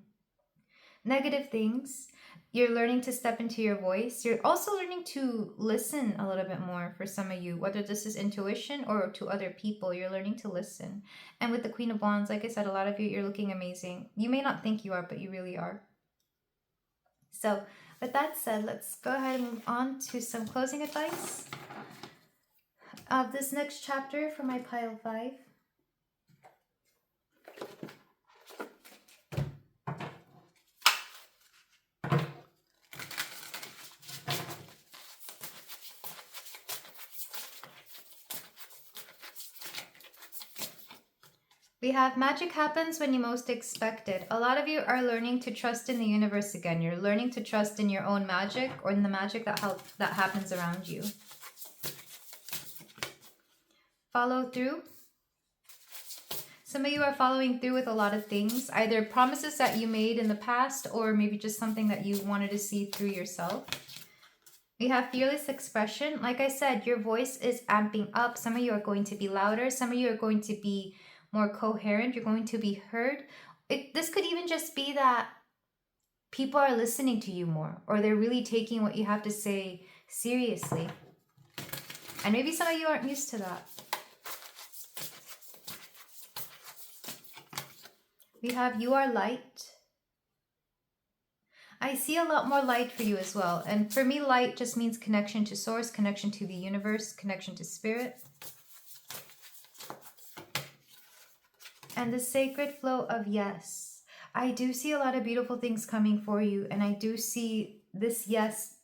negative things. You're learning to step into your voice. You're also learning to listen a little bit more for some of you, whether this is intuition or to other people. You're learning to listen. And with the Queen of Wands, like I said, a lot of you, you're looking amazing. You may not think you are, but you really are. So with that said, let's go ahead and move on to some closing advice of this next chapter for my pile 5. We have magic happens when you most expect it. A lot of you are learning to trust in the universe again. You're learning to trust in your own magic, or in the magic that happens around you. Follow through. Some of you are following through with a lot of things, either promises that you made in the past, or maybe just something that you wanted to see through yourself. We have fearless expression. Like I said, your voice is amping up. Some of you are going to be louder. Some of you are going to be more coherent. You're going to be heard. This could even just be that people are listening to you more, or they're really taking what you have to say seriously. And maybe some of you aren't used to that. We have you are light. I see a lot more light for you as well. And for me, light just means connection to source, connection to the universe, connection to spirit. And the sacred flow of yes. I do see a lot of beautiful things coming for you. And I do see this yes.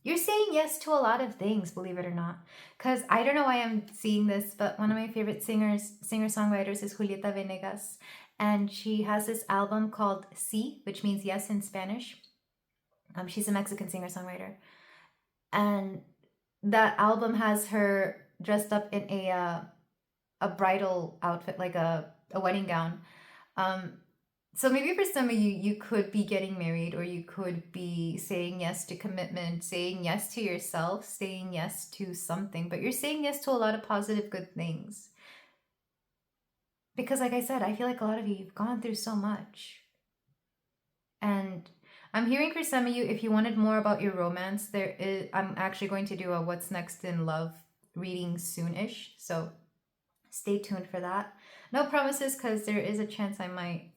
You're saying yes to a lot of things, believe it or not. Because I don't know why I'm seeing this, but one of my favorite singer-songwriters is Julieta Venegas. And she has this album called Sí, which means yes in Spanish. She's a Mexican singer-songwriter. And that album has her dressed up in a bridal outfit, like a wedding gown. So maybe for some of you, you could be getting married, or you could be saying yes to commitment, saying yes to yourself, saying yes to something, but you're saying yes to a lot of positive, good things. Because like I said, I feel like a lot of you, you've gone through so much. And I'm hearing for some of you, if you wanted more about your romance, I'm actually going to do a What's Next in Love reading soon-ish. So stay tuned for that. No promises, because there is a chance I might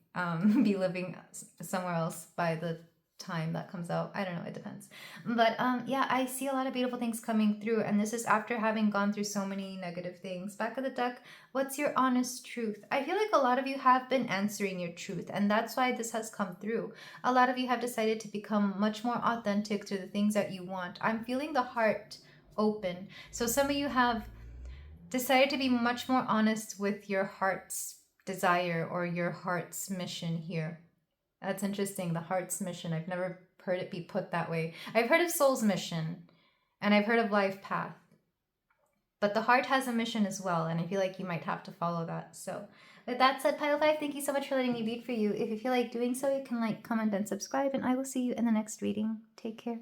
be living somewhere else by the time that comes out. I don't know, it depends. But yeah, I see a lot of beautiful things coming through, and this is after having gone through so many negative things. Back of the deck, what's your honest truth? I feel like a lot of you have been answering your truth, and that's why this has come through. A lot of you have decided to become much more authentic to the things that you want. I'm feeling the heart open. So some of you have decided to be much more honest with your heart's desire or your heart's mission here. That's interesting, the heart's mission. I've never heard it be put that way. I've heard of soul's mission, and I've heard of Lifepath. But the heart has a mission as well, and I feel like you might have to follow that. So with that said, Pile 5, thank you so much for letting me read for you. If you feel like doing so, you can like, comment, and subscribe, and I will see you in the next reading. Take care.